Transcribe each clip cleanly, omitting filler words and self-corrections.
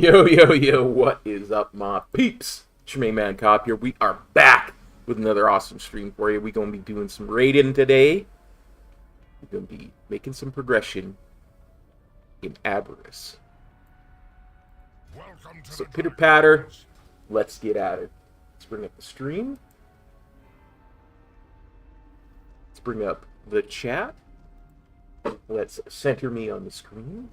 Yo, yo, yo, what is up, my peeps? It's your main man, Kop here. We are back with another awesome stream for you. We're going to be doing some raiding today. We're going to be making some progression in Aberrus. So, pitter-patter, let's get at it. Let's bring up the stream. Let's bring up the chat. Let's center me on the screen.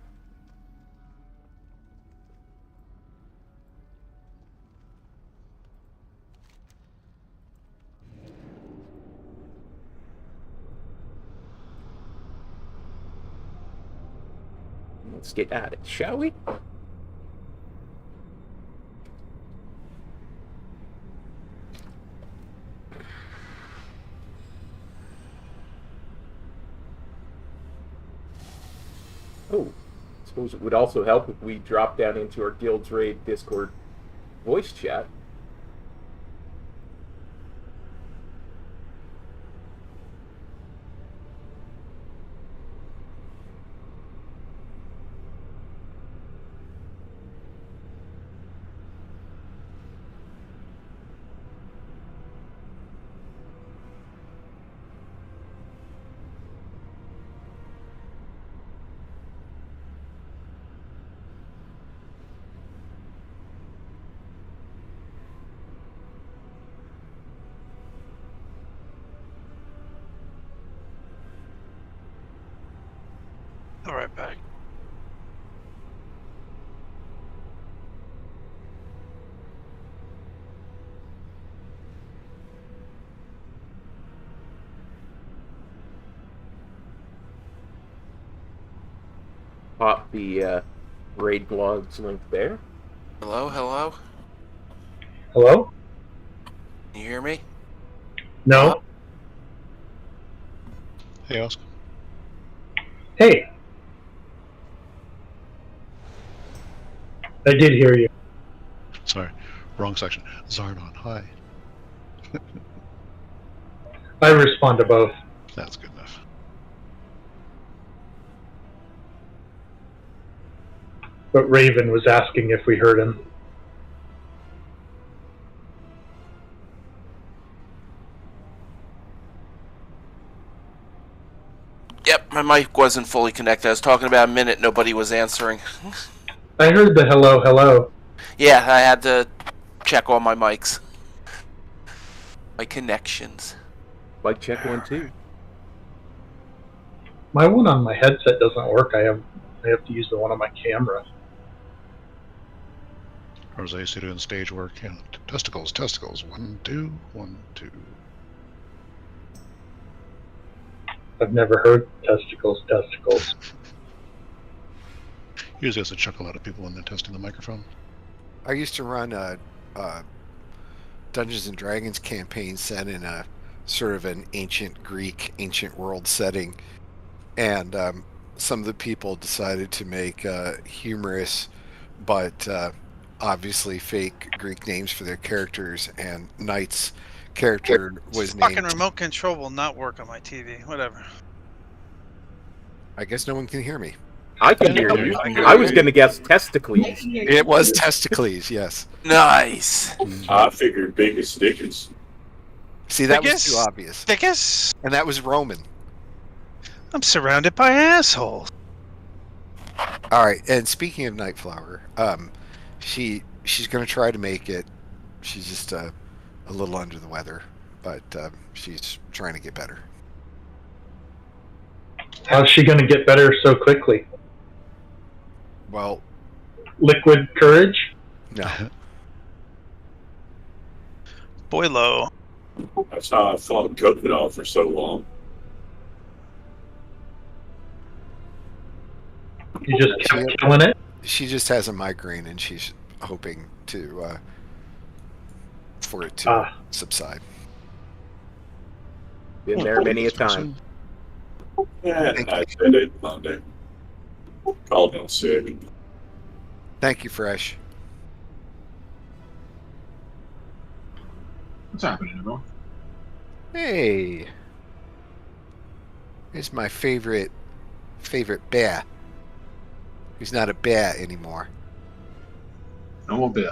Let's get at it, shall we? Oh, I suppose it would also help if we drop down into our Guild's Raid Discord voice chat. All right, back. Pop the raid blogs link there. Hello, hello? Hello? Can you hear me? No? Hey, Oscar. Hey. I did hear you. Sorry, wrong section. Zardon, hi. I respond to both. That's good enough. But Raven was asking if we heard him. Yep, my mic wasn't fully connected. I was talking about a minute, nobody was answering. I heard the hello, hello. Yeah, I had to check all my mics. My connections. Mic check 1, 2. My one on my headset doesn't work. I have to use the one on my camera. Or as I used to do in stage work, yeah. Testicles, testicles. 1, 2, 1, 2. I've never heard testicles, testicles. Usually has to chuckle out of people when they're testing the microphone. I used to run a Dungeons and Dragons campaign set in a sort of an ancient Greek, ancient world setting, and some of the people decided to make humorous but obviously fake Greek names for their characters, and Knight's character was named... Fucking remote control will not work on my TV. Whatever. I guess no one can hear me. I can hear you. I was going to guess testicles. It was Testicles, yes. Nice. I figured biggest stickers. See, that was too obvious. I guess And that was Roman. I'm surrounded by assholes. All right, and speaking of Nightflower, she's going to try to make it. She's just a little under the weather, but she's trying to get better. How's she going to get better so quickly? Well, Liquid courage? no. Boylo. That's how I fought COVID for so long. You just kept killing it? She just has a migraine, and she's hoping to for it to subside. Been there many a time. Yeah, I said it Monday. Called in sick. Thank you, Fresh. What's happening, everyone? Hey, it's my favorite bear. He's not a bear anymore. No more bear.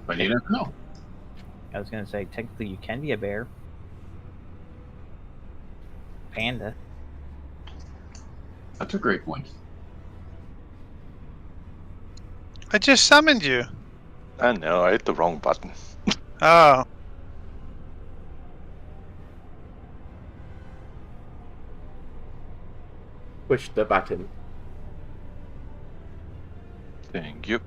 But you don't know. I was gonna say, technically you can be a bear. Panda. That's a great point. I just summoned you. I know, I hit the wrong button. Oh. Push the button. Thank you.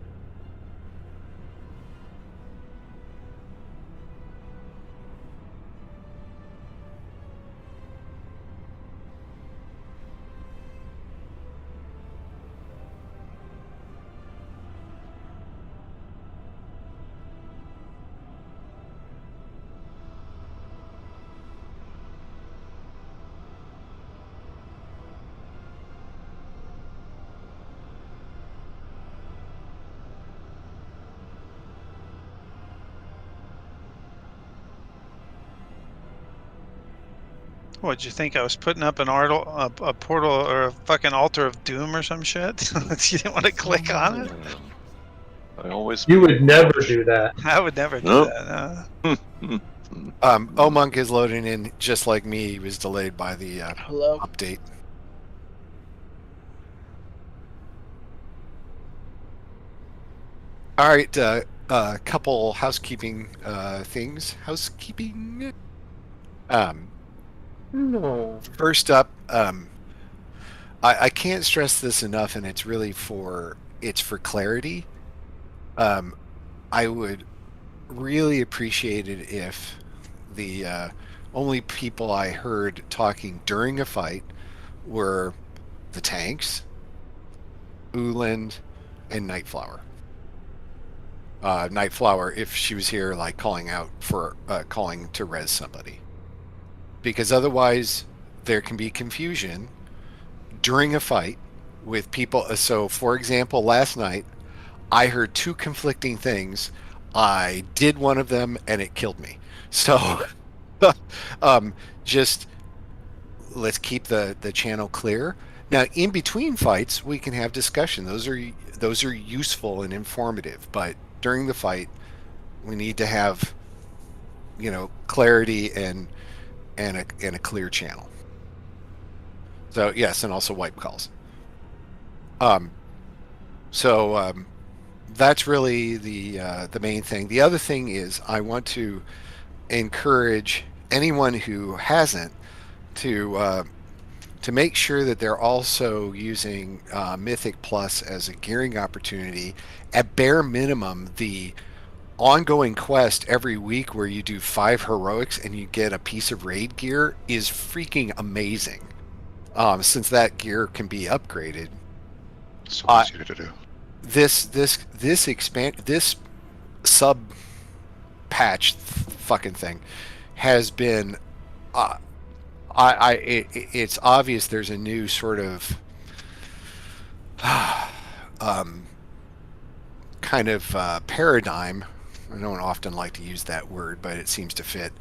What'd you think? I was putting up a portal or a fucking altar of doom or some shit? You didn't want to click on it? I always. You would never do that. I would never do Nope. that. Omunk is loading in just like me. He was delayed by the update. All right, a couple housekeeping things. Housekeeping. No. First up, I can't stress this enough, and it's really for clarity. I would really appreciate it if the only people I heard talking during a fight were the tanks, Uland, and Nightflower. Nightflower, if she was here, like calling out for calling to res somebody, because otherwise there can be confusion during a fight with people. So, for example, last night I heard two conflicting things. I did one of them and it killed me. So, just let's keep the channel clear. Now, in between fights, we can have discussion. Those are useful and informative. But during the fight, we need to have, clarity and a clear channel. So yes, and also wipe calls. That's really the main thing. The other thing is I want to encourage anyone who hasn't to make sure that they're also using Mythic Plus as a gearing opportunity. At bare minimum, the ongoing quest every week where you do 5 heroics and you get a piece of raid gear is freaking amazing. since that gear can be upgraded. So easy to do. This sub patch fucking thing has been it's obvious there's a new sort of kind of paradigm. I don't often like to use that word, but it seems to fit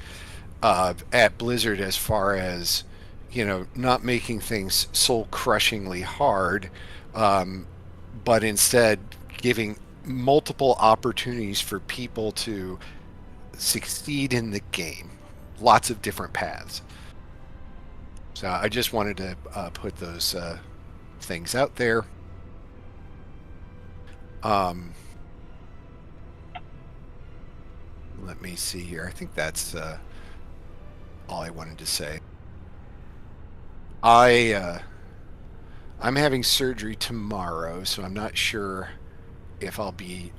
at Blizzard as far as, you know, not making things soul crushingly hard, but instead giving multiple opportunities for people to succeed in the game. Lots of different paths. So I just wanted to put those things out there. Let me see here. I think that's all I wanted to say. I'm having surgery tomorrow, so I'm not sure if I'll be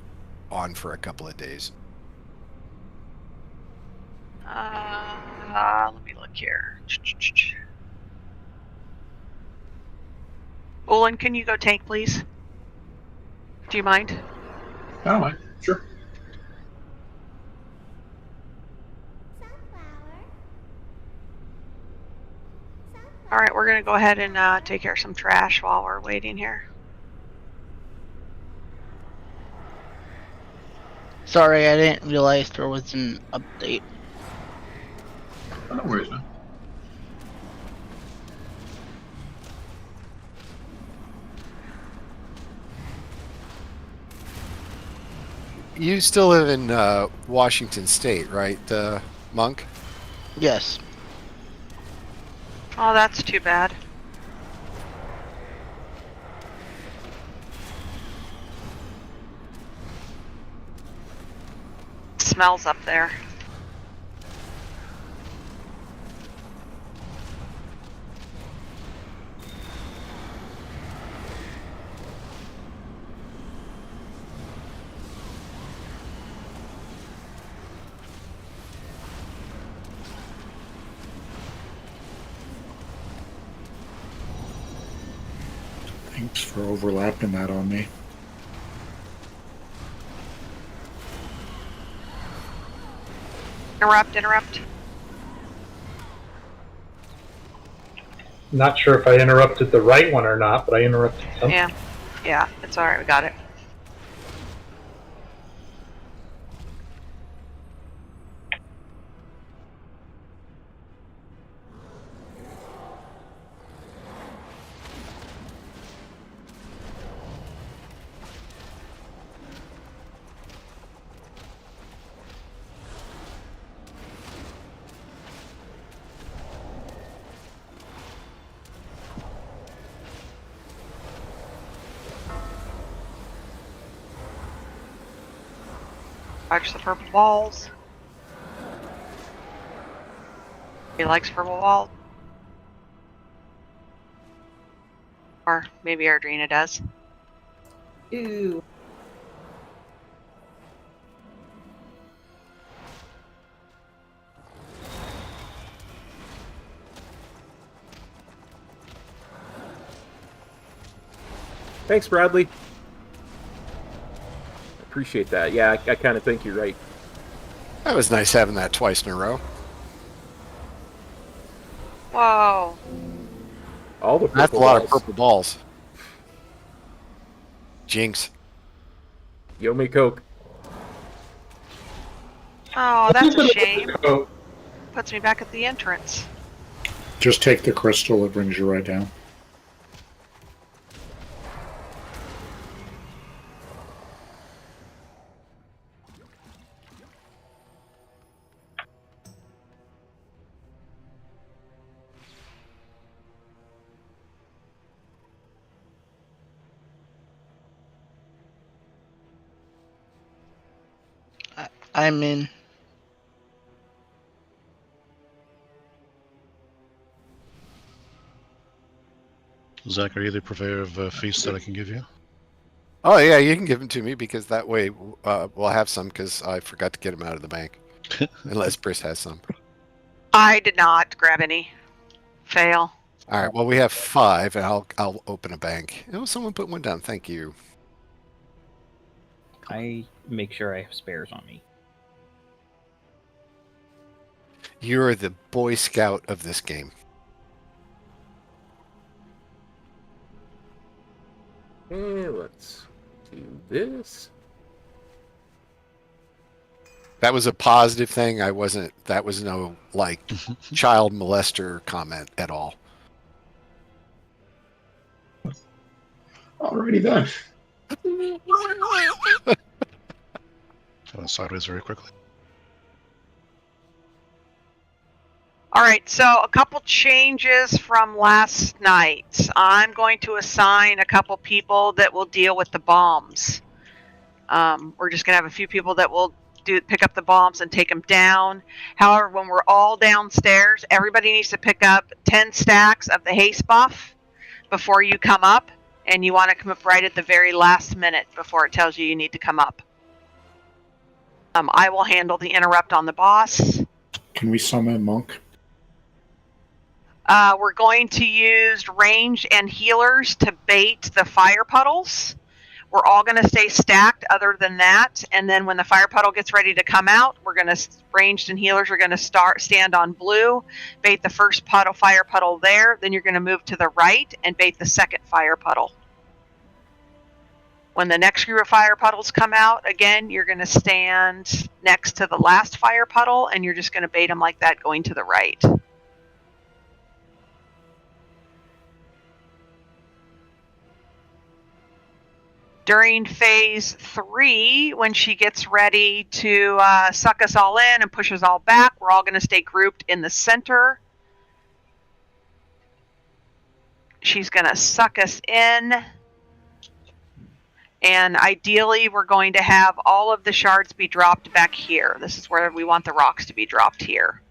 on for a couple of days. Let me look here. Olin, can you go tank, please? Do you mind? I don't mind. Sure. Alright, we're gonna go ahead and take care of some trash while we're waiting here. Sorry, I didn't realize there was an update. Oh, no worries, man. You still live in Washington State, right, Monk? Yes. Oh, that's too bad. Smells up there. Thanks for overlapping that on me. Interrupt. Not sure if I interrupted the right one or not, but I interrupted something. Yeah, it's alright, we got it. Watch the purple balls. He likes purple balls. Or maybe Ardrina does. Ooh. Thanks, Bradley. Appreciate that. Yeah, I kind of think you're right. That was nice having that twice in a row. Whoa. All the That's a lot of purple balls. Jinx. Yo, me Coke. Oh, that's a shame. Puts me back at the entrance. Just take the crystal, it brings you right down. I'm in. Zach, are you the purveyor of feasts that I can give you? Oh yeah, you can give them to me because that way we'll have some because I forgot to get them out of the bank. Unless Briss has some. I did not grab any. Fail. All right. Well, we have 5, and I'll open a bank. Oh, someone put one down. Thank you. I make sure I have spares on me. You're the Boy Scout of this game. Okay, let's do this. That was a positive thing. I wasn't. That was no like child molester comment at all. Already done. That went sideways very quickly. All right, so a couple changes from last night. I'm going to assign a couple people that will deal with the bombs. We're just going to have a few people that will pick up the bombs and take them down. However, when we're all downstairs, everybody needs to pick up 10 stacks of the haste buff before you come up, and you want to come up right at the very last minute before it tells you need to come up. I will handle the interrupt on the boss. Can we summon Monk? We're going to use range and healers to bait the fire puddles. We're all going to stay stacked other than that. And then when the fire puddle gets ready to come out, we're going to, ranged and healers are going to stand on blue, bait the first fire puddle there. Then you're going to move to the right and bait the second fire puddle. When the next group of fire puddles come out, again, you're going to stand next to the last fire puddle and you're just going to bait them like that going to the right. During phase 3, when she gets ready to suck us all in and push us all back, we're all going to stay grouped in the center. She's going to suck us in. And ideally, we're going to have all of the shards be dropped back here. This is where we want the rocks to be dropped here.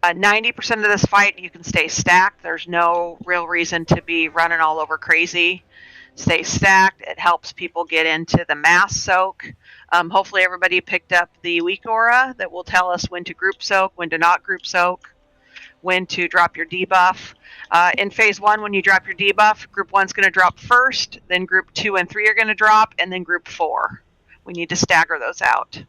90% of this fight, you can stay stacked. There's no real reason to be running all over crazy. Stay stacked. It helps people get into the mass soak. Hopefully everybody picked up the weak aura that will tell us when to group soak, when to not group soak, when to drop your debuff. In phase 1, when you drop your debuff, group 1's going to drop first, then group 2 and 3 are going to drop, and then group 4. We need to stagger those out.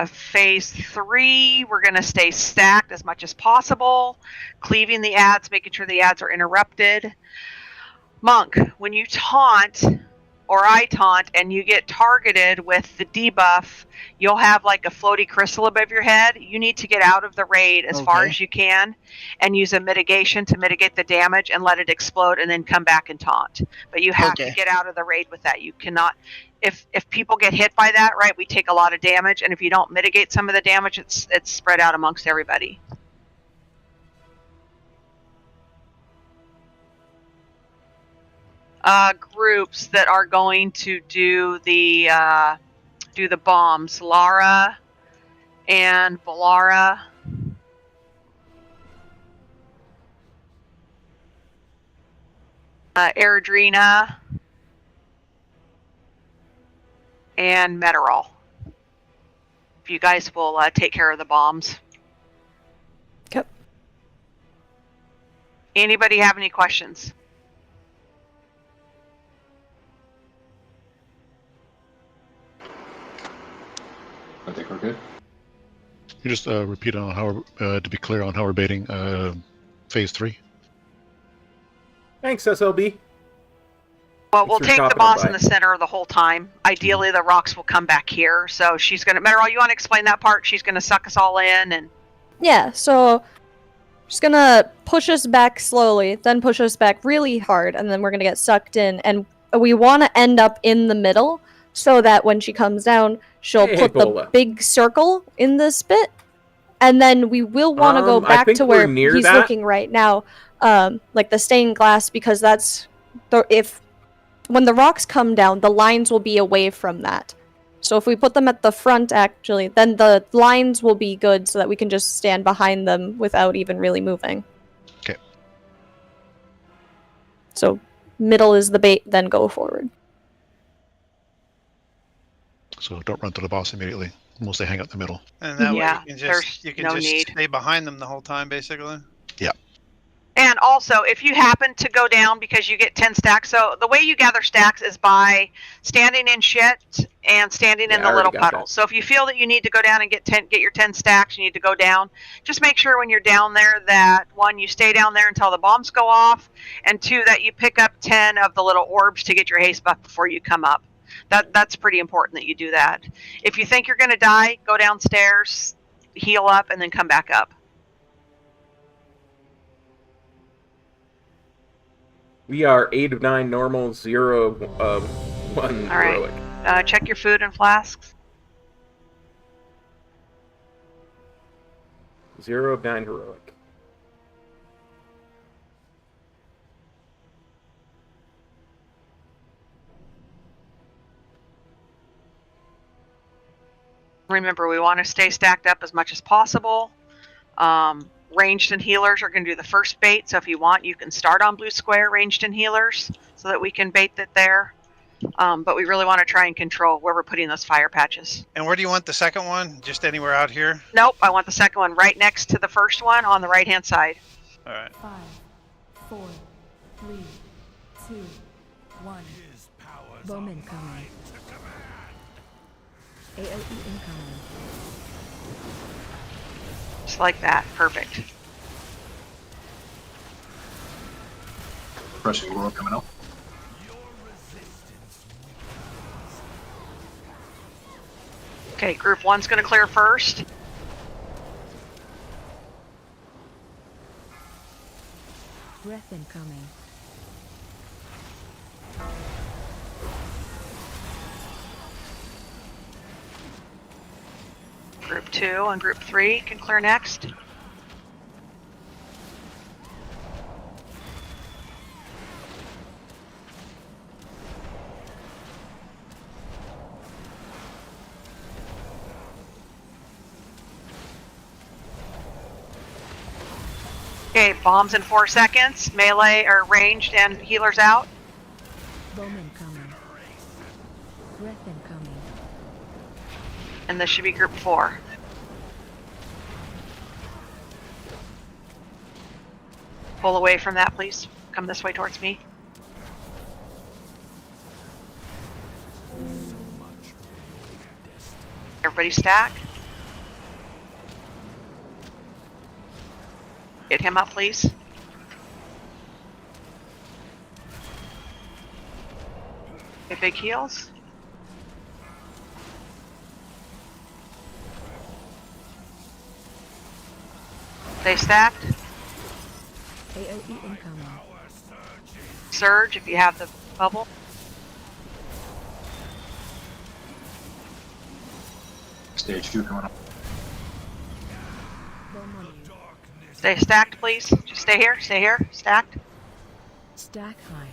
Phase 3, we're going to stay stacked as much as possible, cleaving the ads, making sure the ads are interrupted. Monk, when you taunt, or I taunt, and you get targeted with the debuff, you'll have like a floaty crystal above your head. You need to get out of the raid as far as you can and use a mitigation to mitigate the damage and let it explode and then come back and taunt. But you have to get out of the raid with that. You cannot... If people get hit by that, right, we take a lot of damage, and if you don't mitigate some of the damage, it's spread out amongst everybody. Groups that are going to do the bombs: Lara and Valara. Eridrina. And Meteorol. If you guys will take care of the bombs. Yep. Anybody have any questions? I think we're good. You just repeat on how we're, to be clear on how we're baiting phase 3. Thanks, SLB. Well, we'll take the boss in the center the whole time. Ideally, the rocks will come back here. So she's going to... Meteorol, you want to explain that part? She's going to suck us all in and... Yeah, so she's going to push us back slowly, then push us back really hard, and then we're going to get sucked in. And we want to end up in the middle so that when she comes down, she'll put the big circle in the spit. And then we will want to go back to where he's looking right now, like the stained glass, because that's... When the rocks come down, the lines will be away from that. So if we put them at the front, actually, then the lines will be good so that we can just stand behind them without even really moving. Okay. So middle is the bait, then go forward. So don't run to the boss immediately. Mostly hang out in the middle. And that Yeah, way you there's can no just need. stay behind them the whole time, basically. Yeah. And also, if you happen to go down because you get 10 stacks, so the way you gather stacks is by standing in shit and standing Yeah, in I the already little got puddles. So if you feel that you need to go down and get your 10 stacks, you need to go down. Just make sure when you're down there that, one, you stay down there until the bombs go off, and two, that you pick up 10 of the little orbs to get your haste buff before you come up. That's pretty important that you do that. If you think you're going to die, go downstairs, heal up, and then come back up. We are 8 of 9 normal, 0 of 1 All right. heroic. Check your food and flasks. 0 of 9 heroic. Remember, we want to stay stacked up as much as possible. Ranged and healers are going to do the first bait, so if you want, you can start on blue square, ranged and healers, so that we can bait it there. But we really want to try and control where we're putting those fire patches. And where do you want the second one? Just anywhere out here? Nope, I want the second one right next to the first one on the right-hand side. All right. 5, 4, 3, 2, 1. Bowman coming. AOE incoming. Just like that. Perfect. Crushing world coming up. Okay, group 1's going to clear first. Breath incoming. Group 2 and Group 3 can clear next. Okay, bombs in 4 seconds. Melee or ranged and healers out. Bowman coming. Breath incoming. And this should be group 4. Pull away from that, please. Come this way towards me. Everybody stack. Get him up, please. Okay, big heals. Stay stacked. AOE incoming. Surge if you have the bubble. Stage 2 coming up. Stay stacked, please. Just stay here. Stay here. Stacked. Stack high.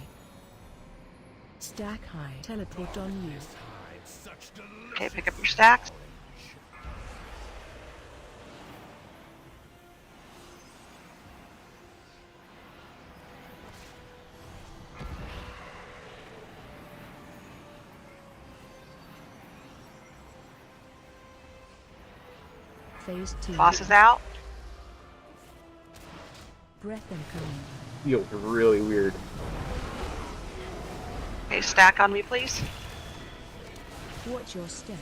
Stack high. Teleport on you. Okay, pick up your stacks. Phase 2. Boss is out. Breath incoming. Feels really weird. Okay, stack on me, please. Watch your step.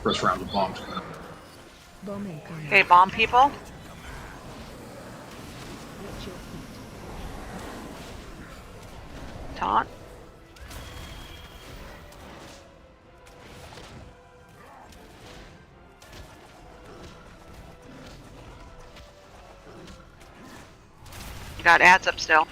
First round of bombs coming up. Bowman coming. Okay, bomb people. Watch your feet. Taunt. You got ads up still.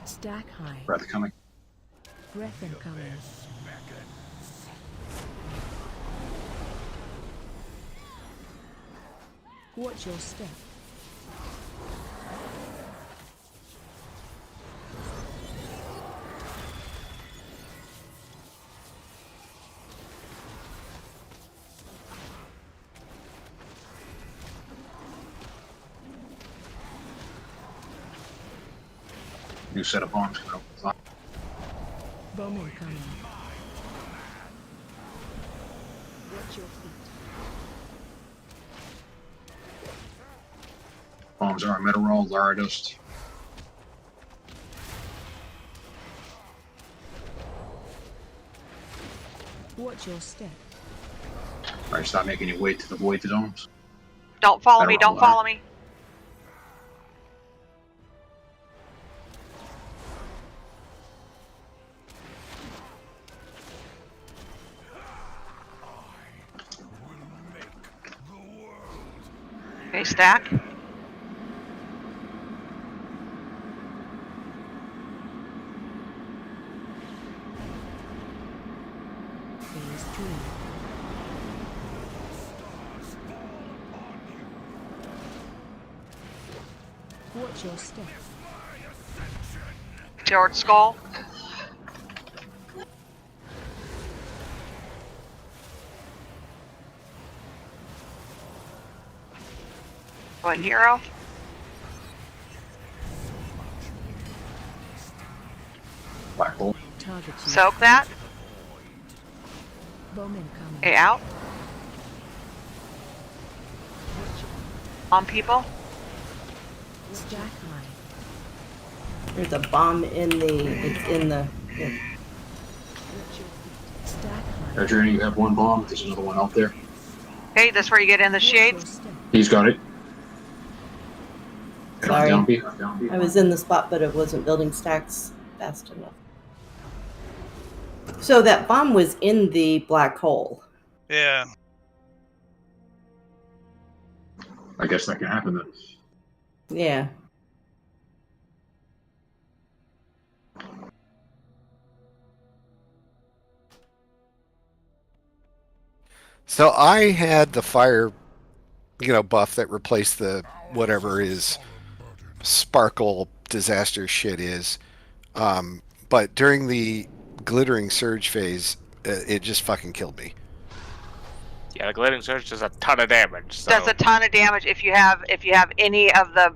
Stack high. Breath coming. Breath incoming. Watch your step. New set of bombs coming up. Bomb incoming. Watch your feet. Bombs are metal roll, Lara dust. Watch your step. Alright, stop making your way to the void zones. Don't follow me, don't follow me. Okay, stack. Phase 3. Watch your step. George Skull. One hero. Black hole. Target you. Soak that. Bomb incoming. Okay, out. On people. Stack high. There's a bomb in the. It's in the. Yeah. Watch your feet. Stack high. Journey, you have one bomb. There's another one out there. Okay, that's where you get in the Watch your shades. step. He's got it. Sorry. Down B. I was in the spot, but it wasn't building stacks fast enough. So that bomb was in the black hole. Yeah. I guess that can happen then. Yeah. So I had the fire, buff that replaced the whatever is sparkle disaster shit is. But during the glittering surge phase, it just fucking killed me. Yeah, the glittering surge does a ton of damage. So. Does a ton of damage if you have any of the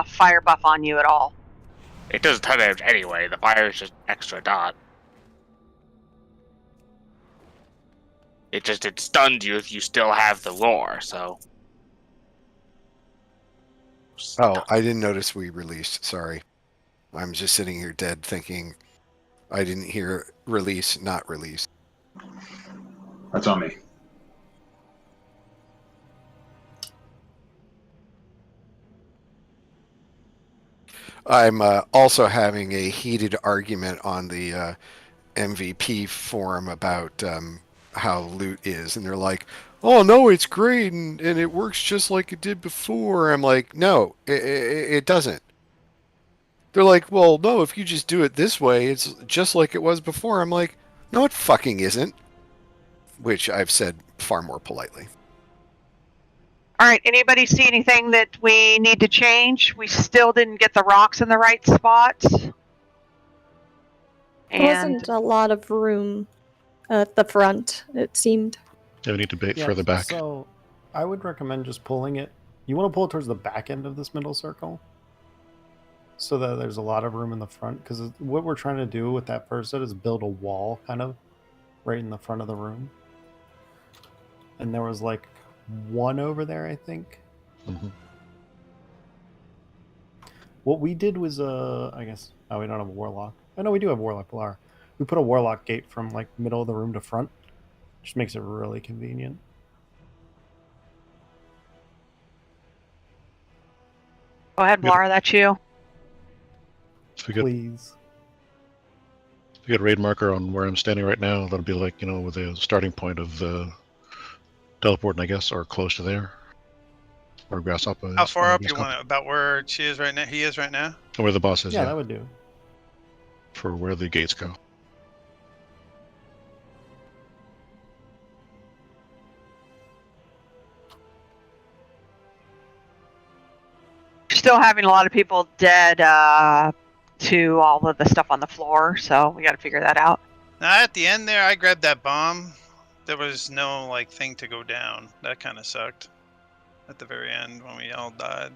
fire buff on you at all. It does a ton of damage anyway. The fire is just extra dot. It stuns you if you still have the roar, so. Oh, I didn't notice we released. Sorry. I'm just sitting here dead thinking I didn't hear release, not release. That's on me. I'm also having a heated argument on the MVP forum about how loot is, and they're like, "Oh no, it's great and it works just like it did before." I'm like, "No, it doesn't." They're like, "Well, no, if you just do it this way, it's just like it was before." I'm like, "No, it fucking isn't," which I've said far more politely. All right, anybody see anything that we need to change? We still didn't get the rocks in the right spots. There wasn't a lot of room at the front, it seemed. Yeah, we need to bait further back. So I would recommend just pulling it. You want to pull it towards the back end of this middle circle so that there's a lot of room in the front. Because what we're trying to do with that first set is build a wall kind of right in the front of the room. And there was like one over there, I think. Mm-hmm. What we did was, I guess, oh, we don't have a warlock. Oh, no, we do have warlock Pilar. We put a warlock gate from like middle of the room to front, which makes it really convenient. Go ahead, Blar, that's you. Please. If we get a raid marker on where I'm standing right now, that'll be like, with the starting point of the teleporting, I guess, or close to there. Or Grasshopper is. How far up you want it? About where she is right now? He is right now? Where the boss is, yeah. That would do. For where the gates go. Still having a lot of people dead to all of the stuff on the floor, so we got to figure that out. Now, at the end there, I grabbed that bomb. There was no thing to go down. That kind of sucked. At the very end when we all died.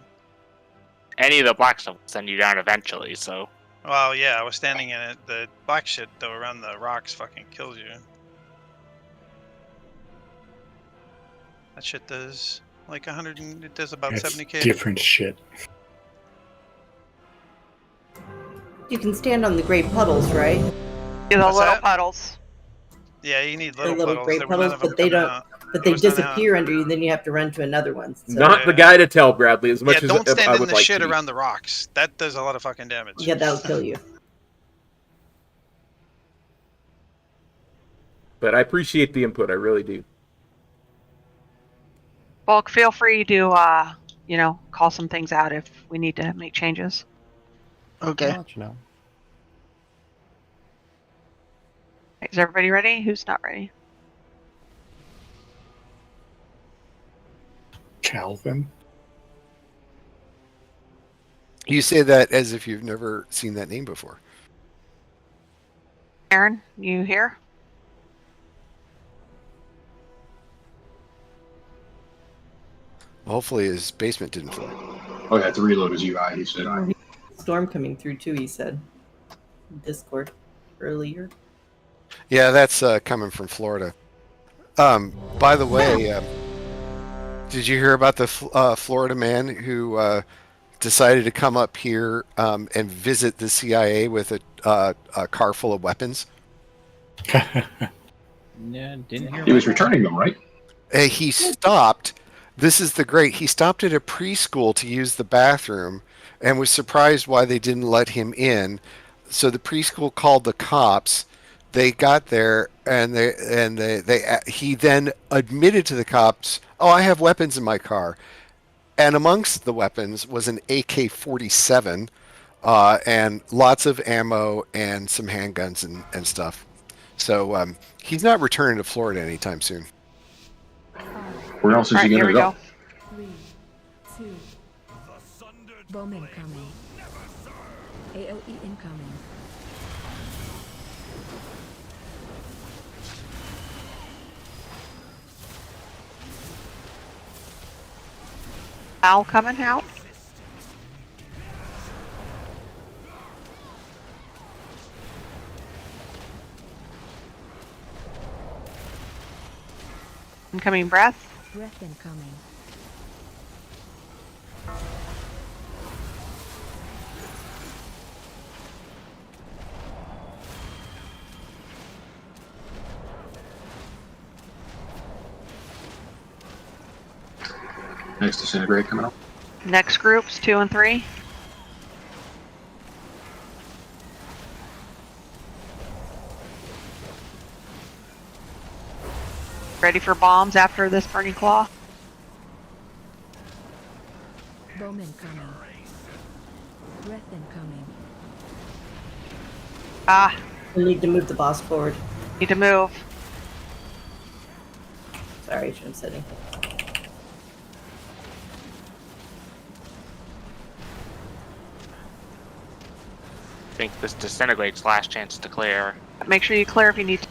Any of the black stuff will send you down eventually, so. Well, yeah, I was standing in it. The black shit, though, around the rocks fucking kills you. That shit does like 100, it does about That's 70k. different shit. You can stand on the gray puddles, right? Yeah, the What's little that? puddles. Yeah, you need The little little puddles. gray There were none puddles, of them but they coming don't. out. But There they was none out. disappear under you, and then you have to run to another one. So. Not the guy to tell, Bradley. As much Yeah, as don't stand I in would the like shit to be. around the rocks. That does a lot of fucking damage. Yeah, that'll kill you. But I appreciate the input. I really do. Bulk, feel free to, call some things out if we need to make changes. Okay. I'll let you know. Is everybody ready? Who's not ready? Calvin? You say that as if you've never seen that name before. Aaron, you here? Well, hopefully his basement didn't flood. Oh, yeah, to reload his UI, he said. Storm coming through too. He said. Discord earlier. Yeah, that's coming from Florida. By the way, did you hear about the Florida man who decided to come up here and visit the CIA with a car full of weapons? Yeah, didn't hear. He was returning them, right? He stopped. This is the great. He stopped at a preschool to use the bathroom and was surprised why they didn't let him in. So the preschool called the cops. They got there and he then admitted to the cops, "Oh, I have weapons in my car." And amongst the weapons was an AK-47 and lots of ammo and some handguns and stuff. So he's not returning to Florida anytime soon. Where else is he going to go? 3, 2. Bomb incoming. AOE incoming. Owl coming out. Incoming breath. Breath incoming. Next disintegrate coming up. Next groups 2 and 3. Ready for bombs after this burning claw? Bomb incoming. Breath incoming. Ah, We need to move the boss forward. need to move. Sorry, I shouldn't have said anything. I think this disintegrates last chance to clear. Make sure you clear if you need to.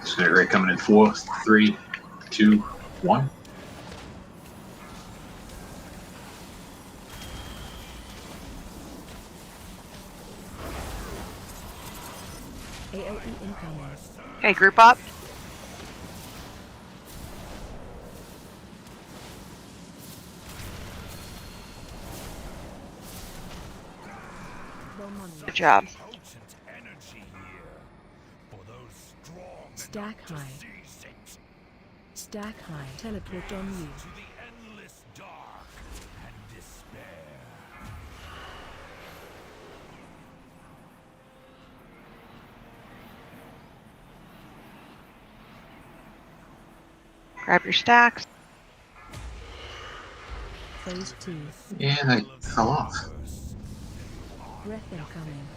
Disintegrate coming in 4, 3, 2, 1. AOE incoming. Okay, group up. Bomb on. Good job. Stack high. Stack high. Teleport on you. Grab your stacks. Phase 2. And I fell off. Breath incoming.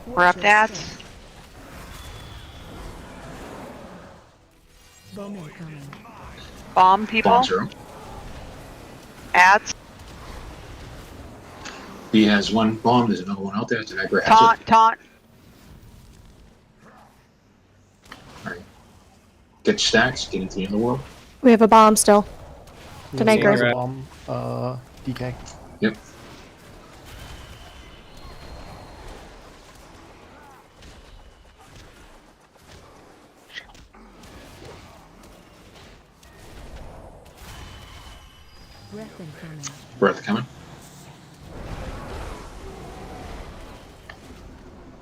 We're up, dads. Bomb incoming. Bomb people. Bomb zero. Ads. He has one bomb. There's another one out there. Did I grab Taunt, taunt. Alright. Get stacks, get into the underworld. We have a bomb still. To There's Negro. a bomb. DK. Yep. Breath incoming. Breath coming.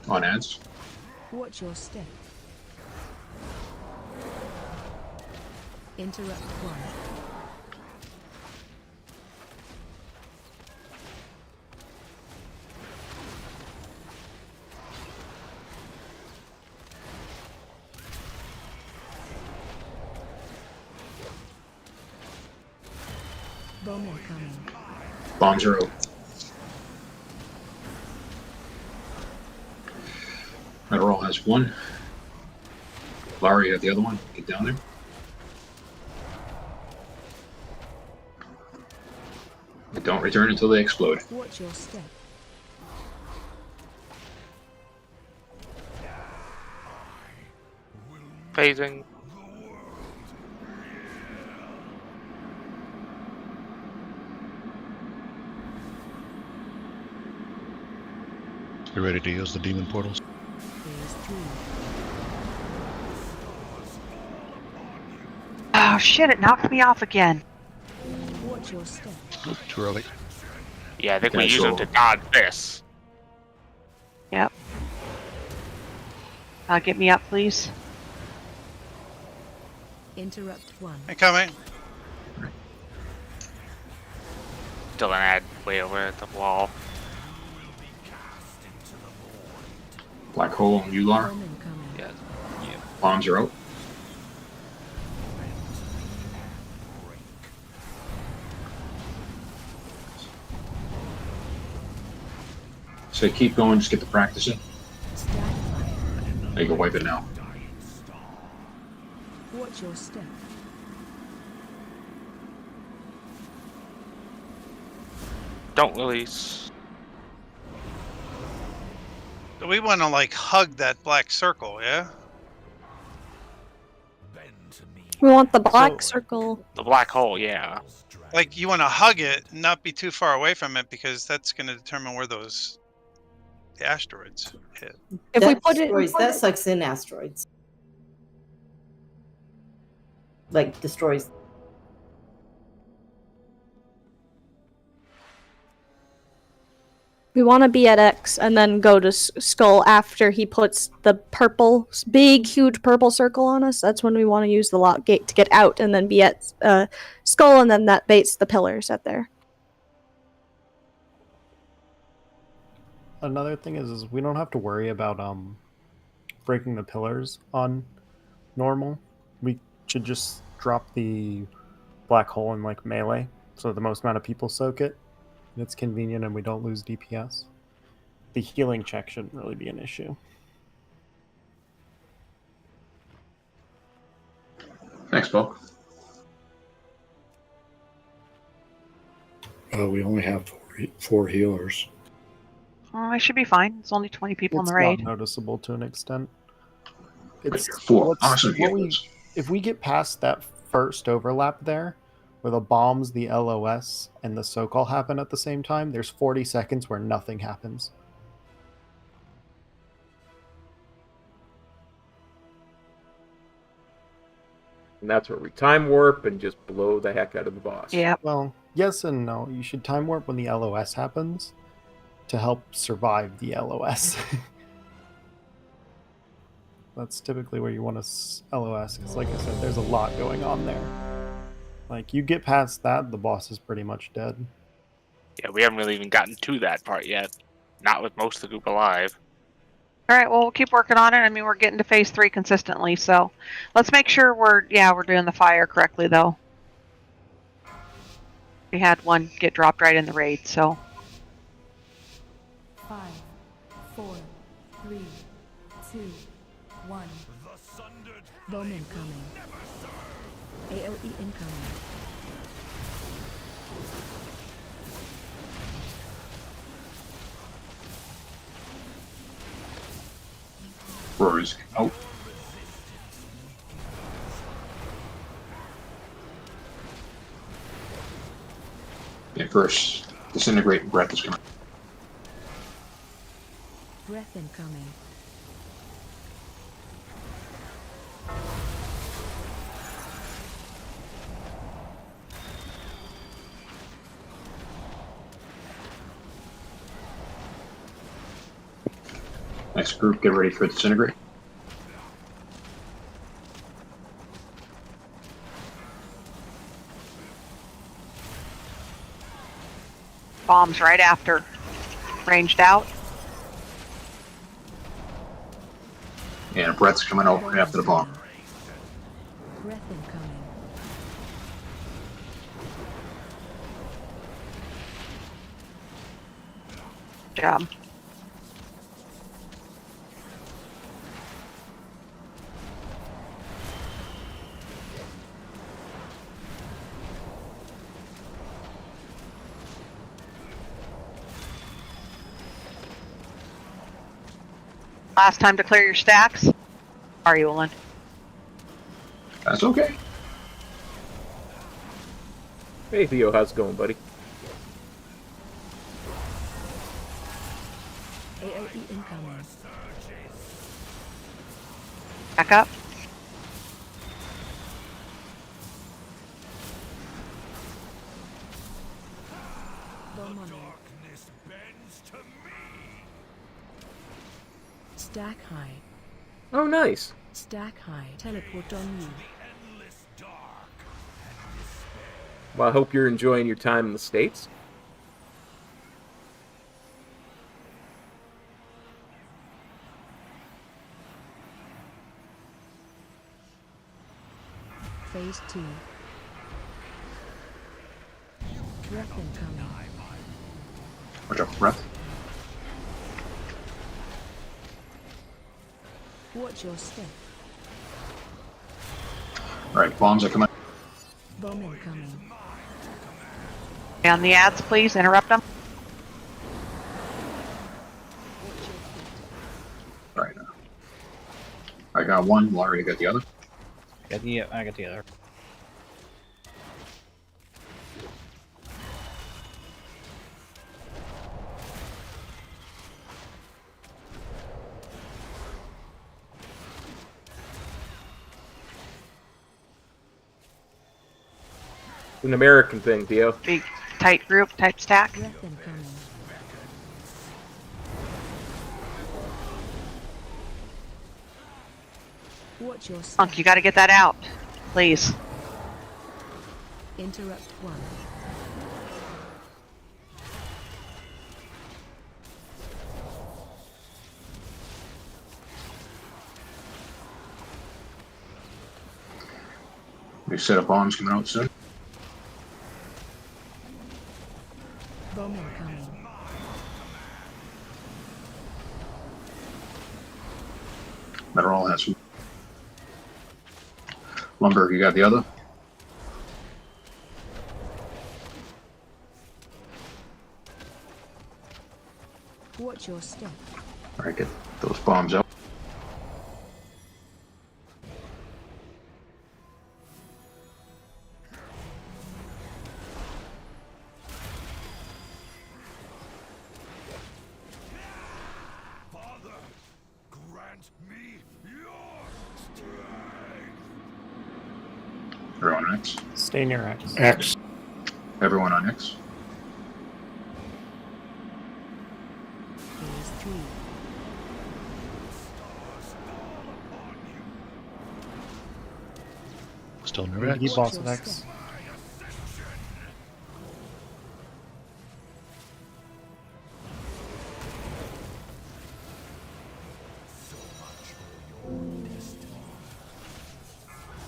On ads. Watch your step. Interrupt one. Bomb incoming. Bombs are out. Adderall has one. Larry had the other one. Get down there. But don't return until they explode. Watch your step. Phasing. You ready to use the demon portals? Phase 3. Oh shit! It knocked me off again. Watch your step. Oop, too early. Yeah, I think we Okay, use them so- to dodge this. Yep. Get me up, please. Interrupt one. Incoming. Still an ad way over at the wall. Black hole on Ular. Bomb incoming. Yes. Bombs are out. So keep going, just get the practice in. Stack fire. Now you can wipe it now. Watch your step. Don't release. We want to like hug that black circle, yeah? We want the black So- circle. The black hole, yeah. Like you want to hug it, and not be too far away from it, because that's going to determine where the asteroids hit. If we put it, that sucks in asteroids. Like destroys. we want to be at X and then go to Skull after he puts the purple, big, huge purple circle on us. That's when we want to use the lock gate to get out and then be at Skull, and then that baits the pillars at there. Another thing is we don't have to worry about breaking the pillars on normal. We should just drop the black hole in like melee, so the most amount of people soak it. And it's convenient, and we don't lose DPS. The healing check shouldn't really be an issue. Thanks, Bo. We only have four healers. I should be fine. It's only 20 people in It's the raid. not noticeable to an extent. It's Four what's- awesome what we- healers. if we get past that first overlap there, where the bombs, the LOS, and the so-call happen at the same time, there's 40 seconds where nothing happens. And that's where we time warp and just blow the heck out of the boss. Yeah. Well, yes and no. You should time warp when the LOS happens to help survive the LOS. That's typically where you want to LOS, because like I said, there's a lot going on there. Like, you get past that, the boss is pretty much dead. Yeah, we haven't really even gotten to that part yet. Not with most of the group alive. All right. Well, we'll keep working on it. I mean, we're getting to phase 3 consistently, so let's make sure we're doing the fire correctly, though. We had one get dropped right in the raid, so. 5, 4, 3, 2, 1. Bomb incoming. AOE incoming. Rory's out. Yeah, first, disintegrate breath is coming. Breath incoming. Next group, get ready for disintegrate. Bombs right after. Ranged out. And breath's coming out right after the bomb. Breath incoming. Job. Last time to clear your stacks. Are you, Olin? That's okay. Hey Theo, how's it going, buddy? AOE incoming. Back up. Bomb on it. Stack high. Oh, nice. Stack high. Teleport on you. Well, I hope you're enjoying your time in the States. Phase 2. Breath incoming. Watch out, breath. Watch your step. Alright, bombs are coming. Bomb incoming. On the ads, please. Interrupt them. Alright, I got one, Laurie got the other. I got the other. An American thing, Theo. Big, tight group, tight stack. Breath incoming. Watch your step. Monk, you gotta get that out. Please. Interrupt 1. We set up bombs coming out soon. Bomb incoming. Better all has some. Lumberg, you got the other? Watch your step. Alright, get those bombs out. Everyone on X? Stay near X. X. Everyone on X? Phase 3. Still near X. Keep boss with X.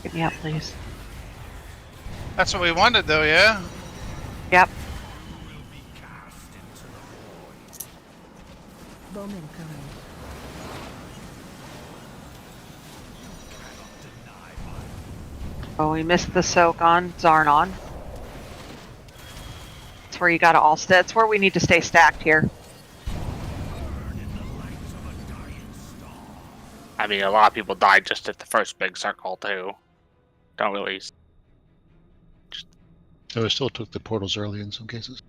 Get me out, please. That's what we wanted, though, yeah? Yep. Bomb incoming. Oh, we missed the soak on Zarnon. That's where you gotta all stay. That's where we need to stay stacked here. I mean, a lot of people died just at the first big circle, too. Don't really... So I still took the portals early in some cases.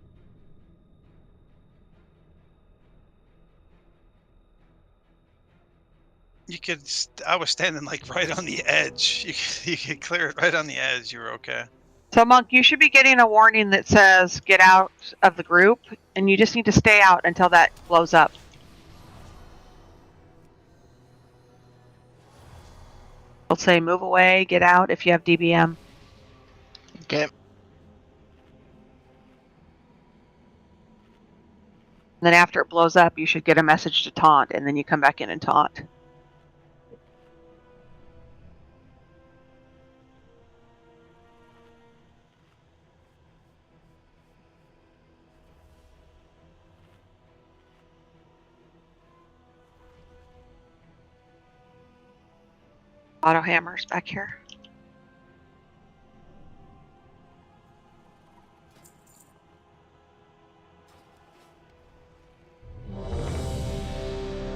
You could. I was standing like right on the edge. You could clear it right on the edge. You were okay. So, Monk, you should be getting a warning that says get out of the group, and you just need to stay out until that blows up. It'll say move away, get out if you have DBM. Okay. And then after it blows up, you should get a message to taunt, and then you come back in and taunt. Auto hammers back here.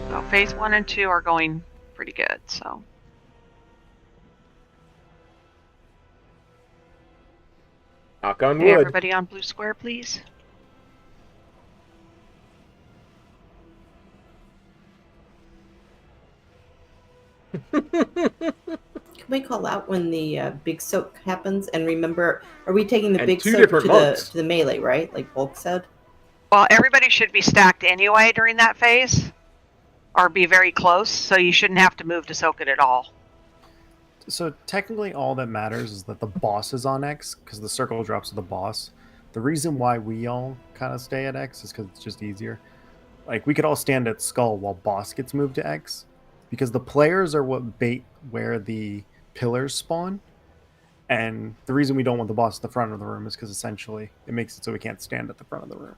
So phase 1 and 2 are going pretty good, so. Knock on Okay, wood. everybody on blue square, please. Can we call out when the big soak happens? And remember, are we taking the And big two soak different to monks. the melee, right? Like Bulk said. Well, everybody should be stacked anyway during that phase, or be very close, so you shouldn't have to move to soak it at all. So technically all that matters is that the boss is on X, because the circle drops to the boss. The reason why we all kind of stay at X is because it's just easier. Like, we could all stand at Skull while boss gets moved to X, because the players are what bait where the pillars spawn. And the reason we don't want the boss at the front of the room is because essentially it makes it so we can't stand at the front of the room.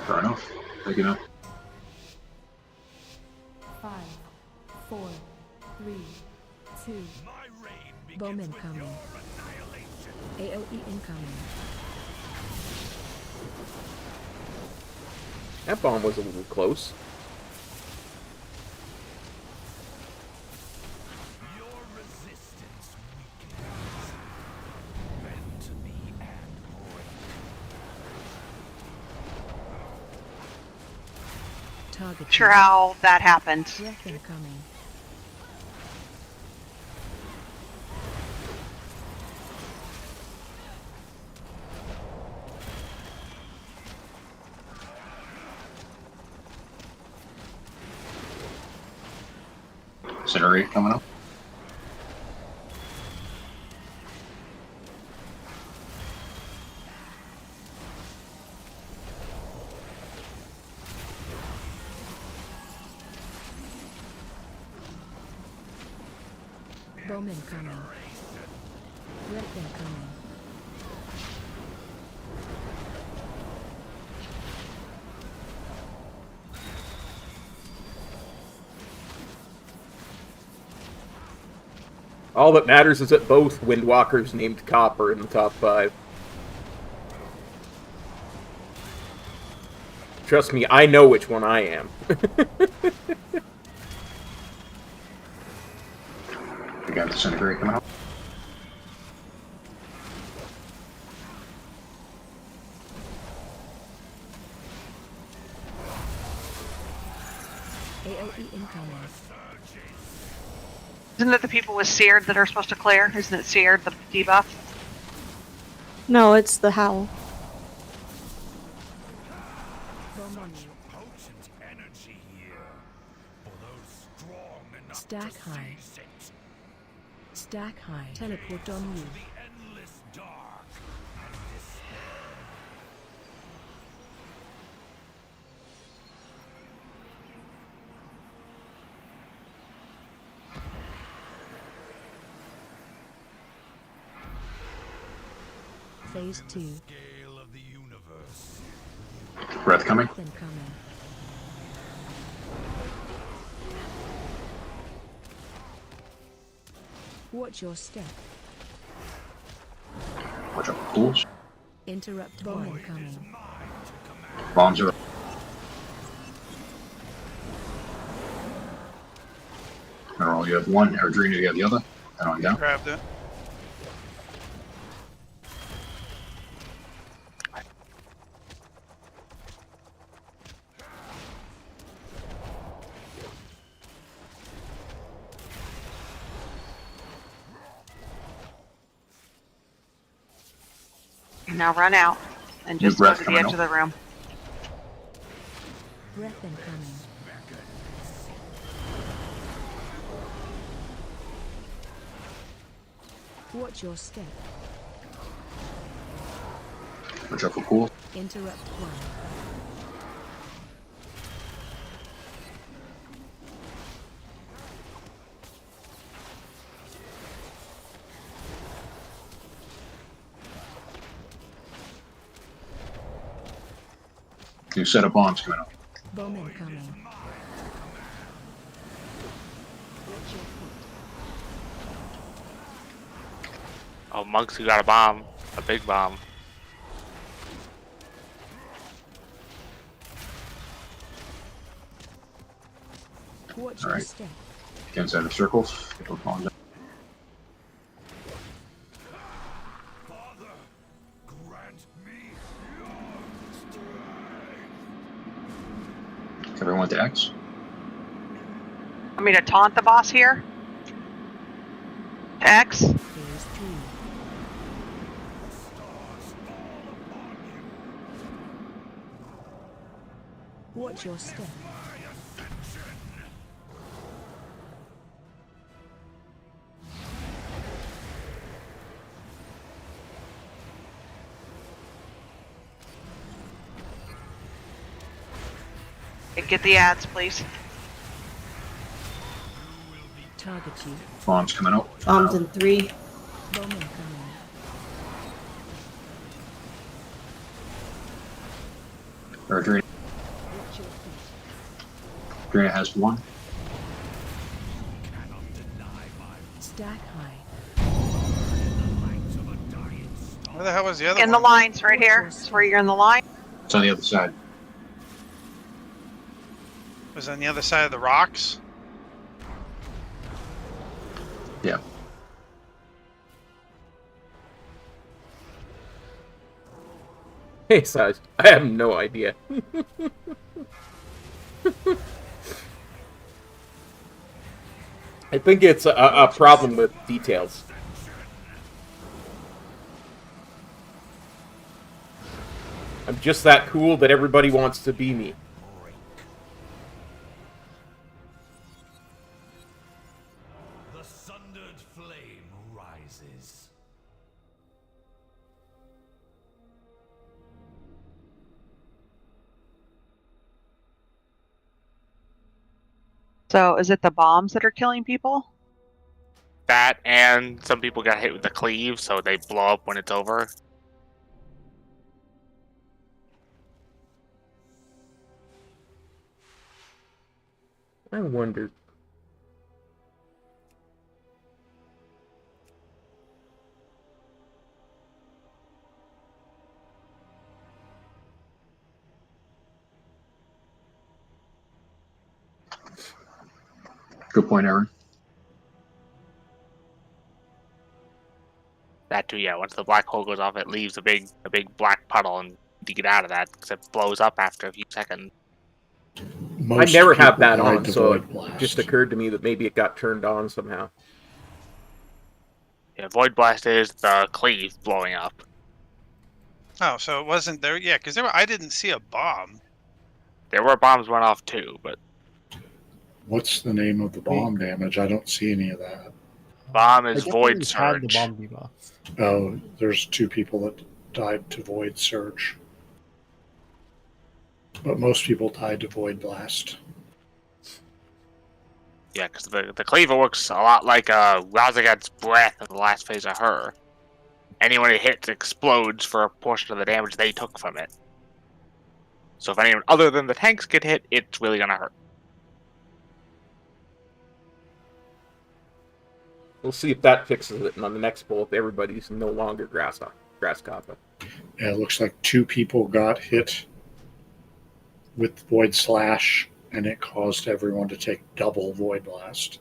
Fair enough. Thank you, enough. 5, 4, 3, 2. Bomb incoming. AOE incoming. That bomb was a little close. Target. Sure how that happened. Breath incoming. Incinerate coming up. Bomb incoming. Breath incoming. All that matters is that both Windwalkers named Kop are in the top 5. Trust me, I know which one I am. We got Disintegrate coming up. AOE incoming. Isn't it the people with Seared that are supposed to clear? Isn't it Seared, the debuff? No, it's the howl. Stack high. Stack high. Teleport on you. Phase 2. Breath coming. Incoming. Watch your step. Watch out for pools. Interrupt bomb incoming. Bombs are up. Earl, you have one. Ardrina, you have the other. And on down. Grabbed it. Now run out and New just go breath to the coming edge up. of the room. Breath incoming. Watch your step. Watch out for cool. Interrupt one. New set of bombs coming up. Bomb incoming. Oh, monks who got a bomb. A big bomb. Watch All your right. step. Get inside the circles. Get those bombs down. Everyone to X. Want me to taunt the boss here? X? Phase 3. Watch your step. Get the ads, please. Target you. Bombs coming out. Bombs in 3. Bomb incoming. Ardrina. Watch your feet. Ardrina has one. Stack high. Where the hell was the other In the one? lines right here. It's where you're in the line. It's on the other side. Was it on the other side of the rocks? Yeah. Hey, Saj, I have no idea. I think it's a problem with details. I'm just that cool that everybody wants to be me. The sundered flame rises. So is it the bombs that are killing people? That and some people got hit with the cleave, so they blow up when it's over. I wonder. Good point, Aaron. That too, yeah. Once the black hole goes off, it leaves a big black puddle, and you get out of that because it blows up after a few seconds. Most I never have people that died on, to so Void it Blast. just occurred to me that maybe it got turned on somehow. Yeah, Void Blast is the cleave blowing up. Oh, so it wasn't there? Yeah, because I didn't see a bomb. There were bombs went off too, but What's the name of the bomb damage? I don't see any of that. bomb I is definitely Void had the Surge. bomb debuff. Oh, there's 2 people that died to Void Surge. But most people died to Void Blast. Yeah, because the cleaver works a lot like Razagad's breath in the last phase of her. Anyone it hits explodes for a portion of the damage they took from it. So if anyone other than the tanks get hit, it's really gonna hurt. We'll see if that fixes it, and on the next poll, if everybody's no longer grass copper. Yeah, it looks like 2 people got hit with Void Slash, and it caused everyone to take double Void Blast.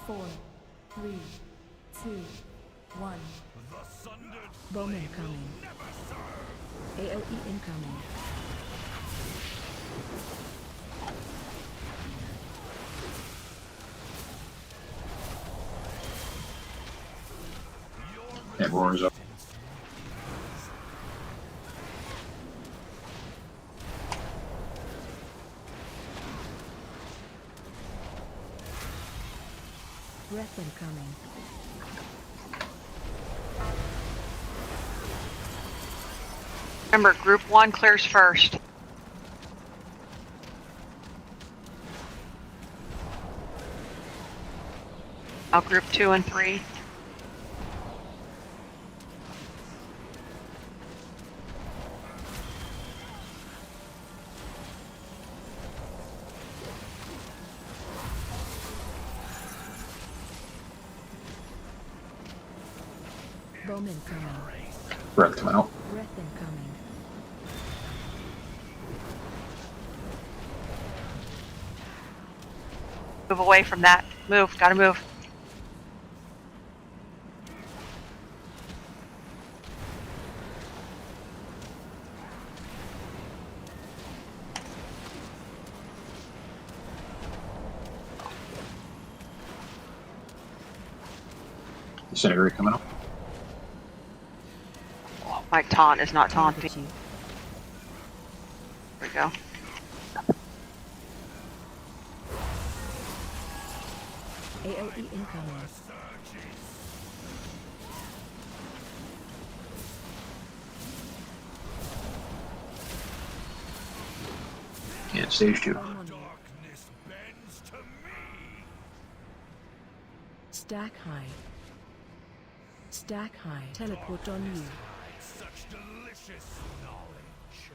4, 3, 2, 1. Bomb incoming. AOE incoming. It roars up. Breath incoming. Remember, group 1 clears first. Now group 2 and 3. Bomb incoming. Breath coming out. Breath incoming. Move away from that. Move. Gotta move. Disintegrate coming up. My taunt is not taunting. There we go. AOE incoming. Can't stage 2. Stack high. Stack high. Teleport on you. Such delicious knowledge.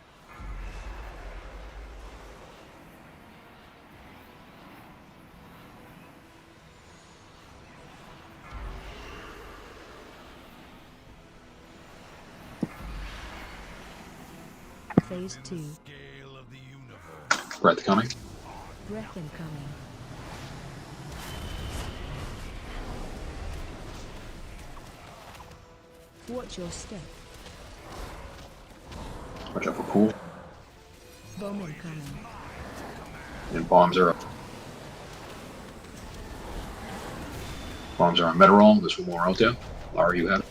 Phase 2. Breath coming. Breath incoming. Watch your step. Watch out for pool. Bomb incoming. And bombs are up. Bombs are on Meteorol. There's one more out there. Lara, you have it.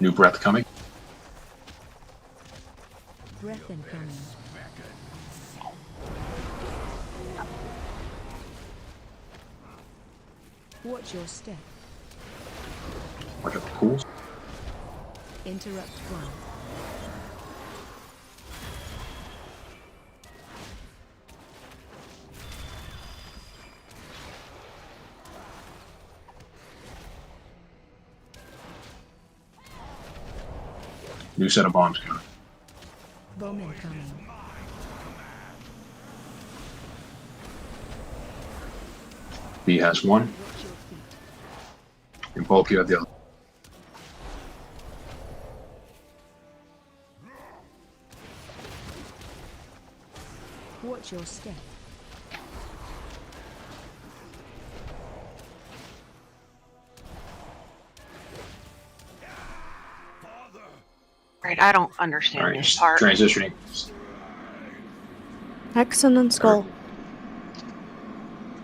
New breath coming. Breath incoming. Watch your step. Watch out for pools. Interrupt 1. New set of bombs coming. Bomb incoming. B has one. And bulk you have the other. Watch your step. Right, I don't understand Alright, this part. transitioning. Hexen and Skull.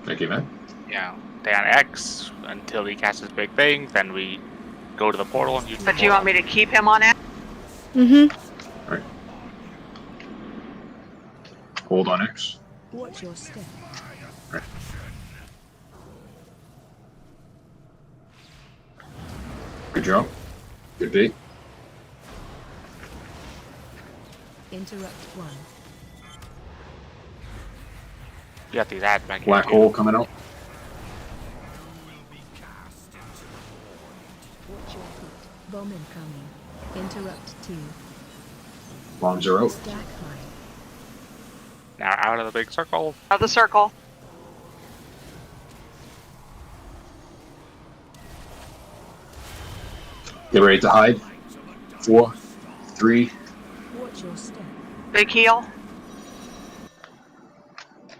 Thank you, man. Yeah, stay on X until he casts his big thing, then we go to the portal and use the But do you want me to keep him on it? Mm-hmm. Alright. Hold on X. Watch your step. Alright. Good job. Good beat. Interrupt 1. You got these ads back Black here. hole coming out. Watch your feet. Bomb incoming. Interrupt 2. Bombs are out. Stack high. Now out of the big circle. Out of the circle. Get ready to hide. 4, 3. Watch your step. Big heal.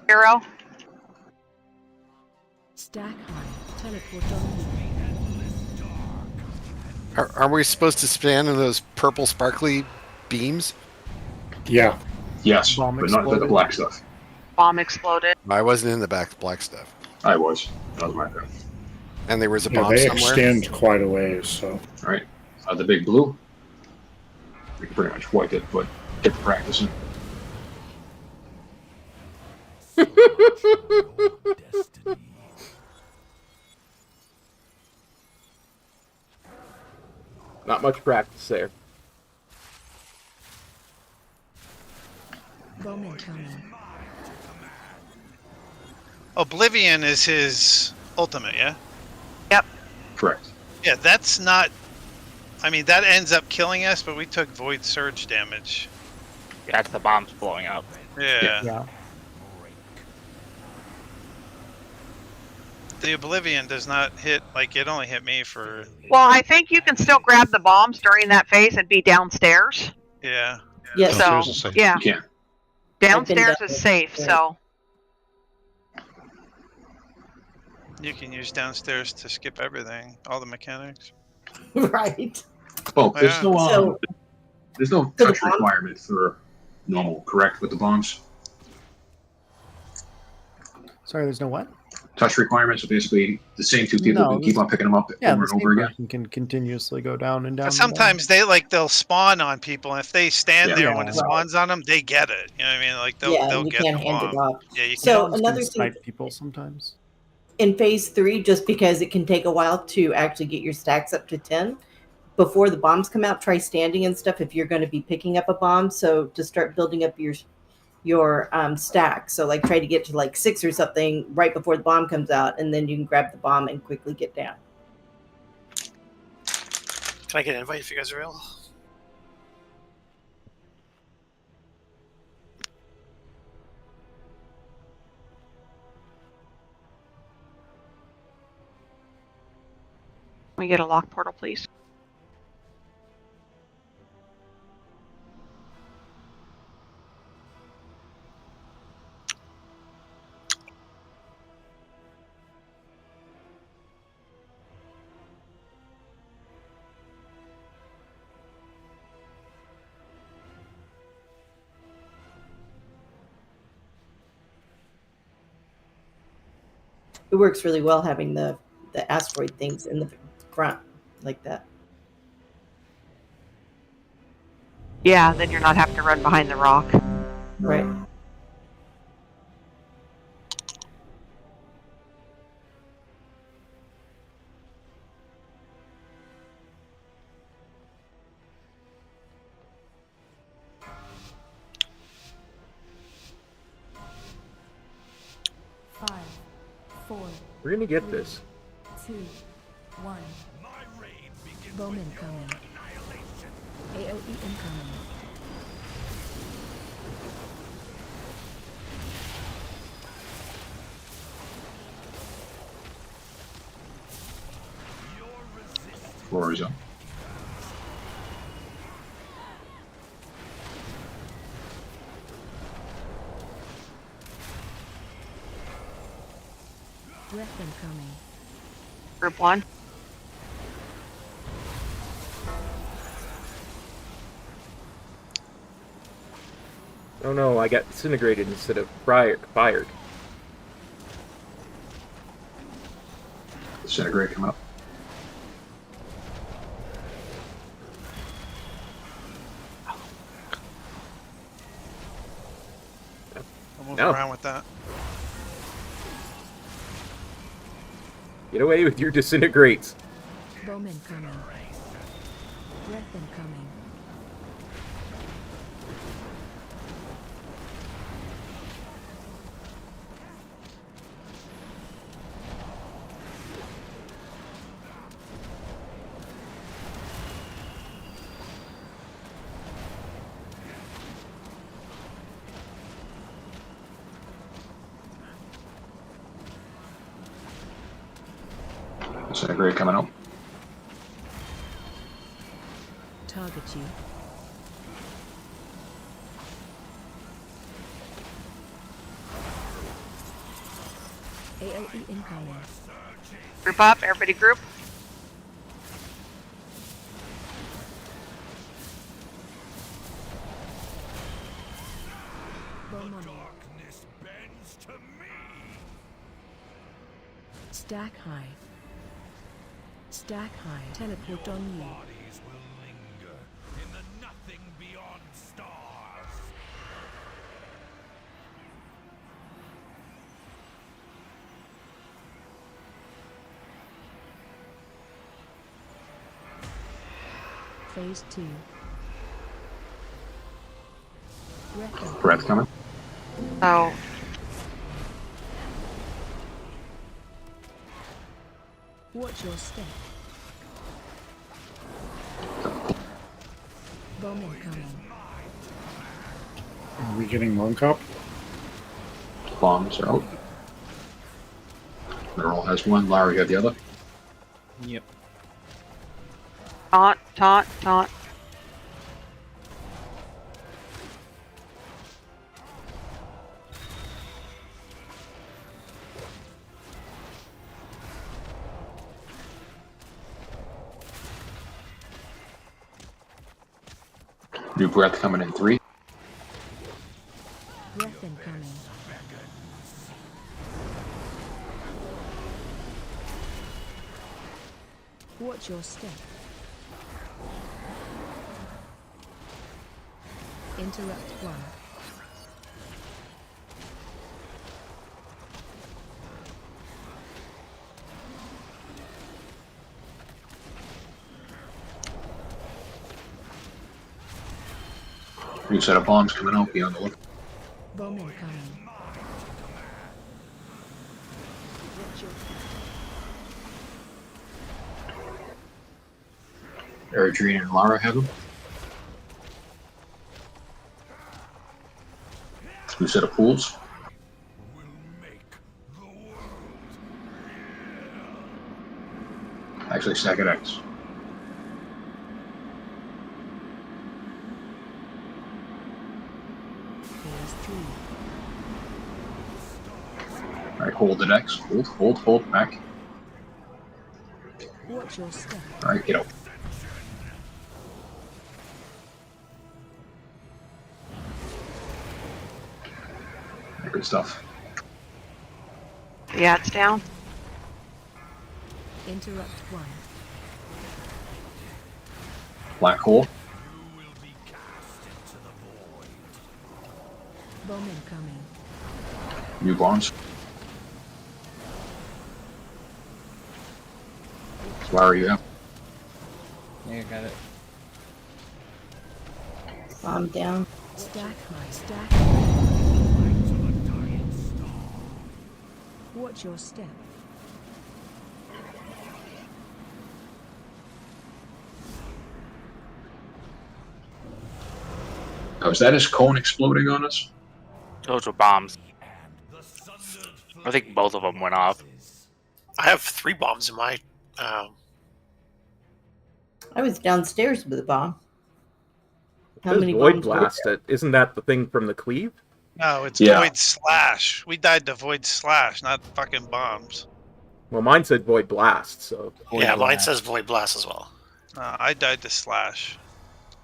Hero. Stack high. Teleport on you. Are we supposed to stand in those purple sparkly beams? Yeah. Yes, Bomb but not the exploded. black stuff. Bomb exploded. I wasn't in the black stuff. I was. That was my bad. And there was a Yeah, bomb they somewhere. extend quite a ways, so. All right. The big blue. We can pretty much wipe it, but get to practicing. Not much practice there. Bomb incoming. Oblivion is his ultimate, yeah? Yep. Correct. Yeah, that's not... I mean, that ends up killing us, but we took Void Surge damage. Yeah, that's the bombs blowing up. Yeah. Yeah. The Oblivion does not hit, like, it only hit me for... Well, I think you can still grab the bombs during that phase and be downstairs. Yeah. Yes. Oh, So, Downstairs is safe. yeah. You can. Downstairs down is safe, there. so. You can use downstairs to skip everything, all the mechanics. Right. Oh, there's Yeah. no So- there's no For the touch bomb? requirement for normal, correct, with the bombs? Sorry, there's no what? Touch requirements are basically the same two people No, can keep this- on picking them up Yeah, over the and same over again. person can continuously go down and down. But and down. sometimes they'll spawn on people, and if they stand Yeah. there when it Yeah. spawns on them, they get it. You know what I mean? Like they'll Yeah, they'll you get can't the hand it bomb. off. Yeah, you So can. another Can thing snipe people sometimes. in phase 3, just because it can take a while to actually get your stacks up to 10, before the bombs come out, try standing and stuff if you're going to be picking up a bomb. So to start building up your stack. So like try to get to like 6 or something right before the bomb comes out, and then you can grab the bomb and quickly get down. Can I get an invite if you guys are available? Can we get a lock portal, please? It works really well having the asteroid things in the front like that. Yeah, then you're not having to run behind the rock. Right. We're gonna get this. 2, 1. Bomb incoming. AOE incoming. Horizon. Breath incoming. Group 1. Oh no, I got disintegrated instead of fired. Disintegrate come up. I'll move No. around with that. Get away with your disintegrates. Bomb incoming. Breath incoming. Disintegrate coming out. Target you. AOE incoming. Group up, everybody group. Darkness bends to me. Stack high. Stack high. Teleport on you. Bodies will linger in the nothing beyond stars. Phase 2. Breath coming. Oh. Watch your step. Bomb incoming. Are we getting one cup? Bombs are out. Merle has one. Larry got the other. Yep. Taunt, taunt, taunt. New breath coming in 3. Breath incoming. Watch your step. Interrupt 1. New set of bombs coming out beyond the look. Bomb incoming. Eridrine and Lara have them. New set of pools. Actually, stack at X. Phase 3. Alright, hold at X. Hold, back. Watch your step. Alright, get out. Good stuff. Yeah, it's down. Interrupt 1. Black hole. Bomb incoming. New bombs. Larry, you have. Yeah, got it. Bomb down. Stack high. Stack high. Watch your step. Oh, is that his cone exploding on us? Those were bombs. I think both of them went off. I have 3 bombs in my. I was downstairs with a bomb. How There's many Void bombs were Blast. Isn't that the thing from the Cleave? No, it's Yeah. Void Slash. We died to Void Slash, not fucking bombs. Well, mine said Void Blast, so. Yeah, mine says Void Blast as well. I died to Slash.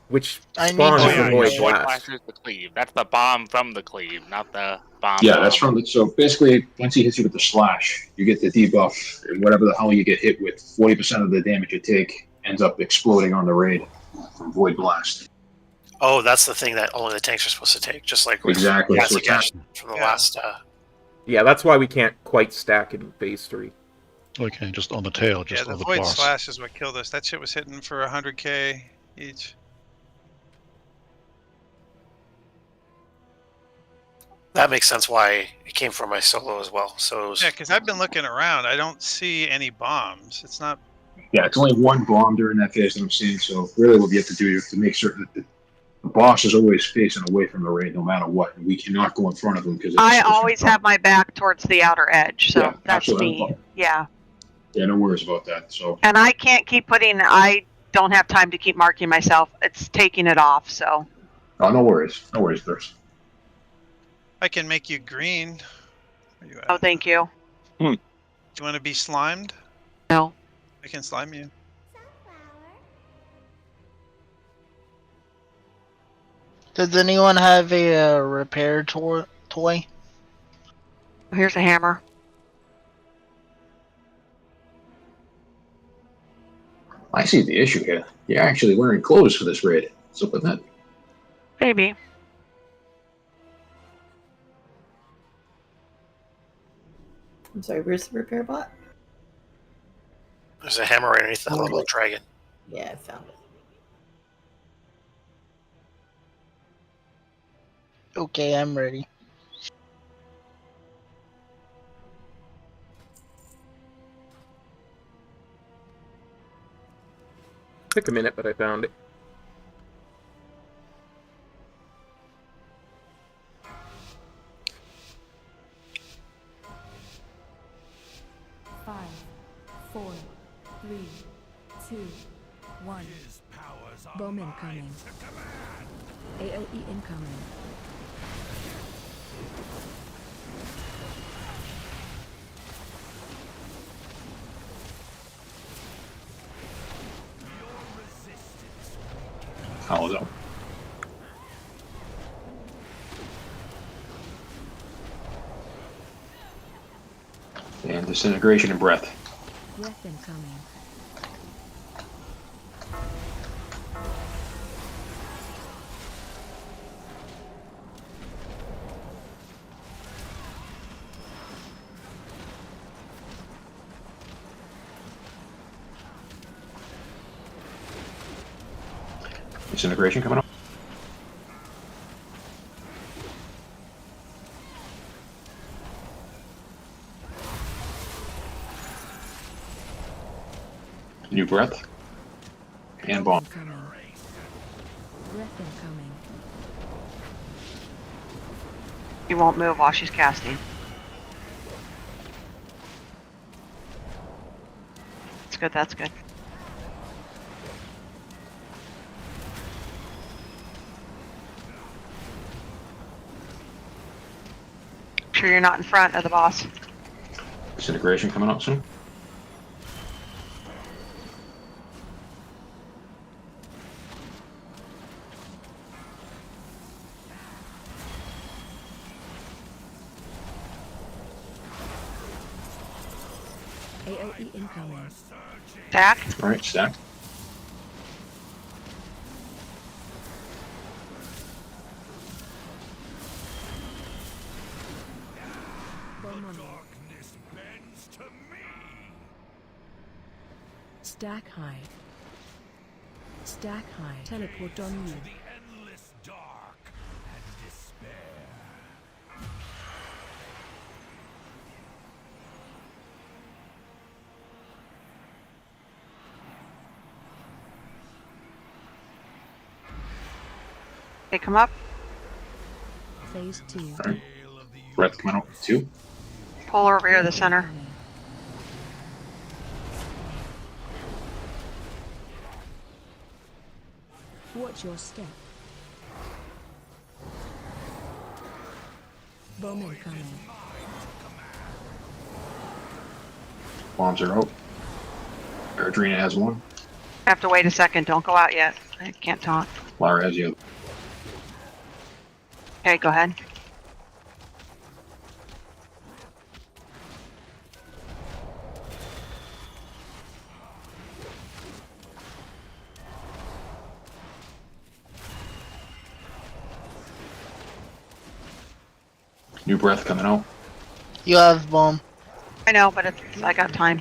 Which I spawns need the to- Void Void Blast? Blast is the Cleave. That's the bomb from the Cleave, not the bomb. Yeah, that's from the. So basically, once he hits you with the slash, you get the debuff, and whatever the hell you get hit with, 40% of the damage you take ends up exploding on the raid from Void Blast. Oh, that's the thing that only the tanks are supposed to take, just like with Exactly. Classic So it's Ash from the last. Yeah, that's why we can't quite stack in Phase 3. Okay, just on the tail, just Yeah, the on the Void boss. Slash is what killed us. That shit was hitting for 100k each. That makes sense why it came from my solo as well. So it was, Yeah, because I've been looking around. I don't see any bombs. It's not. Yeah, it's only one bomb during that phase that I'm seeing. So really, what we have to do is to make certain that the boss is always facing away from the raid, no matter what. And we cannot go in front of him because I always have my back towards the outer edge, so Yeah, that's absolutely. me. Yeah. Yeah, no worries about that. So. And I can't keep putting. I don't have time to keep marking myself. It's taking it off. So. Oh, no worries. No worries, Thurs. I can make you green. Where you at? Oh, thank you. Do you want to be slimed? No. I can slime you. Does anyone have a repair toy? Here's a hammer. I see the issue here. You're actually wearing clothes for this raid. What's up with that? Maybe. I'm sorry, where's the repair bot? There's a hammer right underneath that little dragon. Yeah, I found it. Okay, I'm ready. Took a minute, but I found it. Five, 4, 3, 2, 1. Bomb incoming. AOE incoming. How's up? And disintegration and breath. Breath incoming. Disintegration coming up. New breath. And bomb. Breath incoming. She won't move while she's casting. That's good, that's good. Sure you're not in front of the boss. Disintegration coming up soon. AOE incoming. Stack. Alright, stack. Stack high. Stack high. Teleport on you. Okay, come up. Phase 2. Alright. Breath coming up. 2. Pull her over here to the center. Watch your step. Bomb incoming. Bombs are out. Erdrina has one. Have to wait a second. Don't go out yet. I can't taunt. Lara has the other. Okay, go ahead. New breath coming out. You have bomb. I know, but I got time.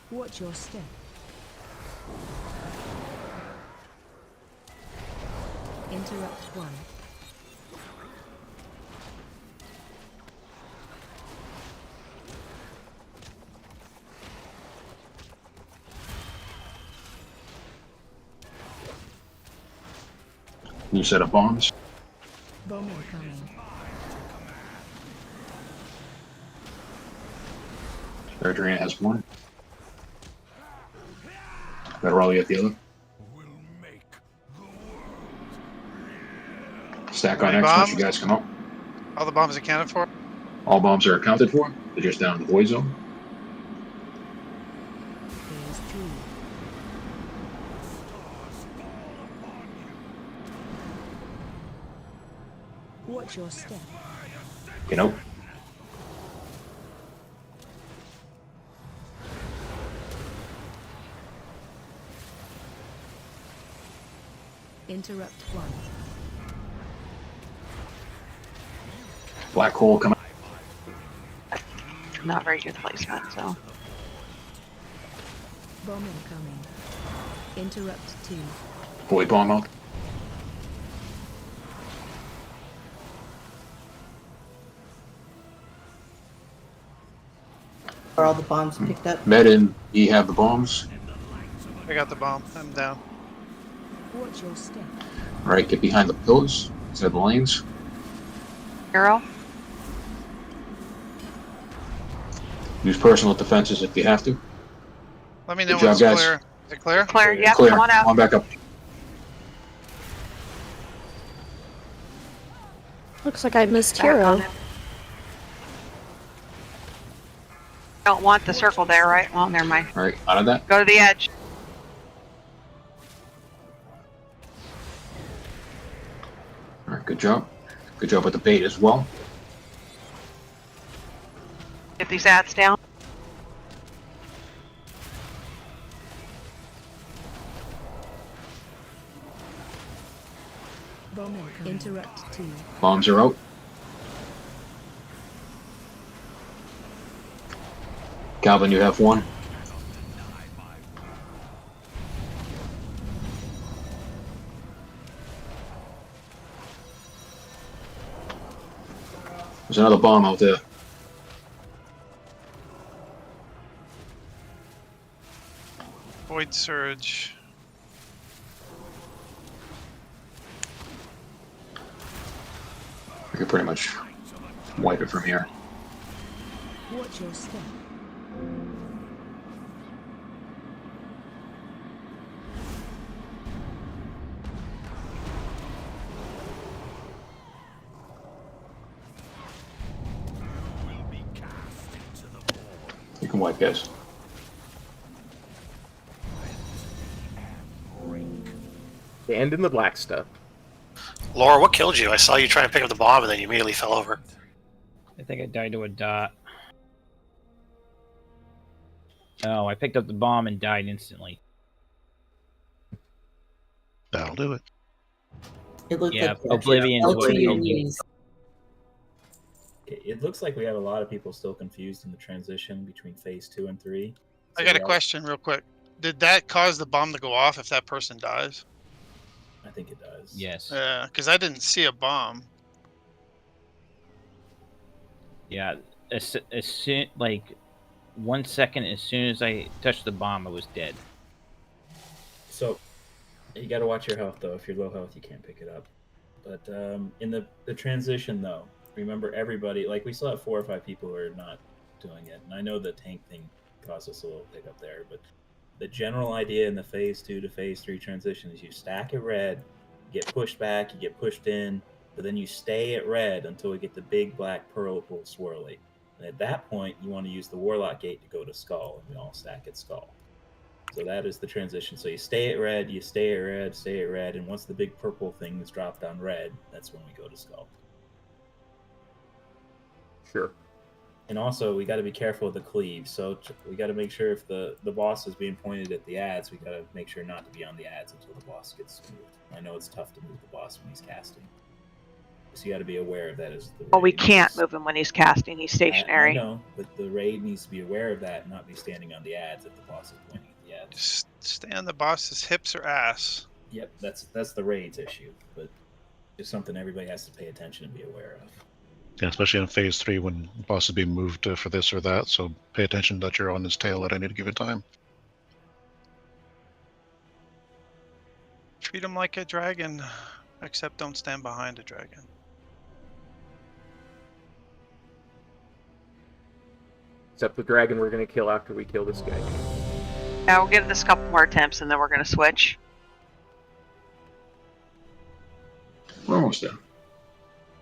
Watch your step. Interrupt 1. New set of bombs. Bomb incoming. Adrian has one. Got Raleigh at the other. Stack on Any X once you bombs? guys come up. All the bombs accounted for? All bombs are accounted for. They're just down in the void zone. Phase 3. Watch your step. You know. Interrupt 1. Black hole coming. Not very good placement, so. Bomb incoming. Interrupt 2. Void bomb out. Are all the bombs picked up? Med and E have the bombs. I got the bomb. I'm down. Watch your step. All right, get behind the pillars. Instead of the lanes. Arrow? Use personal defenses if you have to. Let me know Good when job, it's guys. clear. Is it clear? Clear, yep, Clear. come on out. Come on back up. Looks like I missed Back on hero. it. Don't want the circle there, right? Well, never mind. All right, out of that. Go to the edge. All right, good job. Good job with the bait as well. Get these ads down. Bomb incoming. Interrupt 2. Bombs are out. Calvin, you have one. There's another bomb out there. Void surge. We can pretty much wipe it from here. Watch your step. You can wipe, guys. And in the black stuff. Laura, what killed you? I saw you try and pick up the bomb and then you immediately fell over. I think I died to a dot. Oh, I picked up the bomb and died instantly. That'll do it. It looked Yeah, like Oblivion's fell what to your killed me. knees. It looks like we have a lot of people still confused in the transition between phase 2 and 3. I got a question real quick. Did that cause the bomb to go off if that person dies? I think it does. Yes. Because I didn't see a bomb. Yeah. As soon, like 1 second, as soon as I touched the bomb, I was dead. So you got to watch your health, though. If you're low health, you can't pick it up. But in the transition, though, remember everybody, like we still have 4 or 5 people who are not doing it. And I know the tank thing caused us a little pickup there, but the general idea in the phase 2 to phase 3 transition is you stack at red, you get pushed back, you get pushed in, but then you stay at red until we get the big black purple swirly. And at that point, you want to use the Warlock Gate to go to Skull, and we all stack at Skull. So that is the transition. So you stay at red, you stay at red, stay at red, and once the big purple thing is dropped on red, that's when we go to Skull. Sure. And also, we got to be careful with the cleave. So we got to make sure if the boss is being pointed at the ads, we got to make sure not to be on the ads until the boss gets moved. I know it's tough to move the boss when he's casting. So you got to be aware of that as the raid. Well, we can't move him when he's casting. He's stationary. I know, but the raid needs to be aware of that and not be standing on the ads if the boss is pointing at the ads. Just stay on the boss's hips or ass. Yep, that's the raid's issue, but it's something everybody has to pay attention and be aware of. Yeah, especially in phase 3 when the boss is being moved for this or that. So pay attention that you're on his tail at any given time. Treat him like a dragon, except don't stand behind a dragon. Except the dragon we're going to kill after we kill this guy. Yeah, we'll give this a couple more attempts and then we're going to switch. We're almost done.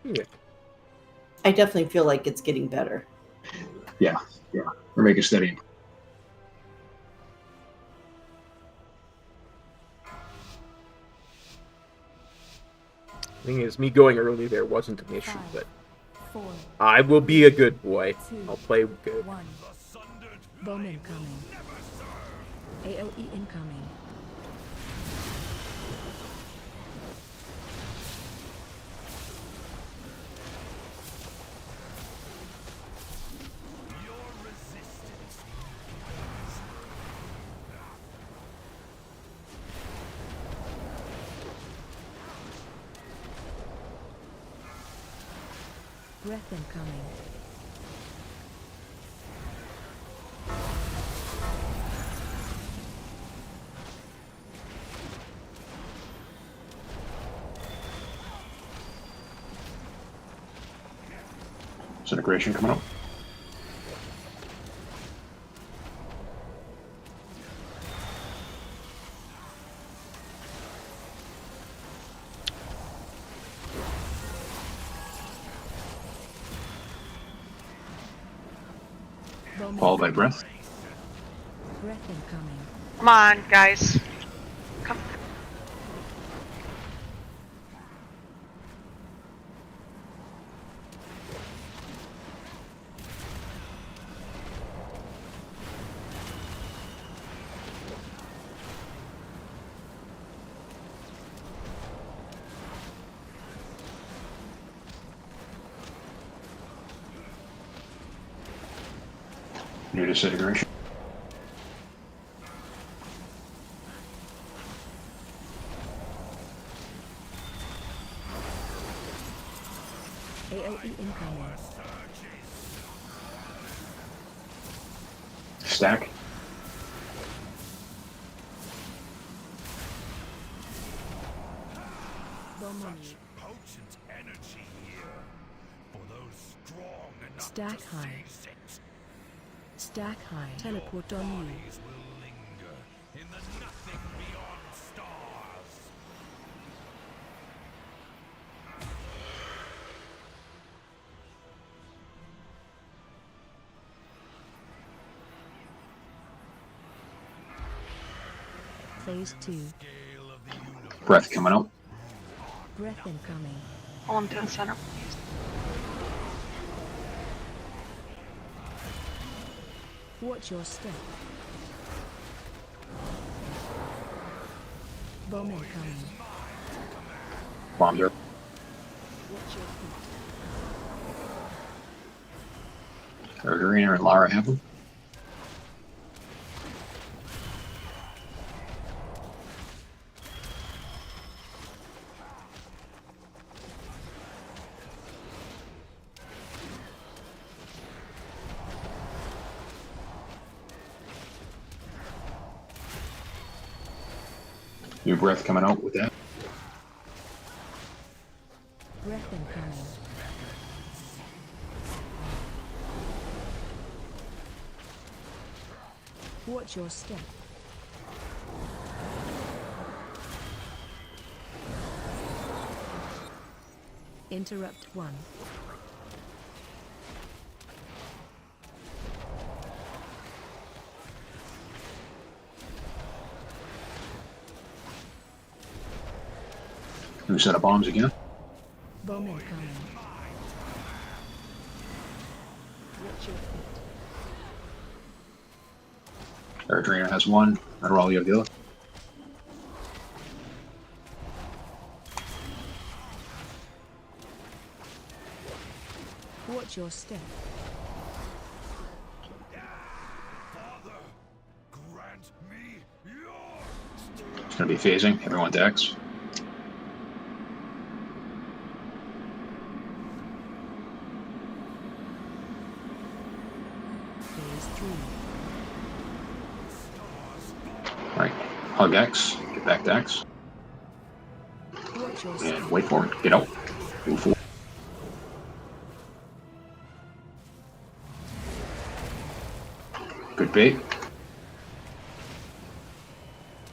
Yeah. I definitely feel like it's getting better. Yeah. We're making steady. Thing is, me going early there wasn't an issue, but I will be a good boy. I'll play good. Bomb incoming. AOE incoming. Breath incoming. Disintegration coming up. Followed by breath. Breath incoming. Come on, guys. Come. New disintegration. AOE incoming. Stack. Potent energy here for those strong enough Stack to high. seize it. Stack high. Teleport on you. Bodies will linger in the nothing beyond stars. Phase 2. Breath coming up. Breath incoming. Pull him to the center, please. Watch your step. Bomb incoming. Bombs are. Watch your feet. Arena and Lara have them. New breath coming out with that. Breath incoming. Watch your step. Interrupt 1. New set of bombs again. Bomb incoming. Watch your feet. Our trainer has one. Adderall, you have the other. Watch your step. Father, grant me your It's going to be phasing. Everyone to X. Phase 3. Right. Hug X. Get back to X. Watch your And step. wait for it. Get out. Move forward. bait.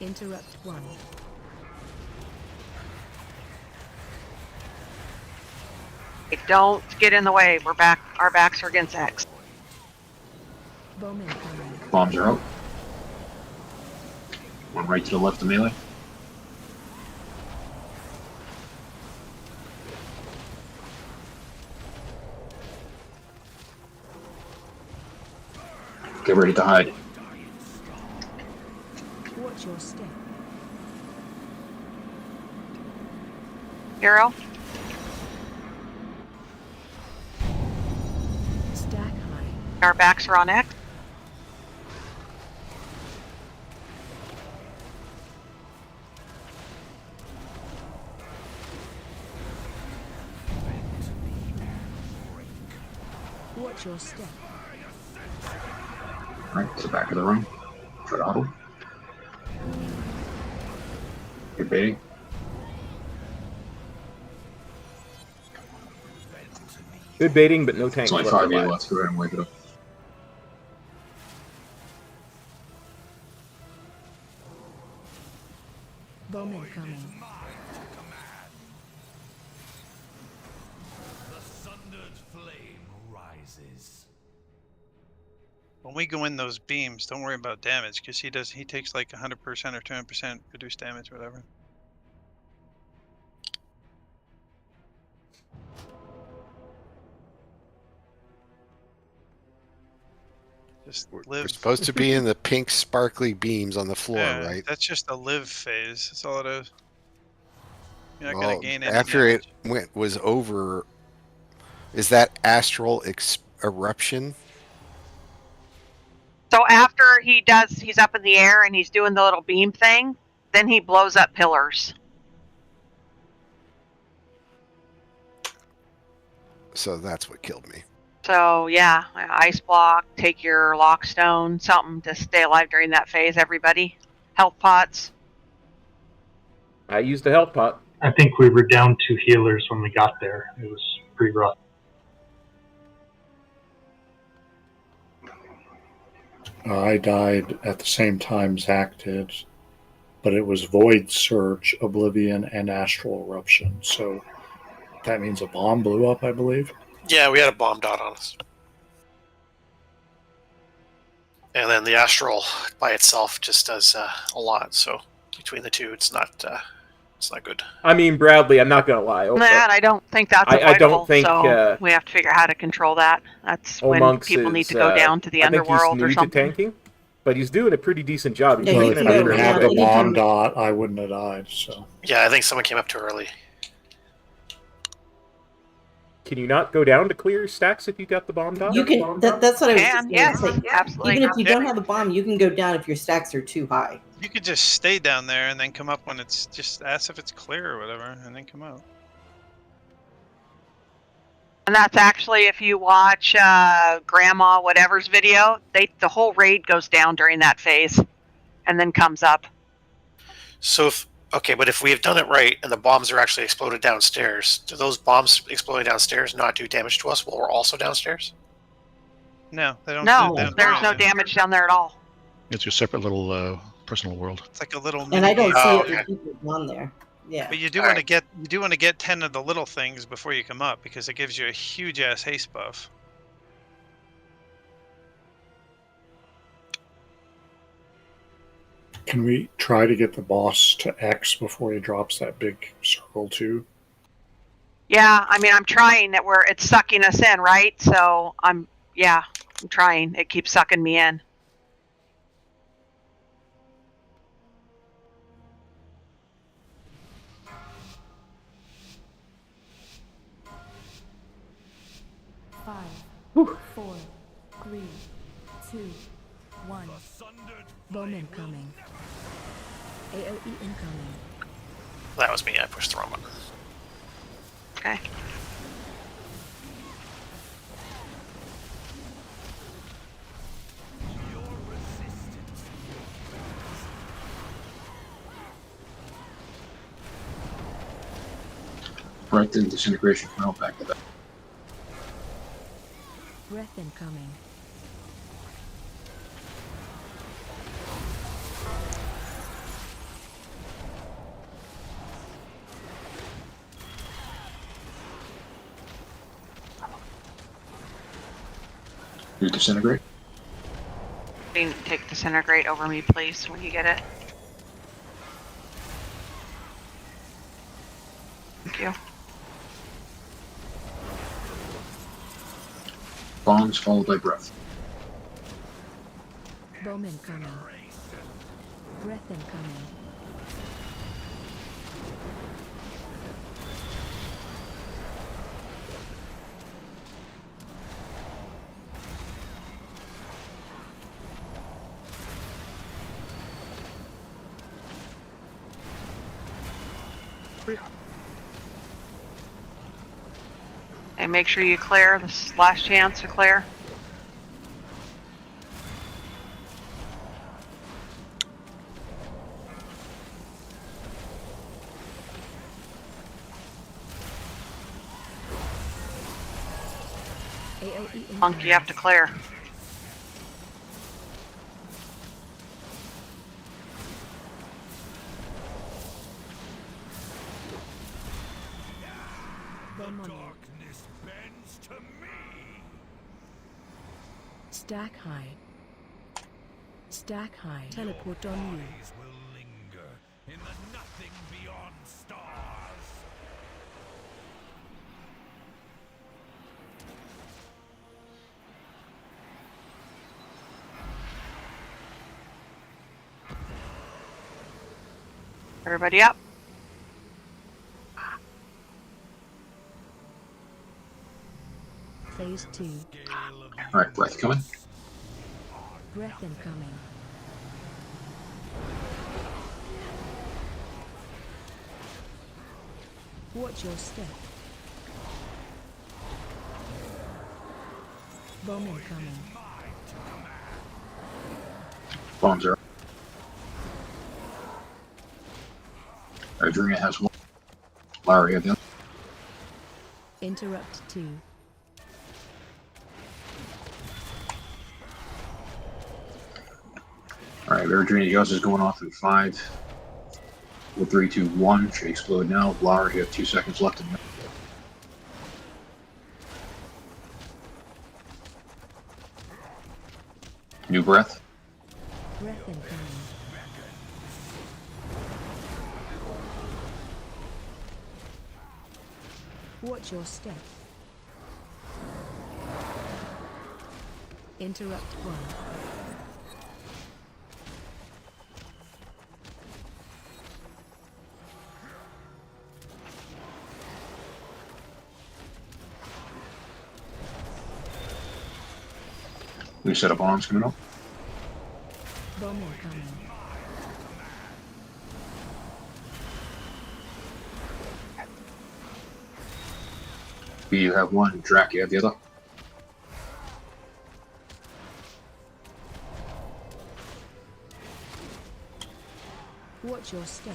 Interrupt 1. Don't get in the way. We're back. Our backs are against X. Bowman coming. Bombs are out. One right to the left of melee. Get ready to hide. Watch your step. Hero. Stack high. Our backs are on X. Watch your step. Right to the back of the room. Try to huddle. You're baiting. Good baiting, but no tanks. It's only left 5 alive. left. Go ahead and wake it up. Bowman coming. The sundered flame rises. When we go in those beams, don't worry about damage because he takes like 100% or 200% reduced damage, whatever. Just live. We're supposed to be in the pink sparkly beams on the floor, Yeah, right? that's just a live phase. That's all it is. You're not Well, gonna gain any after damage. it was over, is that astral eruption? So after he's up in the air and he's doing the little beam thing, then he blows up pillars. So that's what killed me. So yeah, ice block, take your lockstone, something to stay alive during that phase. Everybody, health pots. I used a health pot. I think we were down 2 healers when we got there. It was pretty rough. I died at the same time Zach did, but it was Void Surge, Oblivion, and Astral Eruption. So that means a bomb blew up, I believe. Yeah, we had a bomb dot on us. And then the astral by itself just does a lot. So between the two, it's not good. I mean, Bradley, I'm not gonna lie. That I don't think that's I avoidable. don't think, so we have to figure out how to control that. That's when Omonx people need is, to go down to the I think underworld he's or new something. to tanking, but he's doing a pretty decent job. Yeah, Well, you if can I go didn't down have the anytime. bomb dot, I wouldn't have died. So Yeah, I think someone came up too early. Can you not go down to clear stacks if you got the bomb dot? You can. That's what I was just Yes, going to say. absolutely. Even if you don't have a bomb, you can go down if your stacks are too high. You could just stay down there and then come up when it's just ask if it's clear or whatever, and then come out. And that's actually if you watch Grandma whatever's video, the whole raid goes down during that phase, and then comes up. So but if we have done it right and the bombs are actually exploded downstairs, do those bombs exploding downstairs not do damage to us while we're also downstairs? No, they don't. No, they don't there's do no anything. damage down there at all. It's your separate little personal world. It's like a little. And I don't see Oh, other okay. people on there. Yeah. But you do want to get 10 of the little things before you come up because it gives you a huge ass haste buff. can we try to get the boss to X before he drops that big circle too? Yeah, I mean I'm trying that where it's sucking us in, right? So I'm trying. It keeps sucking me in. Five, 4, 3, 2, 1. Bowman coming. AOE incoming. That was me. I pushed the wrong button. Okay. Right in disintegration. Now back to that. Breath incoming. You disintegrate. Take disintegrate over me, please, when you get it. Thank you. Bombs followed by breath. Bomb incoming. Breath incoming. And make sure you clear. This is last chance to clear. Monk, you have to clear. Darkness bends to me. Stack high. Stack high. Teleport on you. Eyes will linger in the nothing beyond stars. Everybody up. Phase 2. Alright, breath coming. Breath incoming. Watch your step. Bomb incoming. Bombs are up. Adrian has one. Larry had the other. Interrupt 2. Alright, Adrian, yours is going off in 5. 4, 3, 2, 1. Should explode now. Larry, you have 2 seconds left in there. New breath. Breath incoming. Watch your step. Interrupt 1. New set of bombs coming up. Bomb incoming. B, you have one. Drac, you have the other. Watch your step.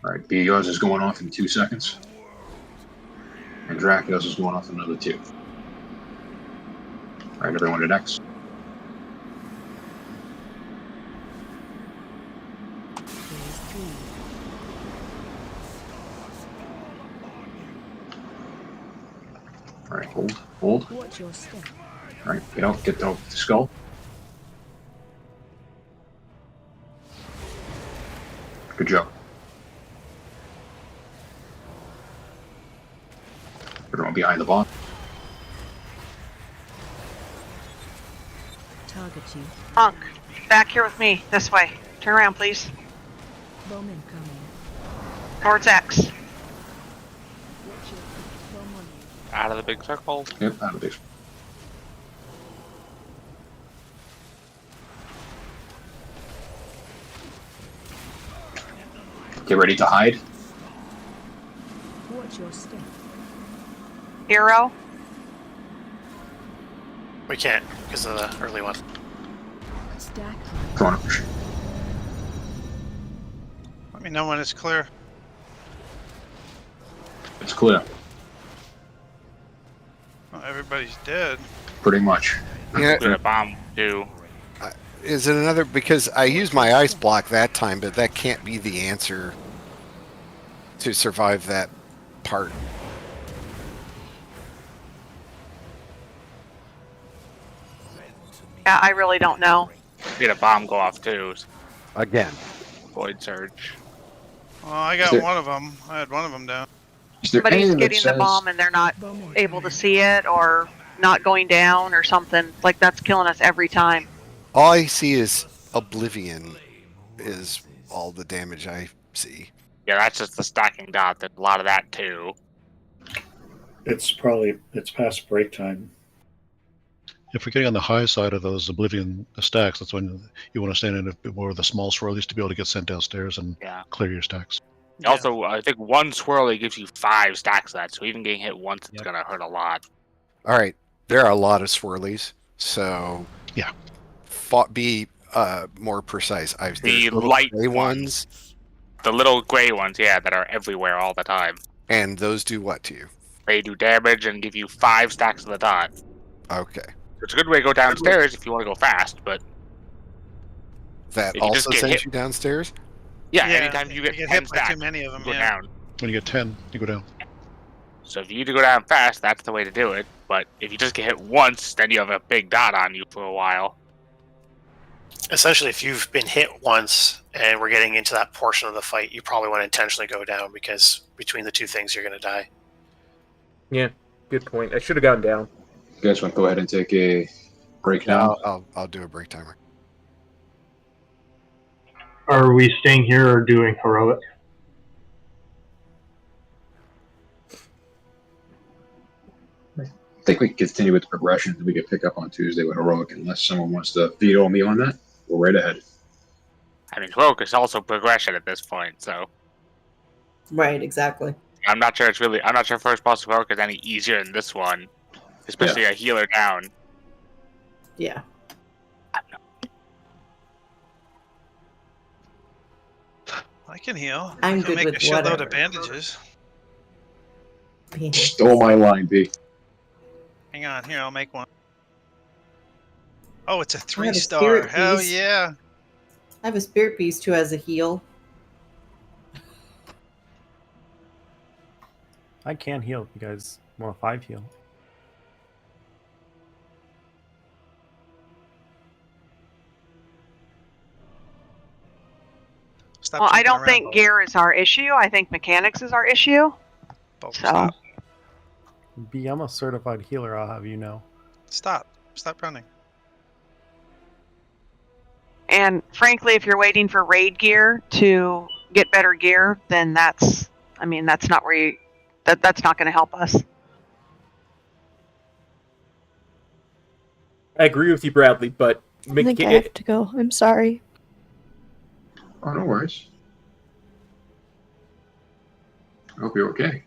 Alright, B, yours is going off in 2 seconds. And Drac, yours is going off in another 2. Alright, everyone to next. Phase 3. Alright, hold. Watch your step. Alright, get the skull. Good job. Everyone behind the bomb. Target you. Monk, back here with me. This way. Turn around, please. Bomb incoming. Towards X. Watch your bomb on you. Out of the big circle. Yep, out of the big. Get ready to hide. Watch your step. Hero. We can't because of the early one. Stack high. Come on. Let me know when it's clear. It's clear. Oh, everybody's dead. Pretty much. Yeah. Put a bomb too. Is it another? Because I used my ice block that time, but that can't be the answer to survive that part. Yeah, I really don't know. Need a bomb go off too. Again. Void Surge. Well, I got one of them. I had one of them down. Somebody's getting the bomb and they're not able to see it, or not going down, or something. Like, that's killing us every time. All I see is Oblivion is all the damage I see. Yeah, that's just the stacking dot. There's a lot of that too. It's past break time. If we're getting on the high side of those Oblivion stacks, that's when you want to stand in a bit more of the small swirlies to be able to get sent downstairs and clear your stacks. Also, I think one swirly gives you 5 stacks of that, so even getting hit once, it's gonna hurt a lot. All right, there are a lot of swirlies, so yeah, be more precise. The light gray ones, the little gray ones, yeah, that are everywhere all the time. And those do what to you? They do damage and give you 5 stacks of the dot. Okay. It's a good way to go downstairs if you want to go fast, but that if you also just get sends hit, you downstairs. Yeah, anytime you get 10 hit by stacks, too many of them, you go down. When you get 10, you go down. So if you need to go down fast, that's the way to do it. But if you just get hit once, then you have a big dot on you for a while. Essentially, if you've been hit once and we're getting into that portion of the fight, you probably want to intentionally go down, because between the two things, you're going to die. Yeah, good point. I should have gone down. You guys want to go ahead and take a break now? I'll do a break timer. Are we staying here or doing heroic? I think we can continue with the progression. We can pick up on Tuesday with heroic, unless someone wants to veto me on that. We're right ahead. I mean, heroic is also progression at this point, so Right, exactly. I'm not sure first boss of heroic is any easier than this one, especially a healer down. Yeah. I can heal. I'm I can good make with a shitload whatever. of bandages. Stole my line, B. Hang on, here, I'll make one. Oh, it's a I have a 3-star. spirit Hell piece. yeah. I have a spirit beast who has a heal. I can heal if you guys want a 5 heal. Stop Well, I jumping don't around, think Bo. gear is our issue. I think mechanics is our issue. Bo, So, stop. B, I'm a certified healer, I'll have you know. Stop running. and frankly, if you're waiting for raid gear to get better gear, then that's not where you, that's not going to help us. I agree with you, Bradley, but I think I have to go. I'm sorry. Oh, no worries. I hope you're okay.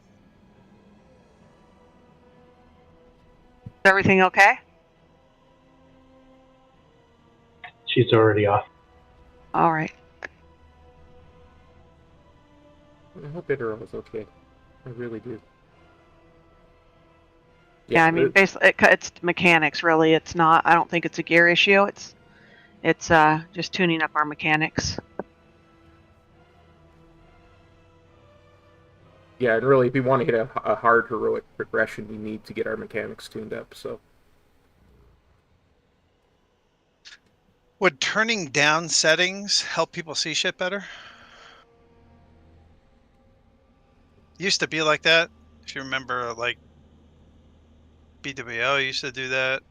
Is everything okay? She's already off. All right. I hope Aberrus was okay. I really do. Yeah, I mean, basically, it's mechanics, really. It's not, I don't think it's a gear issue. It's just tuning up our mechanics. Yeah, and really, if we want to hit a hard heroic progression, we need to get our mechanics tuned up, so. Would turning down settings help people see shit better? Used to be like that. If you remember, like, BWO used to do that.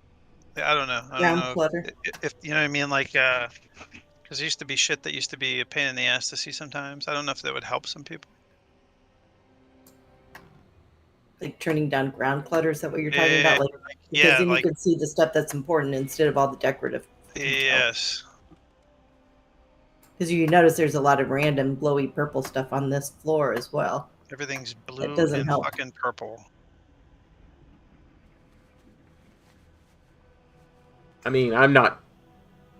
I don't know. I don't know Clutter. if you know what I mean. Like, because there used to be shit that used to be a pain in the ass to see sometimes. I don't know if that would help some people. Like turning down ground clutter, is that what you're talking Yeah, about? Like, because yeah, then like- you can see the stuff that's important instead of all the decorative. Yes. Because you notice there's a lot of random glowy purple stuff on this floor as well. Everything's blue doesn't and help. fucking purple. I mean, I'm not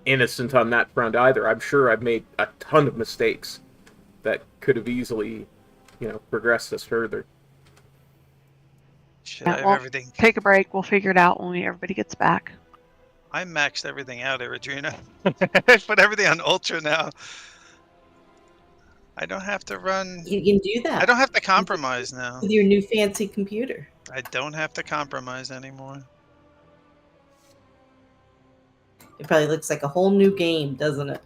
innocent on that front either. I'm sure I've made a ton of mistakes that could have easily, progressed us further. Shit, I Yeah, have well, everything. take a break. We'll figure it out when everybody gets back. I maxed everything out, Eridrina. I put everything on Ultra now. I don't have to run. You can do that. I don't have to compromise now. With your new fancy computer. I don't have to compromise anymore. It probably looks like a whole new game, doesn't it?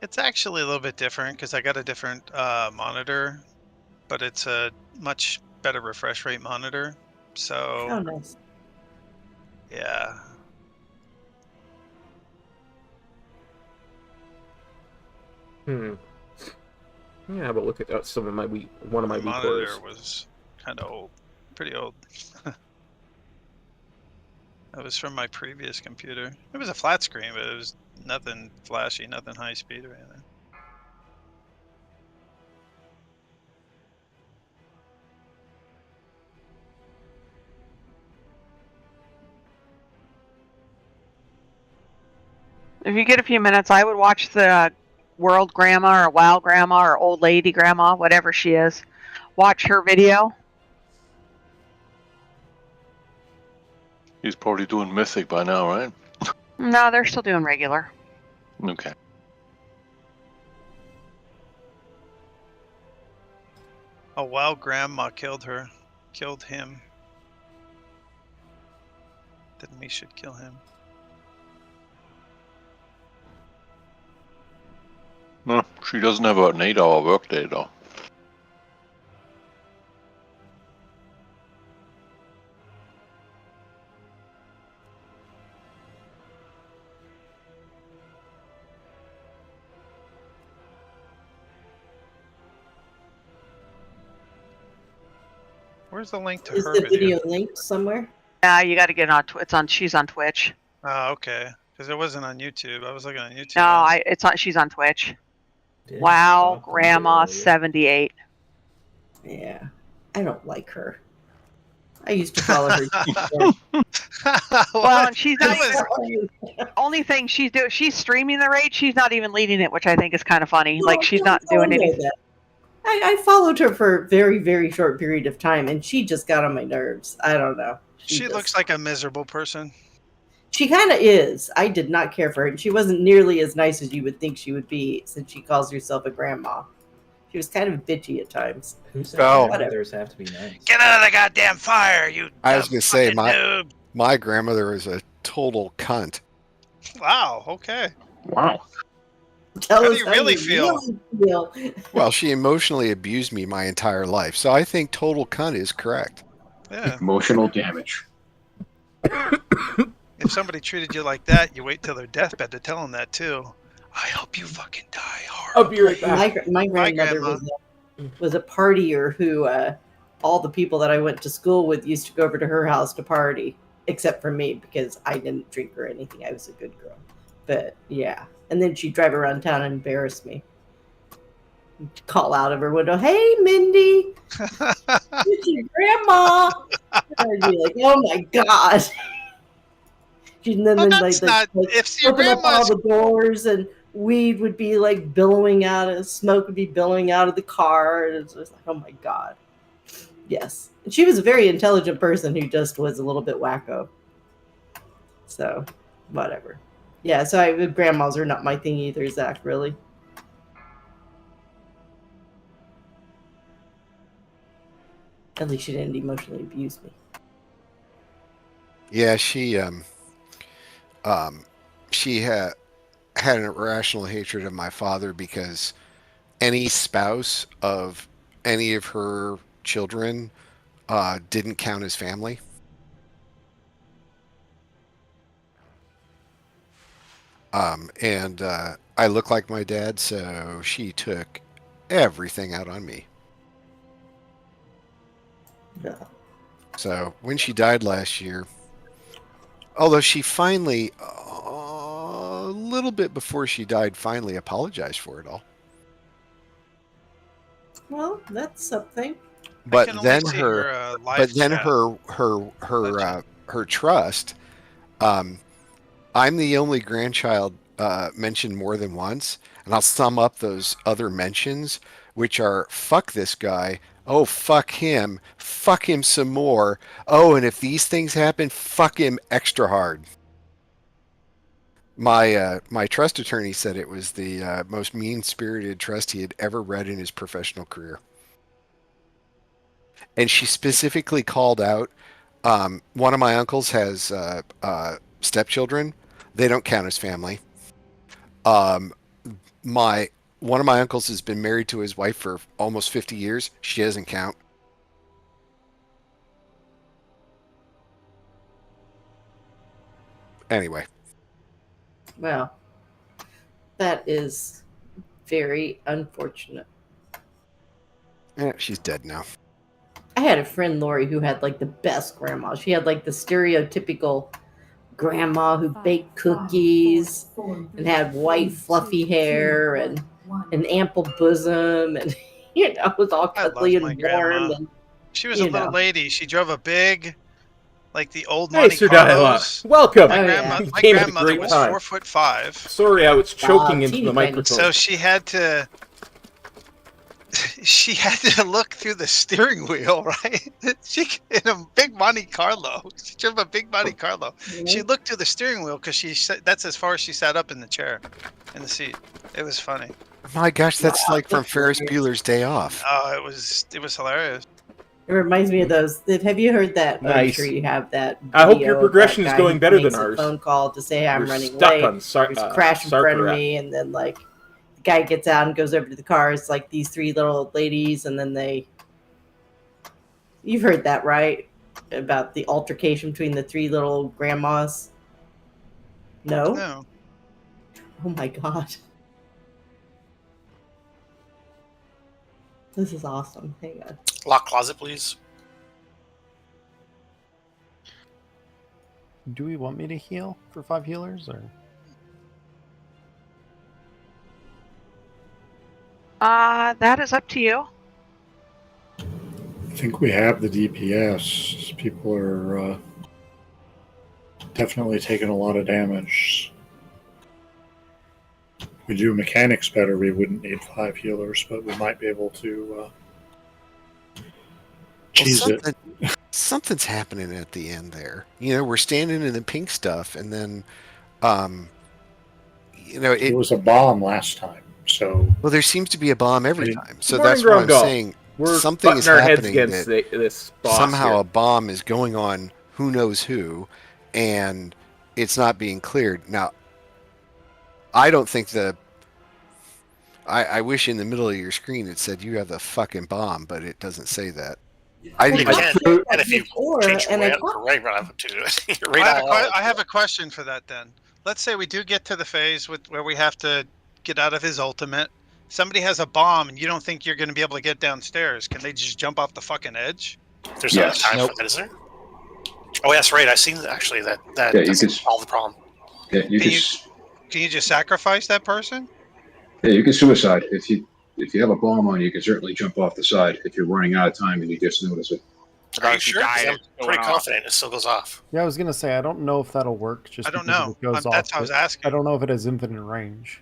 It's actually a little bit different because I got a different monitor, but it's a much better refresh rate monitor. So, Oh, nice. yeah. Yeah, but look at some of one of my Wii monitor cores. was kind of old, pretty old. That was from my previous computer. It was a flat screen, but it was nothing flashy, nothing high speed or anything. If you get a few minutes, I would watch the World Grandma or WoW Grandma or Old Lady Grandma, whatever she is. Watch her video. He's probably doing Mythic by now, right? No, they're still doing regular. Okay. Oh, WoW Grandma killed him. Then we should kill him. No, she doesn't have an 8-hour workday though. Where's the link to Is her the video? video linked somewhere? Yeah, you got to get on. She's on Twitch. Oh, okay. Because it wasn't on YouTube. I was looking on YouTube. No, it's on. She's on Twitch. Did Wow, Kop Can Grandma do it earlier? 78. Yeah, I don't like her. I used to follow her. Well, and she's not That even. Only thing she's doing, she's streaming the raid. She's not even leading it, which I think is kind of funny. Like she's not doing anything. I followed her for a very, very short period of time, and she just got on my nerves. I don't know. She looks like a miserable person. She kind of is. I did not care for her, and she wasn't nearly as nice as you would think she would be, since she calls herself a grandma. She was kind of bitchy at times. Who said Oh. grandmothers have to be nice? Get out of the goddamn fire, you I was dumb gonna say fucking noob. my grandmother was a total cunt. Wow, okay. Wow. Tell How us do you really feel? feel. Well, she emotionally abused me my entire life, so I think total cunt is correct. Yeah. Emotional damage. If somebody treated you like that, you wait till their deathbed to tell them that too. I hope you fucking die hard. I'll be right back. My grandmother was a partier who all the people that I went to school with used to go over to her house to party, except for me because I didn't drink or anything. I was a good girl. But yeah. And then she'd drive around town and embarrass me. Call out of her window, "Hey, Mindy, it's your grandma." I'd be like, "Oh my god!" And then, that's not- if your open up all grandma's- the doors, and weed would be like billowing out, and smoke would be billowing out of the car. And it's just like, oh my god. Yes, and she was a very intelligent person who just was a little bit wacko. So, whatever. Yeah, so grandmas are not my thing either, Zach, really. At least she didn't emotionally abuse me. Yeah, she had an irrational hatred of my father because any spouse of any of her children didn't count as family. And I look like my dad, so she took everything out on me. Yeah. So when she died last year, although she finally, a little bit before she died, finally apologized for it all. Well, that's something. But can only then see her, her, live but then chat. her trust. I'm the only grandchild mentioned more than once, and I'll sum up those other mentions, which are fuck this guy. Oh, fuck him some more. Oh, and if these things happen, fuck him extra hard. My trust attorney said it was the most mean-spirited trust he had ever read in his professional career. And she specifically called out, one of my uncles has stepchildren. They don't count as family. One of my uncles has been married to his wife for almost 50 years. She doesn't count. Anyway. Well, that is very unfortunate. Yeah, she's dead now. I had a friend, Lori, who had like the best grandma. She had like the stereotypical grandma who baked cookies and had white fluffy hair and an ample bosom, and was all cuddly and warm. And she was a little lady. She drove a big, like the old Hey, Monte Sir Dala, Carlos. welcome. My came at a grandmother great was time. 4'5". Sorry, I was choking into the microphone. So she had to look through the steering wheel, right? She in a big Monte Carlo. She drove a big Monte Carlo. She looked through the steering wheel because that's as far as she sat up in the chair, in the seat. It was funny. My gosh, that's like from Ferris Bueller's Day Off. Oh, it was hilarious. It reminds me of those. Have you heard that? I'm Nice. sure you have that. I hope video your of progression that is guy going who better than makes a ours. Phone call to say I'm We're running stuck late. on There's a crash in front of Sarkarat. me, and then like the guy gets out and goes over to the car. It's like these three little ladies, and then they. You've heard that, right? About the altercation between the three little grandmas. No. No. Oh my god. This is awesome. Hang on. Lock closet, please. Do we want me to heal for 5 healers, or? That is up to you. I think we have the DPS. People are definitely taking a lot of damage. If we do mechanics better, we wouldn't need 5 healers, but we might be able to cheese it. Something's happening at the end there. We're standing in the pink stuff, and then, it was a bomb last time. So well, there seems to be a bomb every time. So Morning, that's what I'm Grumgall. saying. We're Something is butting our heads happening against that this boss somehow here. a bomb is going on. Who knows who, and it's not being cleared. Now, I don't think I wish in the middle of your screen it said you have the fucking bomb, but it doesn't say that. And if you change your right up to I have a question for that then. Let's say we do get to the phase where we have to get out of his ultimate. Somebody has a bomb and you don't think you're going to be able to get downstairs. Can they just jump off the fucking edge? There's not time for that, is there? Oh, that's right. I've seen actually that that's solve the problem. Yeah, Can you just sacrifice that person? Yeah, you can suicide. If you have a bomb on you, can certainly jump off the side if you're running out of time and you just notice it. Are you sure? 'Cause I'm pretty confident it still goes off. Yeah, I was gonna say I don't know if that'll work. Just I don't because know. It goes off, That's how I was asking. I don't know if it has infinite range.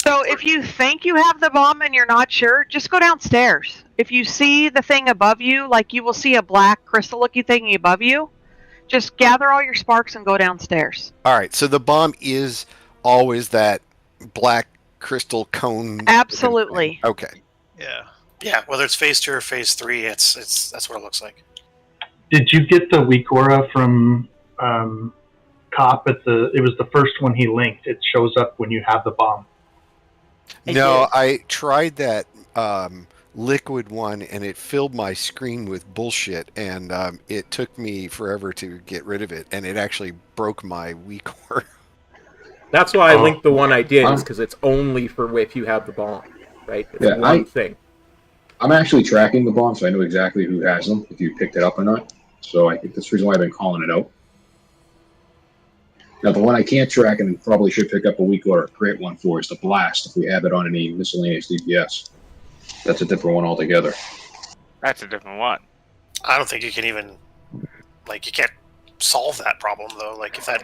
So if you think you have the bomb and you're not sure, just go downstairs. If you see the thing above you, like you will see a black crystal-looking thing above you, just gather all your sparks and go downstairs. All right, so the bomb is always that black crystal cone. Absolutely. Okay. Yeah. Yeah, whether it's phase 2 or phase 3, it's that's what it looks like. Did you get the weak aura from Kop? It was the first one he linked. It shows up when you have the bomb. No, I tried that liquid one, and it filled my screen with bullshit, and it took me forever to get rid of it, and it actually broke my weak aura. That's why I linked the one I did, is because it's only for if you have the bomb, right? It's Yeah, one thing. I'm actually tracking the bomb, so I know exactly who has them, if you picked it up or not. So I think that's the reason why I've been calling it out. Now, the one I can't track and probably should pick up a weak order, create one for, is the blast, if we have it on any miscellaneous DPS. That's a different one altogether. That's a different one. I don't think you can even you can't solve that problem though. Like if that.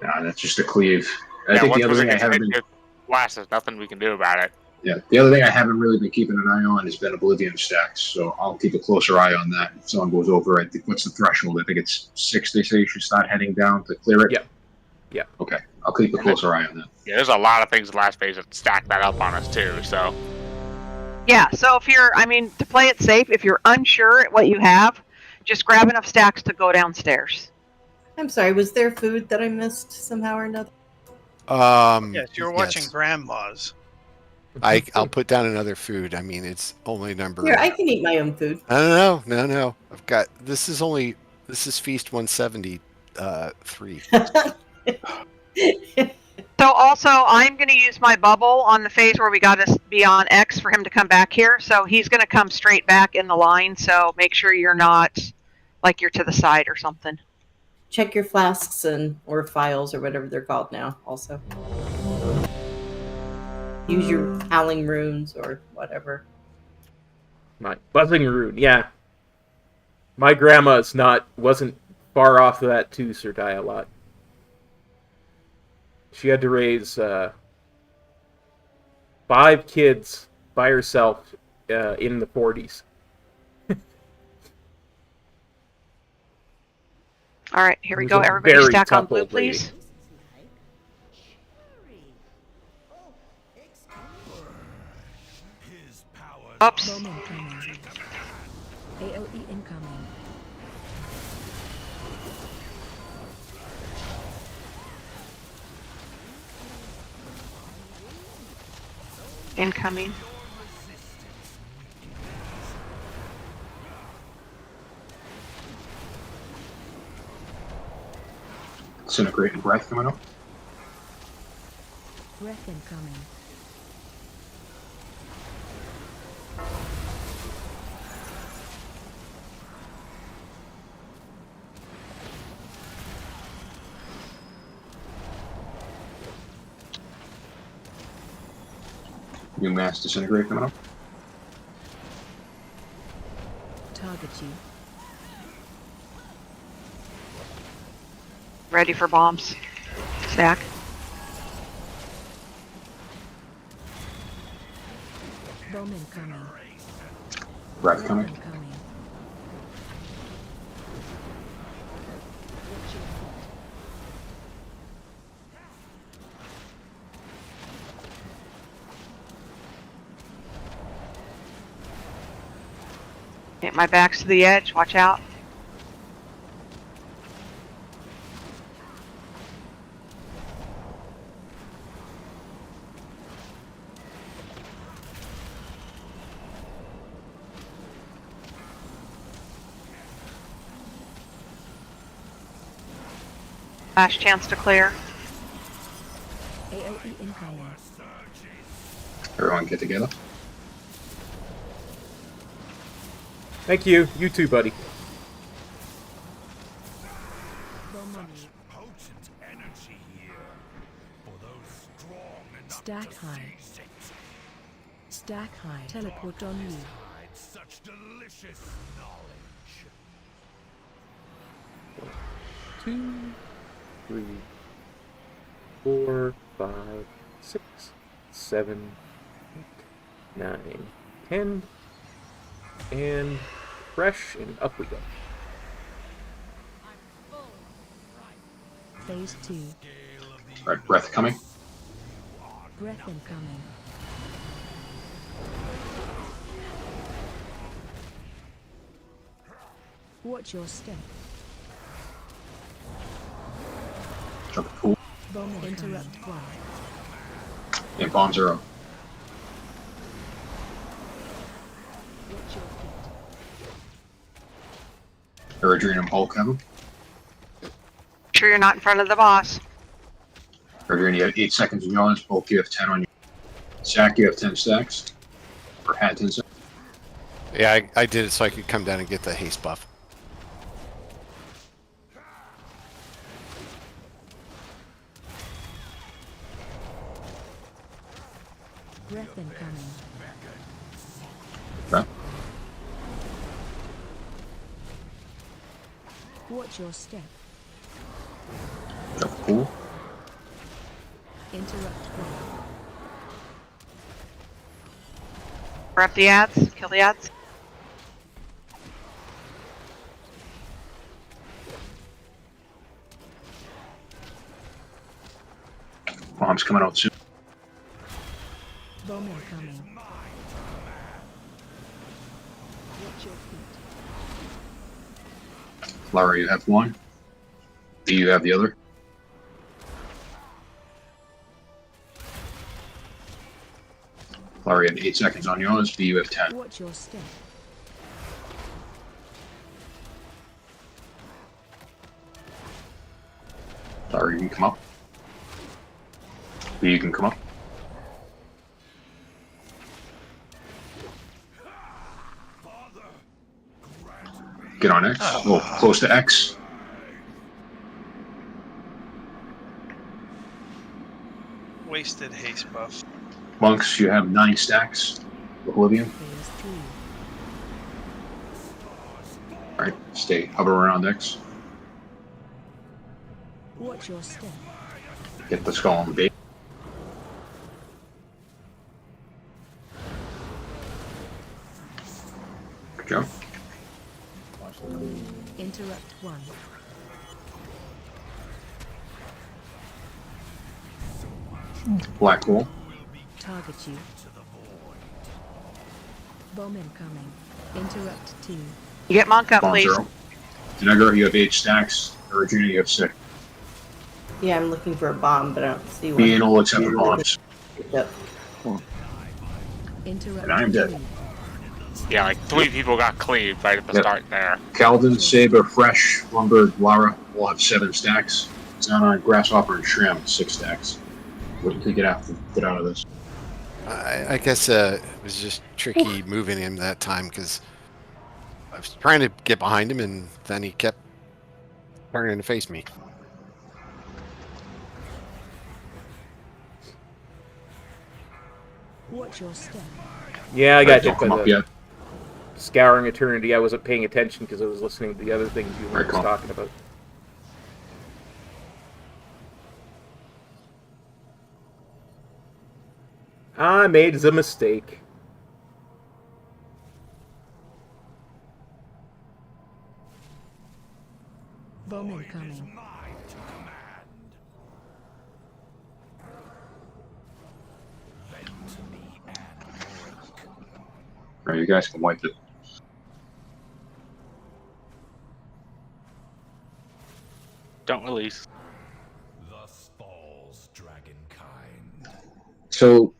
Nah, that's just a cleave. I think the other thing I haven't been. Blast, there's nothing we can do about it. Yeah, the other thing I haven't really been keeping an eye on has been Oblivion stacks, so I'll keep a closer eye on that. If someone goes over, I think, what's the threshold? I think it's 6. They say you should start heading down to clear it. Yeah. Yeah. Okay, I'll keep a closer eye on that. Yeah, there's a lot of things in the last phase that stack that up on us too. So. Yeah, so if you're, to play it safe, if you're unsure at what you have, just grab enough stacks to go downstairs. I'm sorry, was there food that I missed somehow or another? Yes, you're watching Grandma's. I'll put down another food. I mean, it's only number. Here, I can eat my own food. No. I've got this is feast 173. So also, I'm going to use my bubble on the phase where we got to be on X for him to come back here. So he's going to come straight back in the line. So make sure you're not like you're to the side or something. Check your flasks or files or whatever they're called now. Also, use your howling runes or whatever. My buzzing rune, yeah. My grandma's wasn't far off of that too, Sir Dialot. She had to raise 5 kids by herself in the 40s. All right, here we go. Everybody stack on blue, please. Oops. AOE incoming. Incoming. Disintegrating breath coming up. Breath incoming. New mass disintegrate coming up. Target you. Ready for bombs. Stack. Bomb incoming. Breath coming. Okay, my back's to the edge. Watch out. Last chance to clear. AOE incoming. Everyone get together. Thank you. You too, buddy. Stack high. Stack high. Teleport on you. Such delicious knowledge. 2, 3, 4, 5, 6, 7, 8, 9, 10, and fresh, and up we go. Phase 2. Alright, breath coming. Breath incoming. Watch your step. Jump the pool. Bomb interrupt fly. And bombs are up. Watch your feet. Eridrian and Hulk have them. Sure you're not in front of the boss. Eridrian, you have 8 seconds in yours. Hulk, you have 10 on you. Zach, you have 10 stacks. Or had 10 stacks. Yeah, I did it so I could come down and get the haste buff. Breath incoming. Okay. Watch your step. Jump the pool. Interrupt fly. Grab the ads. Kill the ads. Bombs coming out soon. Bomb incoming. Watch your feet. Lara, you have 1. Do you have the other? Larry had 8 seconds on yours. Do you have 10? Watch your step. Larry, you can come up. You can come up. Get on X. Oh, close to X. Wasted haste buff. Monks, you have 9 stacks. Oblivion. Alright, stay. Hover around X. Watch your step. Get the skull on the bait. Good job. Interrupt 1. Black hole. Target you. Bomb incoming. Interrupt 2. You get Monk up, Bomb please. 0. Denagar, you have 8 stacks. Regina, you have 6. Yeah, I'm looking for a bomb, but I don't see one. Me and all except for bombs. Yep. Interrupt And I'm dead. Yeah, like 3 people got cleaved right at the start there. Calvin, Saber, Fresh, Lumberg, Lara all have 7 stacks. Xana, Grasshopper, and Shram 6 stacks. What do you think get out of this? I guess it was just tricky moving him that time because I was trying to get behind him and then he kept turning to face me. Watch your step. Yeah, I got hit Don't come by up the yet. Scouring Eternity. I wasn't paying attention because I was listening to the other things you were talking about. I made the mistake. Bomb incoming. Alright, you guys can wipe it. Don't release. Thus falls dragonkind. So,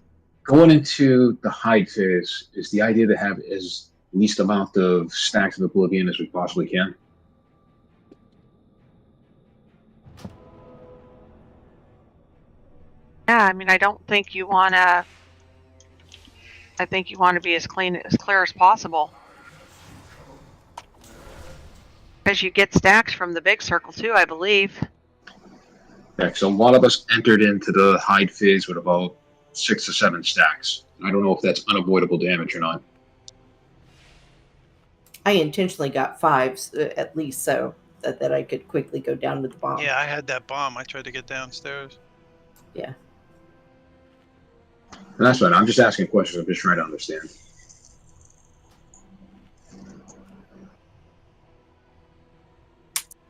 going into the hide phase, is the idea to have as least amount of stacks of Oblivion as we possibly can? Yeah, I mean, I don't think you want to. I think you want to be as clear as possible. Because you get stacks from the big circle too, I believe. Yeah, so a lot of us entered into the hide phase with about 6 to 7 stacks. I don't know if that's unavoidable damage or not. I intentionally got 5s at least so that I could quickly go down with the bomb. Yeah, I had that bomb. I tried to get downstairs. Yeah. And that's fine. I'm just asking questions. I'm just trying to understand.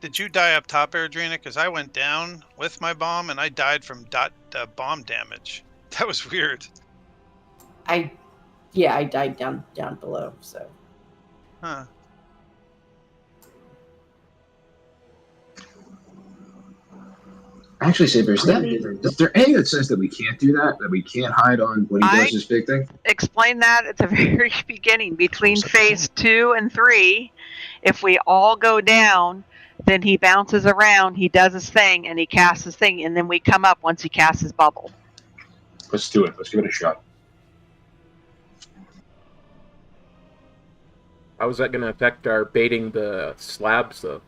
Did you die up top, Aerodrina? Because I went down with my bomb and I died from bomb damage. That was weird. I died down below, so. Huh. Actually, Saber, is there anything that says that we can't do that? That we can't hide on when he does this big thing? Explain that at the very beginning. Between phase 2 and 3, if we all go down, then he bounces around, he does his thing, and he casts his thing, and then we come up once he casts his bubble. Let's do it. Let's give it a shot. How is that going to affect our baiting the slabs, though?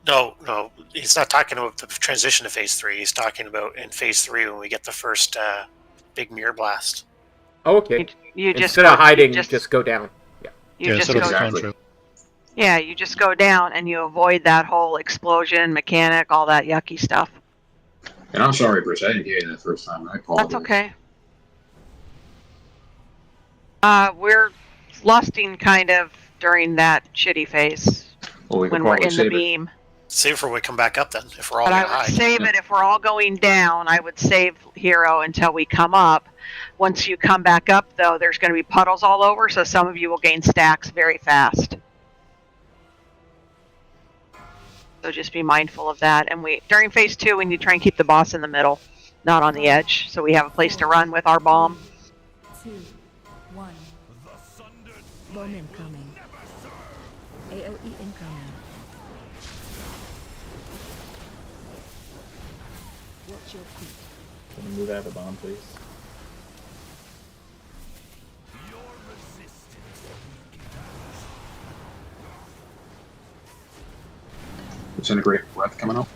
No, he's not talking about the transition to phase 3. He's talking about in phase 3 when we get the first big mirror blast. Oh, okay. You just Instead go, of hiding, you just go down. Yeah. You just go. Yeah, you just go down and you avoid that whole explosion mechanic, all that yucky stuff. And I'm sorry, Bruce. I didn't hear you that first time. I apologize. That's okay. We're lusting kind of during that shitty phase when we're in the beam. Save it for when we come back up then, if we're all But I gonna would hide. save it if we're all going down. I would save Hero until we come up. Once you come back up, though, there's going to be puddles all over, so some of you will gain stacks very fast. So just be mindful of that. And during phase 2, we need to try and keep the boss in the middle, not on the edge, so we have a place to run with our bomb. 2, 1. Bomb incoming. AOE incoming. Watch your feet. Can you move out of the bomb, please? Disintegrate breath coming up.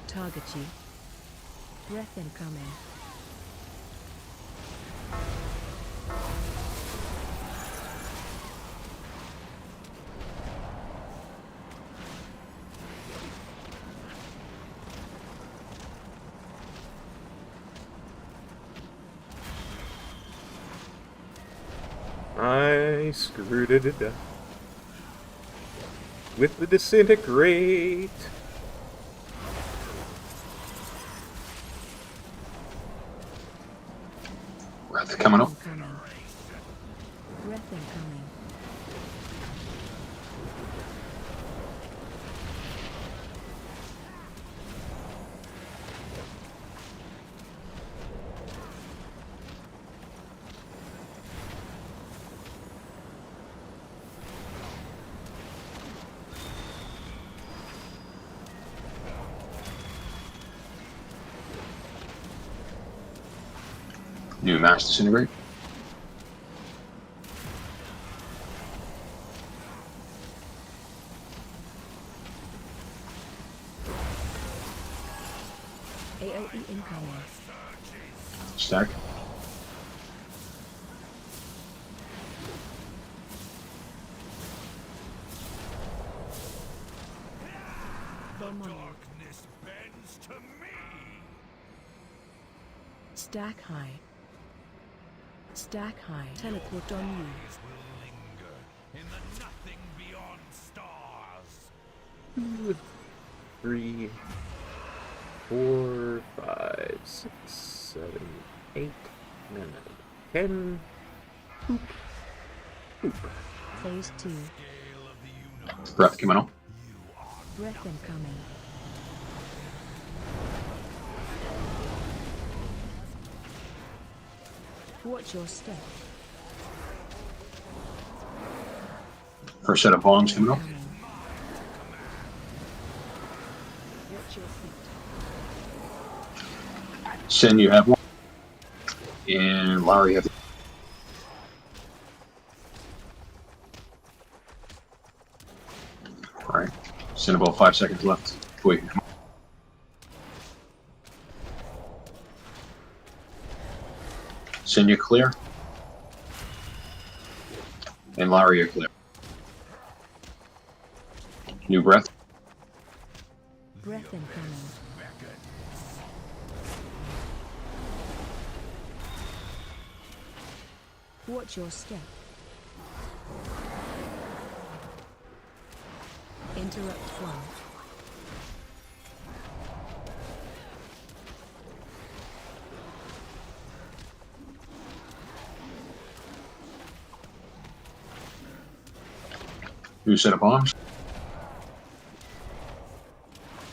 Target you. Breath incoming. I screwed it up with the disintegrate. Breath coming up. Breath incoming. New mass disintegrate. AOE incoming. Stack. Darkness bends to me. Stack high. Stack high. Teleport on you. In the nothing beyond stars. 2, 3, 4, 5, 6, 7, 8, 9, 10. Boop. Boop. Phase 2. Breath coming up. Breath incoming. Watch your step. First set of bombs coming up. Watch your feet. Sin, you have one. And Larry, you have the... Alright. Sin, about 5 seconds left. Wait. Sin, you're clear. And Larry, you're clear. New breath. Breath incoming. Watch your step. Interrupt flow. New set of bombs.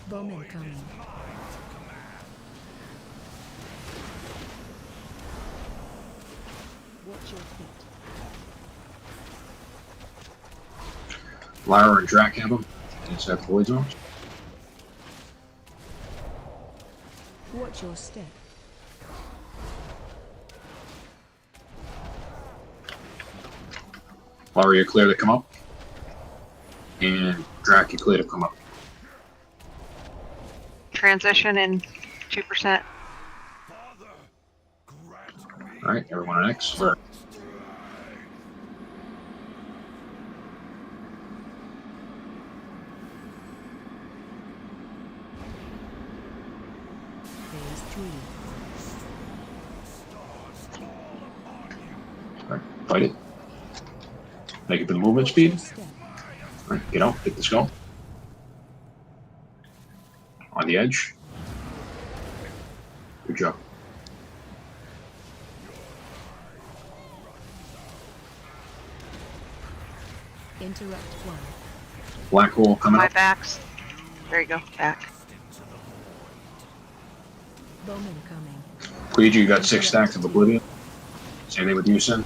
Bomb incoming. Watch your feet. Lyra and Drac have them. Inside the void zones. Watch your step. Lyra, you're clear to come up. And Drac, you're clear to come up. Transition in 2%. Alright, everyone on X. Phase 3. Alright, fight it. Make it for the movement speed. Alright, get out, get this going. On the edge. Good job. Interrupt flow. Black hole coming My up. backs. There you go. Back. Bowman coming. Ouija, you got 6 stacks of Oblivion. Same thing with you, Sin.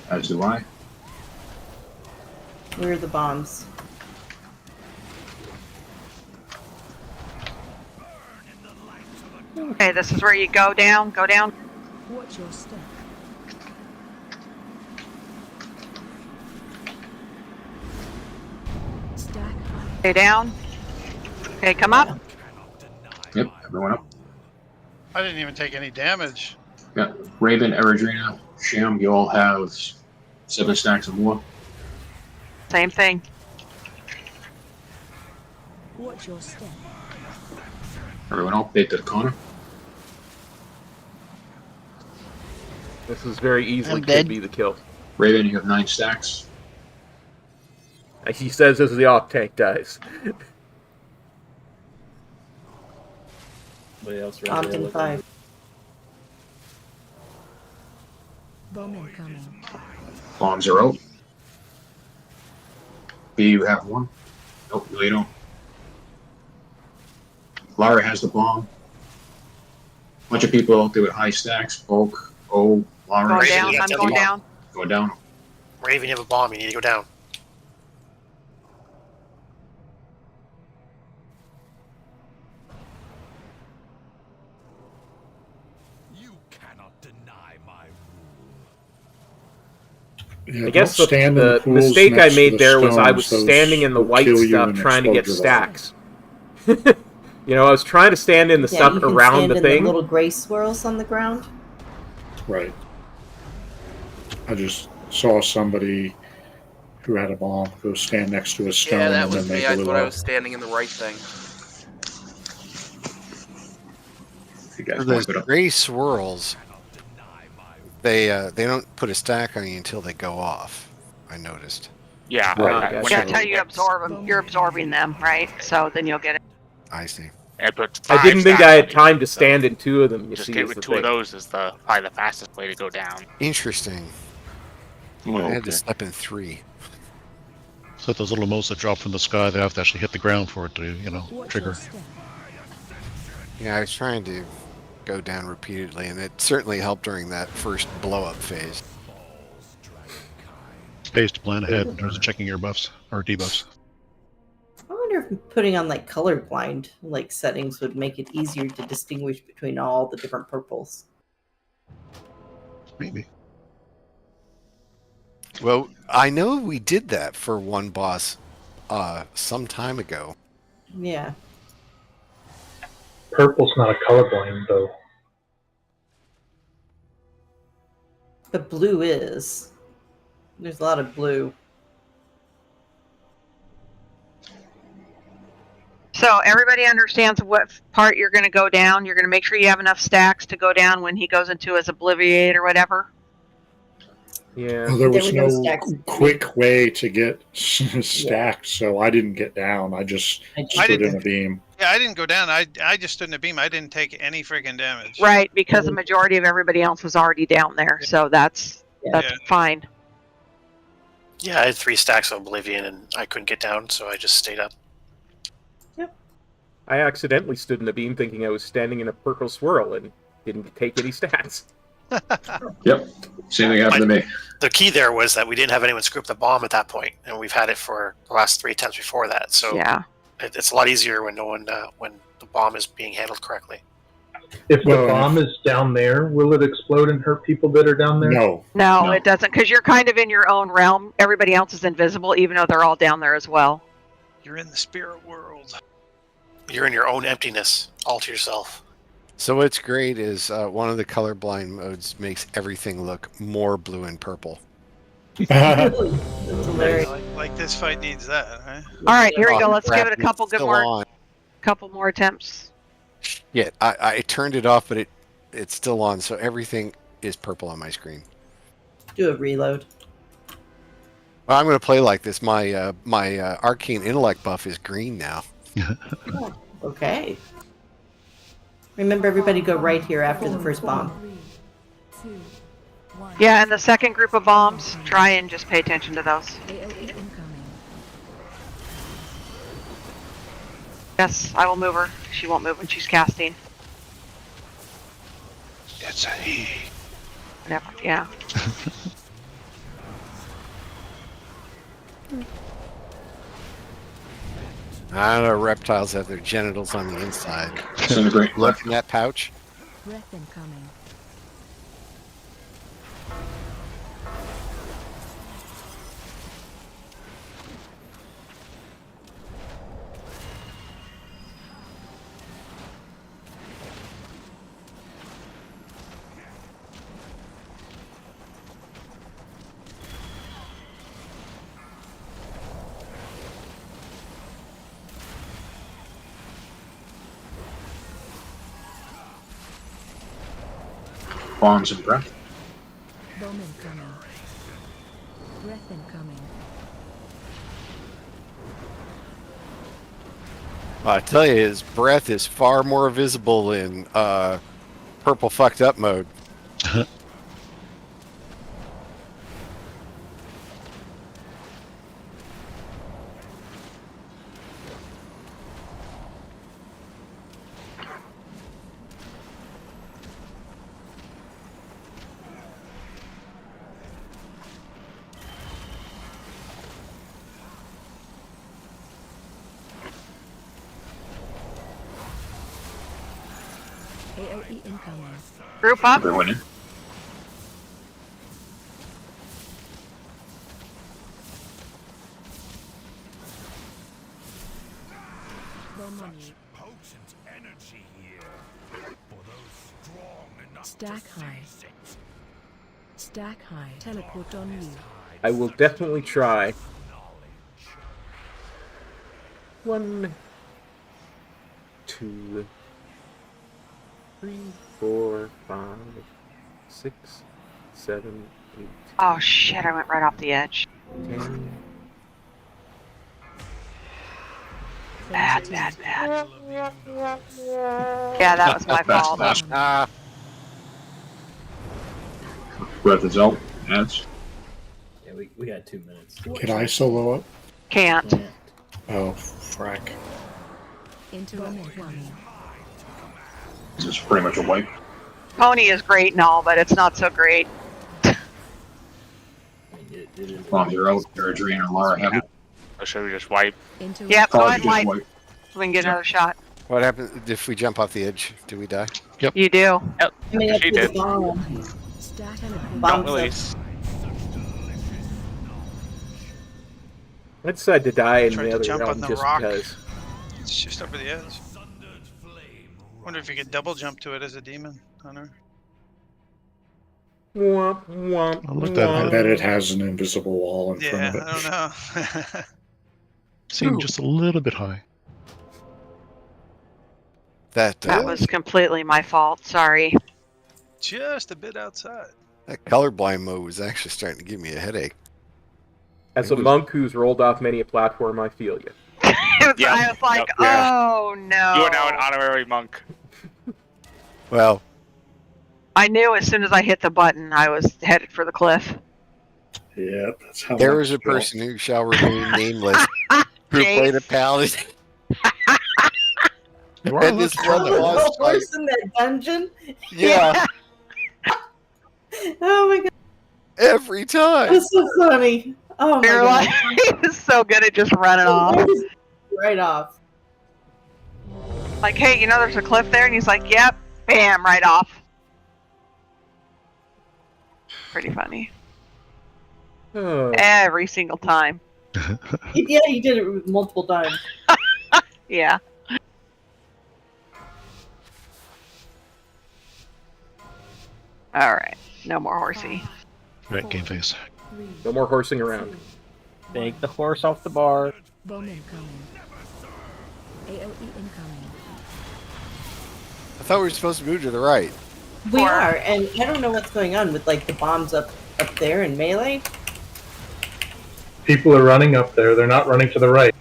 As do I. Where are the bombs? Okay, this is where you go down. Go down. Watch your step. Stack high. Stay down. Okay, come up. Yep, everyone up. I didn't even take any damage. Yeah, Raven, Eredrina, Sham, you all have 7 stacks or more. Same thing. Watch your step. Everyone up, bait to the corner. This is very easily I'm could dead. be the kill. Raven, you have 9 stacks. He says as the off tank dies. Anybody else ready? Bombs in 5. Bowman coming. Bombs are out. B, you have 1. Nope, no, you don't. Lara has the bomb. Bunch of people out there with high stacks. Bulk, O, Lara. Going Raven, down. you have I'm to going have a down. Go down. Raven, you have a bomb. You need to go down. You cannot deny my Yeah, I guess don't stand in the pools mistake I next to made the there was I was stones. standing in the Those white will kill you stuff and trying to get explode your body. stacks. You know, I was trying to stand in the Yeah, stuff you can around stand the in thing. the little gray swirls on the ground. Right. I just saw somebody who had a bomb go stand next to a stone Yeah, that and was then me. they I blew thought I up. was standing in the right thing. You guys So want those to put up. gray swirls, they don't put a stack on you until they go off. I noticed. Yeah. Right. when Yeah, it- until you absorb them. You're absorbing them, right? So then you'll get it. I see. it puts I 5 didn't think stacks I on had you, time to so stand in 2 of them. You Just see, get is with the 2 of thing. those is probably the fastest way to go down. Interesting. Oh, I had to okay. step in 3. So those little motes that drop from the sky, they have to actually hit the ground for it to, Watch your trigger. step. Yeah, I was trying to go down repeatedly, and it certainly helped during that first blow-up phase. Space to plan ahead in terms of checking your buffs or debuffs. I wonder if putting on like colorblind like settings would make it easier to distinguish between all the different purples. Maybe. Well, I know we did that for one boss some time ago. Yeah. Purple's not a colorblind though. But blue is. There's a lot of blue. So everybody understands what part you're going to go down. You're going to make sure you have enough stacks to go down when he goes into his Obliviate or whatever. Yeah. Well, there There was were no no stacks. quick way to get stacked, so I didn't get down. I just I stood in didn't- a beam. Yeah, I didn't go down. I just stood in the beam. I didn't take any freaking damage. Right, because the majority of everybody else was already down there. So that's Yeah. fine. Yeah, I had 3 stacks of Oblivion and I couldn't get down, so I just stayed up. I accidentally stood in a beam thinking I was standing in a purple swirl and didn't take any stats. Yep. Same thing happened to me. The key there was that we didn't have anyone scoop the bomb at that point, and we've had it for the last 3 attempts before that. So Yeah. it's a lot easier when no one when the bomb is being handled correctly. If the Well, bomb is down there, will it explode and hurt people that are down there? No. No, No. it doesn't, because you're kind of in your own realm. Everybody else is invisible, even though they're all down there as well. You're in the spirit world. You're in your own emptiness, all to yourself. So what's great is one of the colorblind modes makes everything look more blue and purple. That's hilarious. Like this fight needs that, right? All right, here we Oh, go. Let's crap, give it a couple it's good still more, on. attempts. Yeah, I turned it off, but it's still on, so everything is purple on my screen. Do a reload. Well, I'm going to play like this. My arcane intellect buff is green now. Okay. Remember, everybody go right here after the first bomb. 3, 2, 1. Yeah, and the second group of bombs, try and just pay attention to those. AOE incoming. Yes, I will move her. She won't move when she's casting. It's a he. Yeah. I don't know. Reptiles have their genitals on the inside. Disintegrate. Look in that pouch. Breath incoming. Bombs and breath. Bomb incoming. Breath incoming. I tell you, his breath is far more visible in purple fucked up mode. AOE incoming. Group up. They're winning. Bomb on you. Potent energy here. For those strong enough Stack to high. seize it. Stack high. Teleport on you. I will definitely try. 1, 2, 3, 4, 5, 6, 7, 8. Oh shit! I went right off the edge. 10. Bad. Yeah, that was my fault. Breath is out. Adds. Yeah, we got 2 minutes. Can I solo up? Can't. Oh, frack. Bomb incoming. This is pretty much a wipe. Pony is great and all, but it's not so great. Bombs are out. Adrian and Lara have it. Or should we just wipe? Yep, go ahead and wipe. So we can get another shot. What happens if we jump off the edge? Do we die? Yep. You do. Yep. I mean, up She to the did. bomb. Stack Don't Bombs release. I decided to die in Tried the to other jump realm on the just rock. because. It's just over the edge. Wonder if you could double jump to it as a demon, Hunter. Womp, womp, I looked at it. I bet it has an invisible wall in front Yeah, of it. I don't know. Seemed just a little bit high. That That was completely my fault. Sorry. Just a bit outside. that colorblind mode was actually starting to give me a headache. As a monk who's rolled off many a platform, I feel you. Yep, I was like, yep, yeah. oh no. You are now an honorary monk. Well, I knew as soon as I hit the button, I was headed for the cliff. Yeah, that's how there I was a feel. person who shall remain nameless who played a paladin. And this one Oh, boss the horse in that dungeon? Yeah. Oh my god. Every time. That's so funny. Oh my You're god. like, he was so good at just running off. Right off. Like, hey, you know there's a cliff there? And he's like, yep. Bam, right off. Pretty funny. Oh. Every single time. Yeah, he did it multiple times. Yeah. Alright. No more horsey. Right, game face. No more horsing around. Take the horse off the bar. Bomb incoming. AOE incoming. I thought we were supposed to move to the right. We are, and I don't know what's going on with like the bombs up there in melee. People are running up there. They're not running to the right.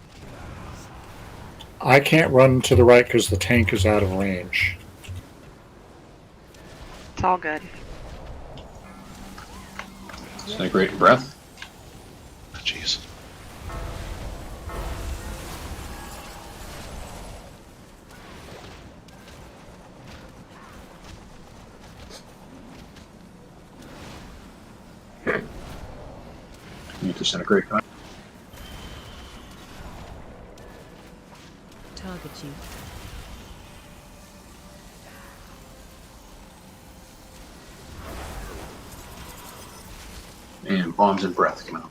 I can't run to the right because the tank is out of range. It's all good. Disintegrate breath. Jeez. You disintegrate. Target you. And bombs and breath come out.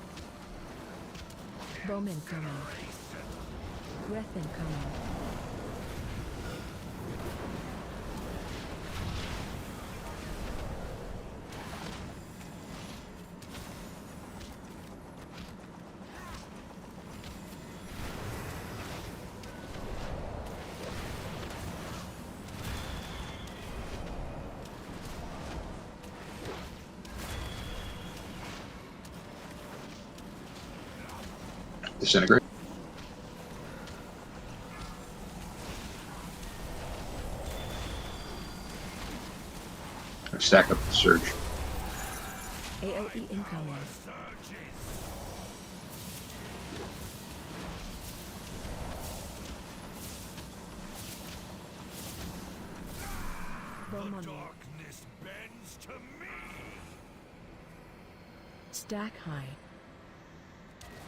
Bomb incoming. Breath incoming. Disintegrate. Or stack up the surge. AOE incoming. Bomb on Darkness bends to me. Stack high.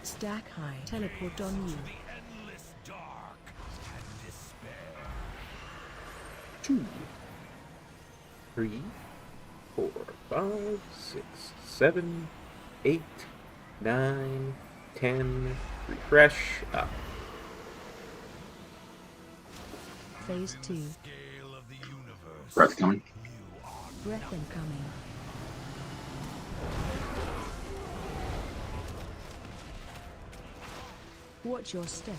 Stack high. Teleport on you. The endless dark and despair. 2, 3, 4, 5, 6, 7, 8, 9, 10. Refresh up. Phase 2. Scale of the universe. Breath coming. Breath incoming. Watch your step.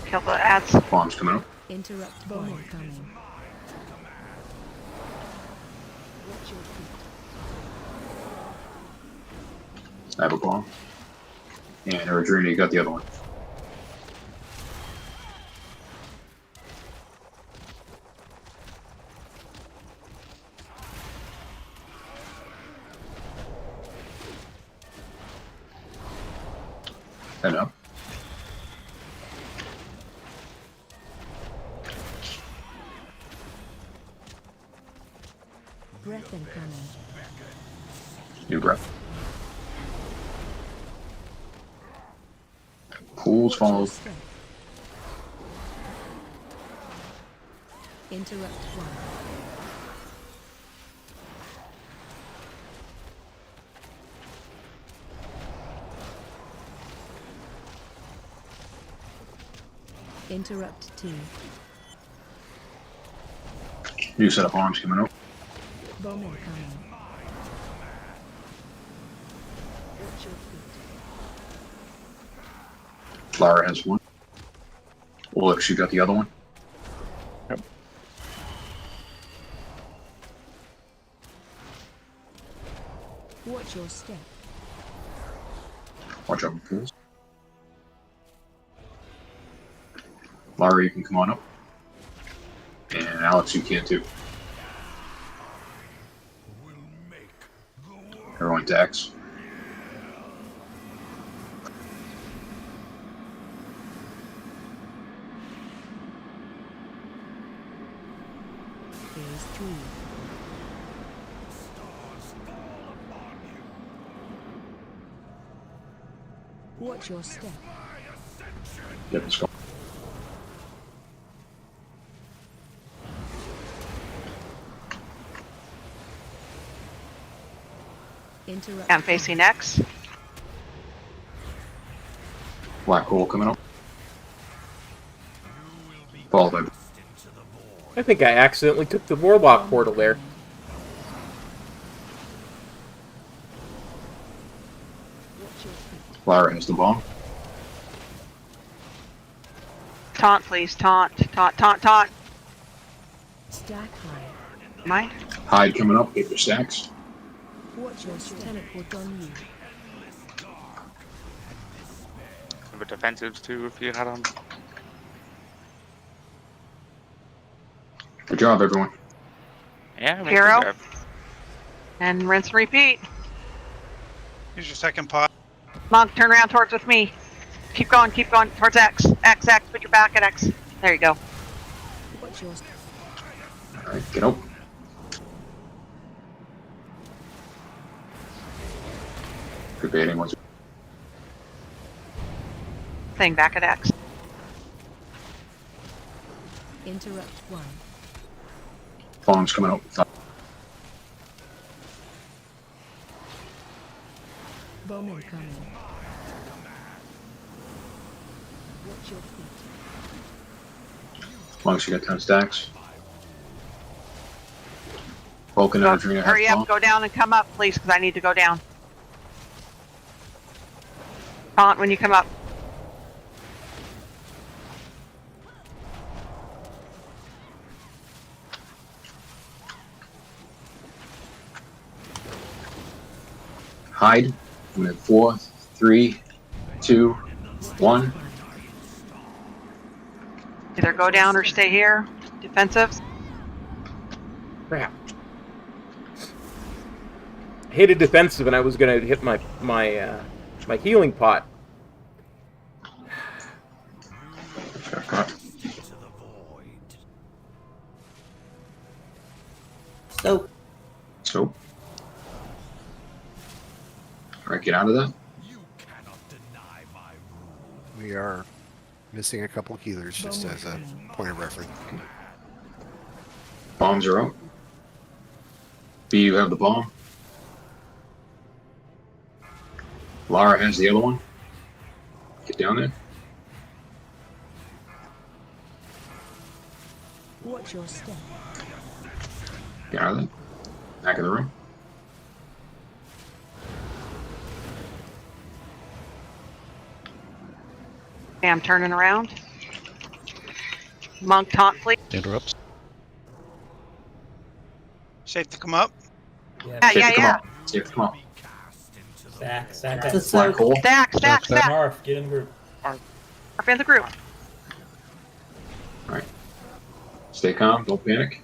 Kill the ads. Bombs coming out. Interrupt bomb incoming. Watch your feet. I have a bomb. And Eridrina, you got the other one. Head up. Breath incoming. New breath. Pools followed. Interrupt one. Interrupt 2. New set of arms coming out. Bomb incoming. Watch your feet. Lara has one. Olix, you got the other one? Yep. Watch your step. Watch out for pools. Lara, you can come on up. And Alex, you can too. Everyone attacks. Phase 3. Watch your step. Get this going. Interrupt. I'm facing X. Black hole coming up. Followed by. I think I accidentally took the Warlock portal there. Lara has the bomb. Taunt, please. Taunt. Taunt, taunt, taunt. Stack high. Mine? Hide coming up. Get your stacks. Watch your teleport on you. But defensives too, if you had them. Good job, everyone. Yeah, Hero. And rinse and repeat. Here's your second pot. Monk, turn around towards with me. Keep going towards X. X, put your back at X. There you go. Watch your step. Alright, get out. Debating what's Thing back at X. Interrupt 1. bombs coming out. Bomb incoming. Watch your feet. As long as you got 10 stacks. Vulcan energy. Hurry up, go down and come up, please, because I need to go down. Taunt when you come up. Hide. I'm at 4, 3, 2, 1. Either go down or stay here. Defensive. Crap. I hit a defensive and I was gonna hit my healing pot. So. So. Alright, get out of that. We are missing a couple healers just as a point of reference. Bombs are out. B, you have the bomb. Lara has the other one. Get down there. Watch your step. Get out of there. Back of the room. Okay, I'm turning around. Monk taunt, please. Interrupts. Safe to come up? Yeah. Safe to come up. Stack. Stack. Marf, get in the group. Marf in the group. Alright. Stay calm, don't panic.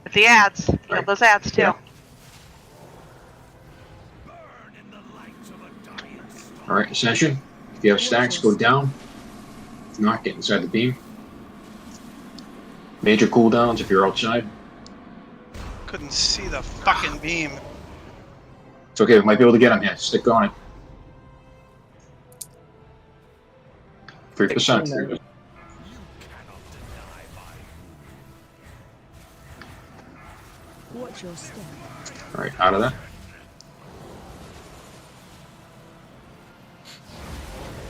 With the ads. Kill those ads too. Yeah. Alright, Ascension. If you have stacks, go down. If not, get inside the beam. Major cooldowns if you're outside. Couldn't see the fucking beam. It's okay, we might be able to get on here. Stick on it. 3%. Watch your step. Alright, out of that.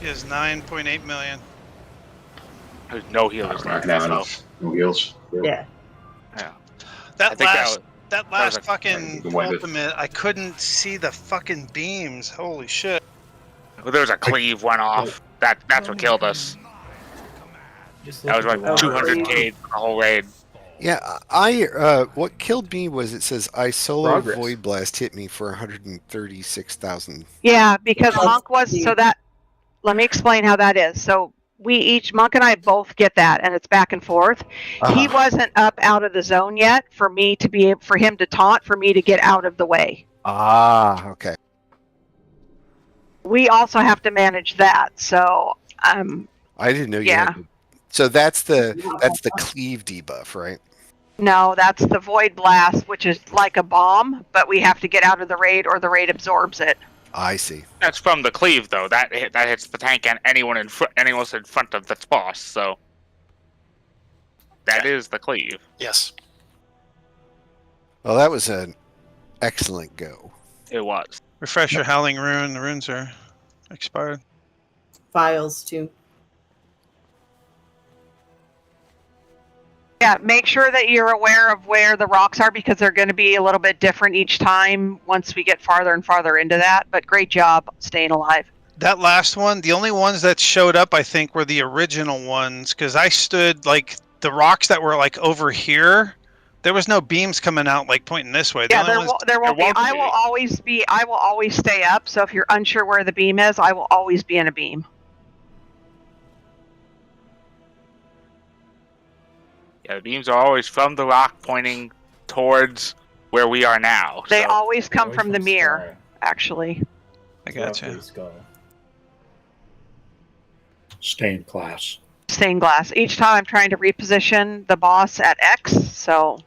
He has 9.8 million. There's no healers Not left. gonna have So. enough. No heals. Yeah. Yeah. That think last that last was a- fucking the one that- ultimate, I couldn't see the fucking beams. Holy shit. Well, there was a cleave went off. That's what killed us. That was like 200k the whole raid. Yeah, what killed me was it says I solo Progress. Void Blast hit me for 136,000. Yeah, because Monk was so that. Let me explain how that is. So Monk and I both get that, and it's back and forth. He wasn't up out of the zone yet for me to be for him to taunt for me to get out of the way. Ah, okay. We also have to manage that. So I didn't know you had to. So that's the cleave debuff, right? No, that's the Void Blast, which is like a bomb, but we have to get out of the raid or the raid absorbs it. I see. That's from the cleave though. That hits the tank and anyone in front of the boss. So that is the cleave. Yes. Well, that was an excellent go. It was. Refresh your Howling Rune. The runes are expired. Files too. Yeah, make sure that you're aware of where the rocks are because they're going to be a little bit different each time once we get farther and farther into that. But great job staying alive. That last one, the only ones that showed up, I think, were the original ones because I stood like the rocks that were like over here. There was no beams coming out like pointing this way. The Yeah, only ones- there won't be. I will always stay up. So if you're unsure where the beam is, I will always be in a beam. Yeah, the beams are always from the rock pointing towards where we are now. They so. always come from the mirror, actually. I gotcha. Stained glass. Stained glass. Each time I'm trying to reposition the boss at X, so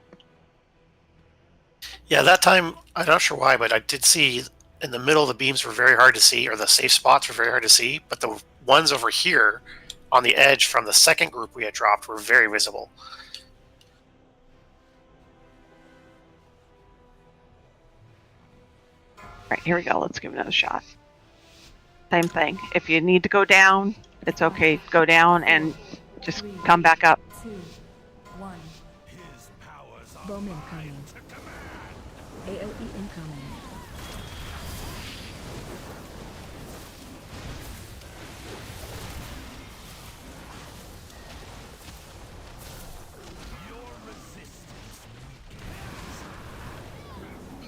Yeah, that time, I'm not sure why, but I did see in the middle, the beams were very hard to see, or the safe spots were very hard to see, but the ones over here on the edge from the second group we had dropped were very visible. Right, here we go. Let's give it another shot. Same thing. If you need to go down, it's okay. Go down and just come back up. 2, 1. Bomb incoming. AOE incoming.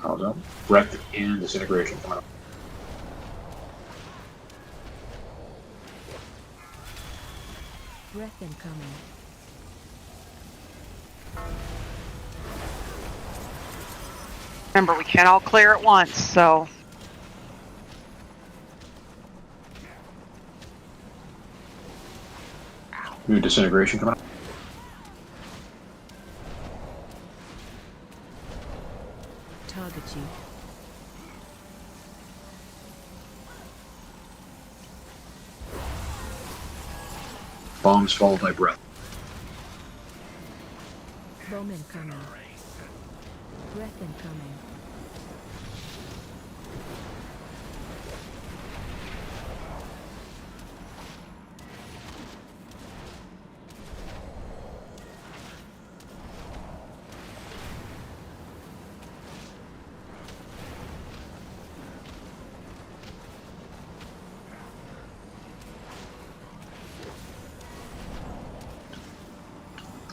How's that? Breath and disintegration coming up. Breath incoming. Remember, we can't all clear at once, so New disintegration coming up. Target you. Bombs followed by breath. Bomb incoming. Breath incoming.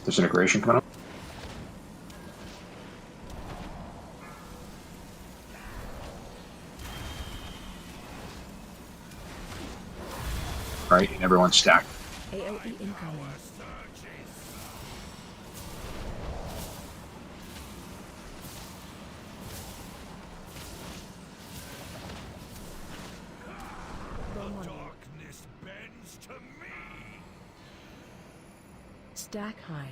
Disintegration coming up. Right, and everyone's stacked. AOE incoming. Darkness bends to me. Stack high.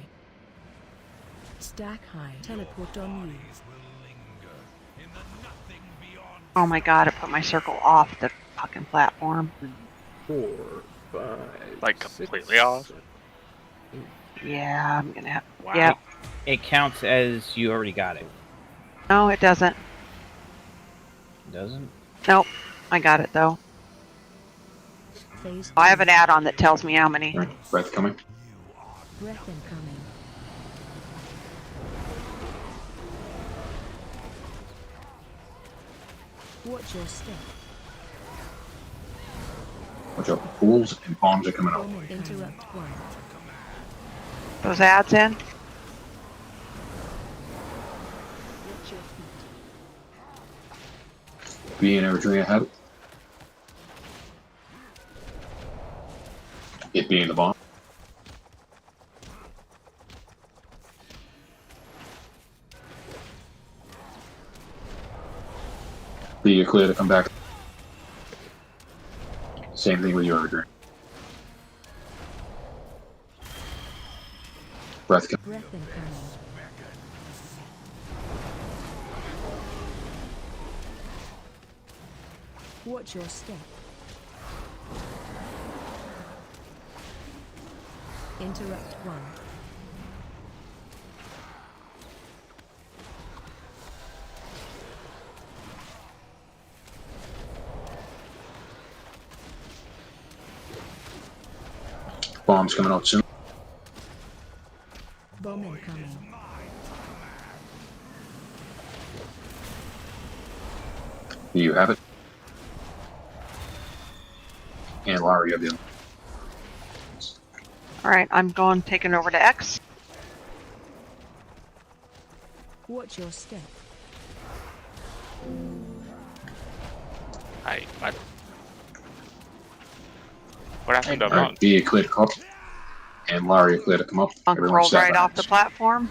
Stack high. Teleport on you. oh my god, it put my circle off the fucking platform. 4, 5, Like completely off? Yeah, I'm gonna have. Wow. Yeah. It counts as you already got it. No, it doesn't. Doesn't? Nope, I got it though. I have an add-on that tells me how many. Right, breath coming. Breath incoming. Watch your step. Watch out for pools and bombs are coming out. Interrupt one. Those ads in? Watch your feet. Be in every ahead. It being the bomb. Be you're clear to come back. Same thing with your drink. Breath coming. Breath incoming. Watch your step. Interrupt one. Bombs coming out soon. Bomb incoming. You have it. And Lara, you have the other. Alright, I'm going, taking over to X. Watch your step. Hey, what happened to Alright, be clear to come up. And Lara, you're clear to come up. Monk rolled right off the platform.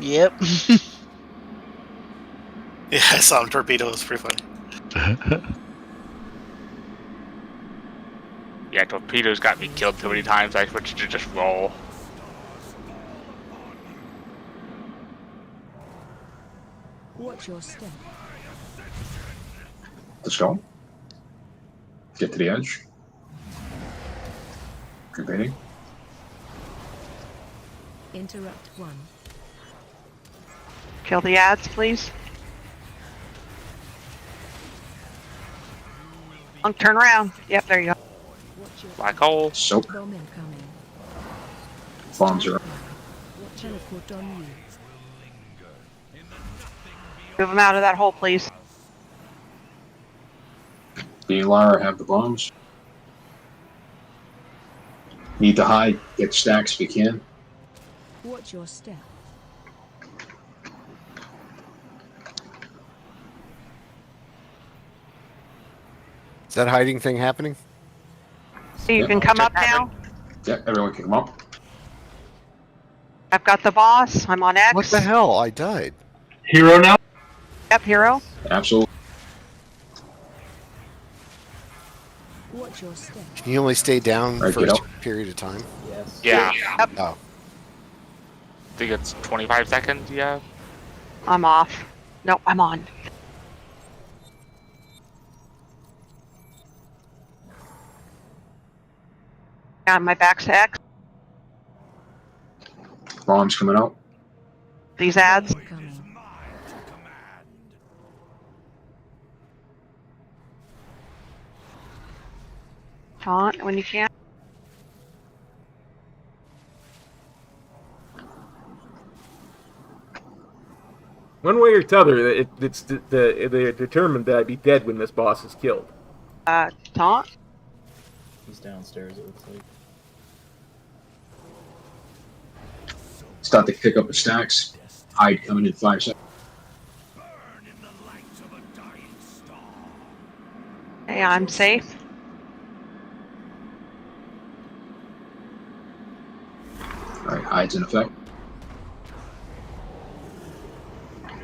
Yep. Yeah, I saw him torpedo. It was pretty funny. Yeah, torpedoes got me killed too many times. I switched to just roll. Watch your step. the stone. Get to the edge. Competing. Interrupt 1. Kill the ads, please. Monk, turn around. Yep, there you go. Black hole. Soak. Bomb incoming. Bombs are up. Teleport on you. Move them out of that hole, please. Me and Lara have the bombs. Need to hide. Get stacks if you can. Watch your step. Is that hiding thing happening? So you can come up now. Yeah, everyone can come up. I've got the boss. I'm on X. What the hell? I died. Hero now? Yep, hero. Absolutely. Watch your step. Can you only stay down Right, for a get certain period of time? Yes. Yeah. Yep. Oh. I think it's 25 seconds, yeah. I'm off. Nope, I'm on. Yeah, my back's to X. Bombs coming out. These ads. Taunt when you can. One way or t'other, they're determined that I'd be dead when this boss is killed. Taunt. He's downstairs, it looks like. Start to pick up the stacks. Hide coming in 5 seconds. Hey, I'm safe. Alright, hide's in effect.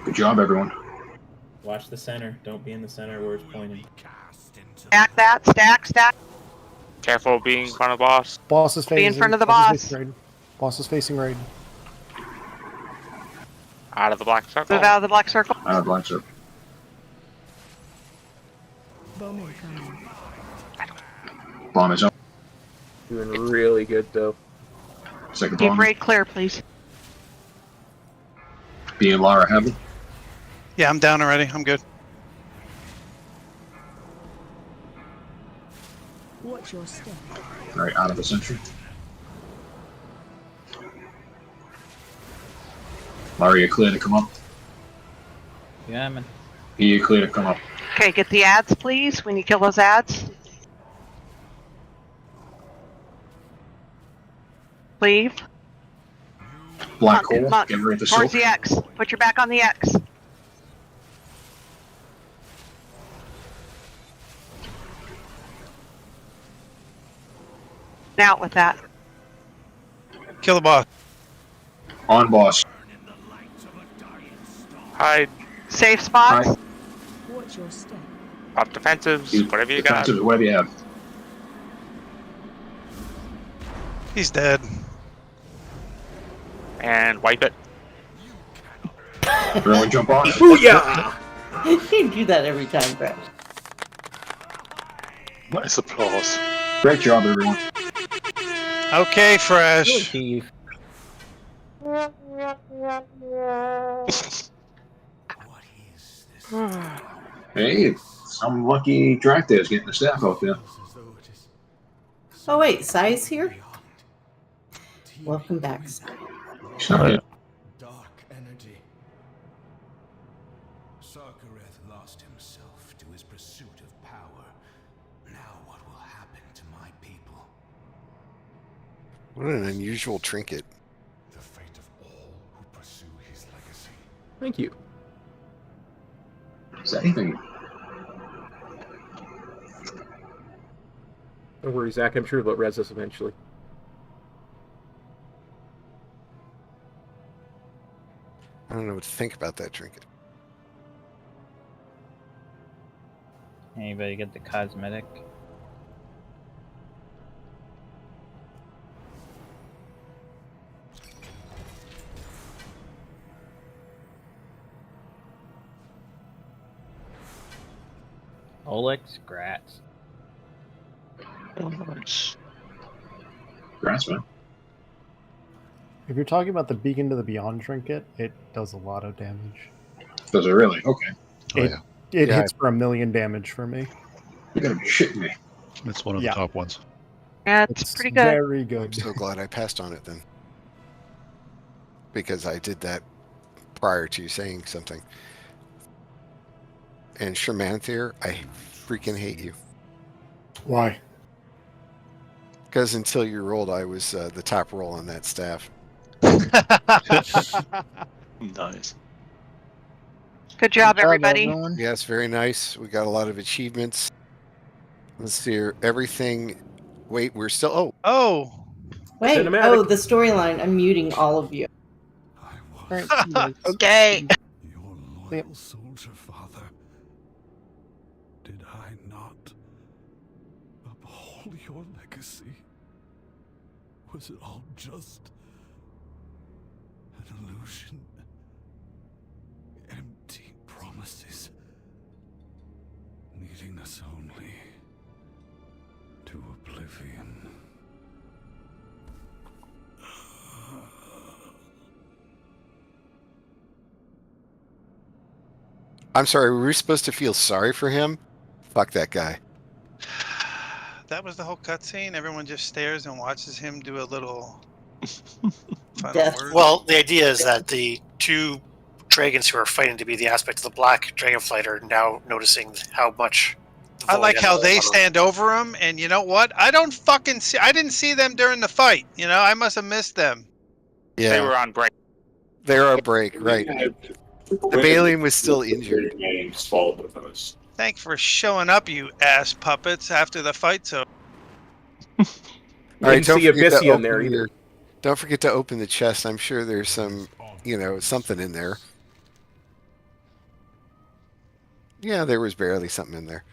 Good job, everyone. Watch the center. Don't be in the center where it's pointing. Stack that. Stack, stack. Careful being in front of the boss. Boss is Be facing. in front of the boss. boss. Is facing raid. Boss is facing raid. Out of the black circle. Move out of the black circle. Out of black circle. Bomb incoming. Bomb is up. Doing really good, though. Second Keep bomb. raid clear, please. B and Lara have it. Yeah, I'm down already. I'm good. Watch your step. Alright, out of the sentry. Lara, you're clear to come up. Yeah, man. You're clear to come up. Okay, get the ads, please, when you kill those ads. Leave. Black Monk, hole. Monk, Get ready to towards soak. the X. Put your back on the X. Out with that. Kill the boss. On boss. Hide. Safe spots. Hide. Watch your step. Up defensives. Use Whatever you got. defensives, whatever you have. He's dead. And wipe it. Everyone jump on. Booyah! You do that every time, Brad. Nice applause. Great job, everyone. Okay, Fresh. Hey, some lucky Drakta's getting the staff out there. Oh wait, Sai's here? Welcome back, Sai. Snuck in. Dark energy. Sarkareth lost himself to his pursuit of power. Now what will happen to my people? What an unusual trinket. The fate of all who pursue his legacy. Thank you. Is that anything? Don't worry, Zach. I'm sure they'll res us eventually. I don't know what to think about that trinket. Anybody get the cosmetic? Olex, grats. Grass, man. If you're talking about the Beacon to the Beyond trinket, it does a lot of damage. Does it really? Okay. It hits for 1 million damage for me. You're gonna be shitting me. It's one of the top ones. Yeah, it's pretty good. Very good. I'm so glad I passed on it then. Because I did that prior to you saying something. And Shermanthier, I freaking hate you. Why? Because until you rolled, I was the top roll on that staff. Nice. Good job, everybody. Yes, very nice. We got a lot of achievements. Let's see here. Everything. Wait, we're still. Oh. Wait. Cinematic. Oh, the storyline. I'm muting all of you. Okay. Loyal soldier, father. Did I not uphold your legacy? Was it all just an illusion? Empty promises, leading us only to oblivion. I'm sorry, were we supposed to feel sorry for him? Fuck that guy. That was the whole cutscene. Everyone just stares and watches him do a little Death. word. Well, the idea is that the two dragons who are fighting to be the aspect of the black dragonflight are now noticing how much. I like how they stand over him, and you know what? I don't fucking see. I didn't see them during the fight. You know, I must have missed them. Yeah. They were on break. They were on break, right. The Balian was still injured. Thanks for showing up, you ass puppets, after the fight's over. All right, Didn't see Abyssian there open either. Don't forget to open the chest. I'm sure there's some, something in there. Yeah, there was barely something in there.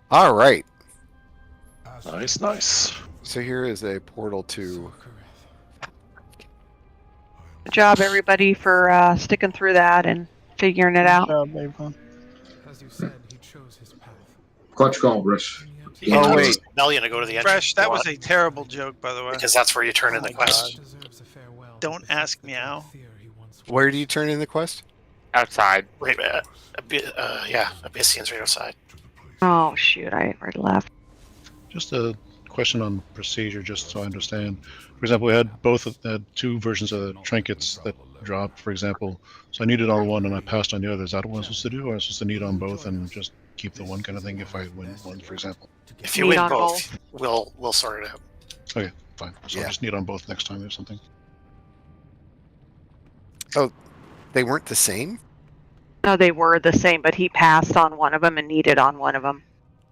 All right. Nice, nice. So here is a portal to. Good job, everybody, for sticking through that and figuring it out. As you said, he chose his path. Clutch call, Bruce. Oh wait, Rebellion to go to the engine. Fresh, that was a terrible joke, by the way. Because that's where you turn in the quest. Don't ask meow. Where do you turn in the quest? Outside. Right, yeah, Abyssian's right outside. Oh shoot! I already left. Just a question on procedure, just so I understand. For example, we had two versions of the trinkets that dropped, for example. So I needed on one and I passed on the other. Is that what I'm supposed to do, or am I supposed to need on both and just keep the one kind of thing if I win one, for example? If you win both, we'll sort it out. Okay, fine. So I just need on both next time or something. Oh, they weren't the same? No, they were the same, but he passed on one of them and needed on one of them.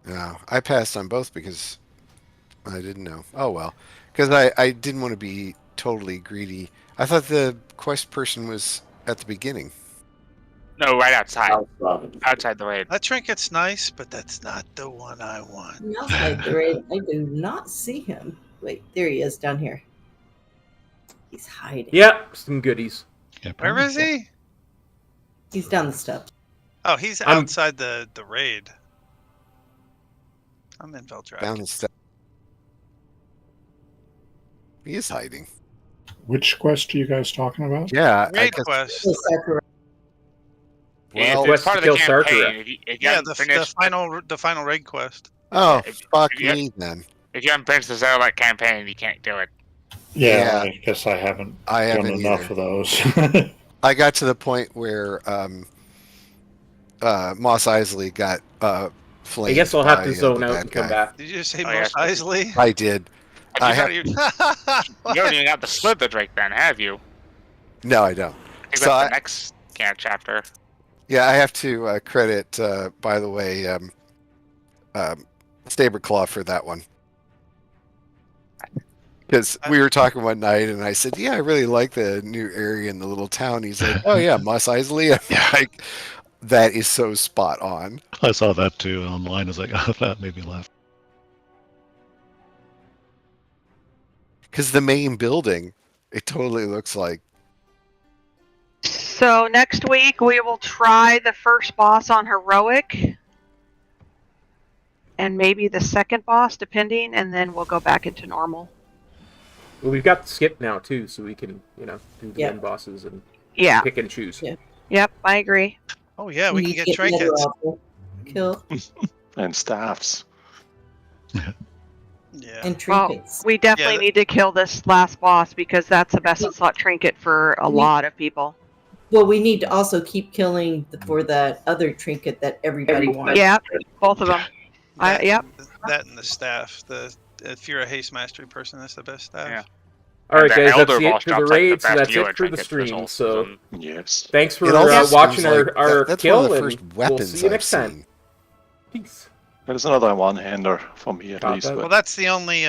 No, I passed on both because I didn't know. Oh well, because I didn't want to be totally greedy. I thought the quest person was at the beginning. No, right outside. Outside the raid. That trinket's nice, but that's not the one I want. Outside the raid, I do not see him. Wait, there he is down here. He's hiding. Yep, some goodies. Where is he? He's down the steps. Oh, he's outside the raid. I'm in Veldrac. Down the step. He is hiding. Which quest are you guys talking about? Yeah, Raid quest. Well, Quest it's part to of the kill campaign. Sarkara. If you Yeah, haven't finished, the final raid quest. Oh, fuck you- me then. if you haven't finished the Zerlite campaign, you can't do it. Yeah, I guess I haven't done enough of those. I got to the point where Moss Eisley got flamed. I guess I'll have to by, zone the out bad and come guy. back. Did you just say Oh, yeah. Mos Eisley? I did. I have, You don't even have to split the Drake then, have you? no, I don't. I think So that's the next chapter. Yeah, I have to credit, by the way, Saberclaw for that one. Because we were talking one night, and I said, "Yeah, I really like the new area in the little town." He's like, "Oh yeah, Moss Eisley." I'm like, that is so spot on. I saw that too online. I was like, oh, that made me laugh. Because the main building, it totally looks like. So next week we will try the first boss on heroic, and maybe the second boss, depending, and then we'll go back into normal. Well, we've got skip now too, so we can, do the end bosses and pick and choose. Yeah. Yep, I agree. Oh yeah, we You can get nether trinkets. apple. Kill And staffs. Yeah. and Well, trinkets. we definitely need to kill this last boss because that's the best slot trinket for a lot of people. Well, we need to also keep killing for that other trinket that everybody wants. Yeah, both of them. Yep. That and the staff. If you're a haste mastery person, that's the best staff. Yeah. All right, the guys, Elder that's it boss for the drops, like, the raid. So best that's healer it for the trinket stream. results. So Yes. thanks for It also watching seems like our that's kill, one of the and first we'll weapons see you I've next time. seen. Peace. There's another one-hander for me at least. Well, that's the only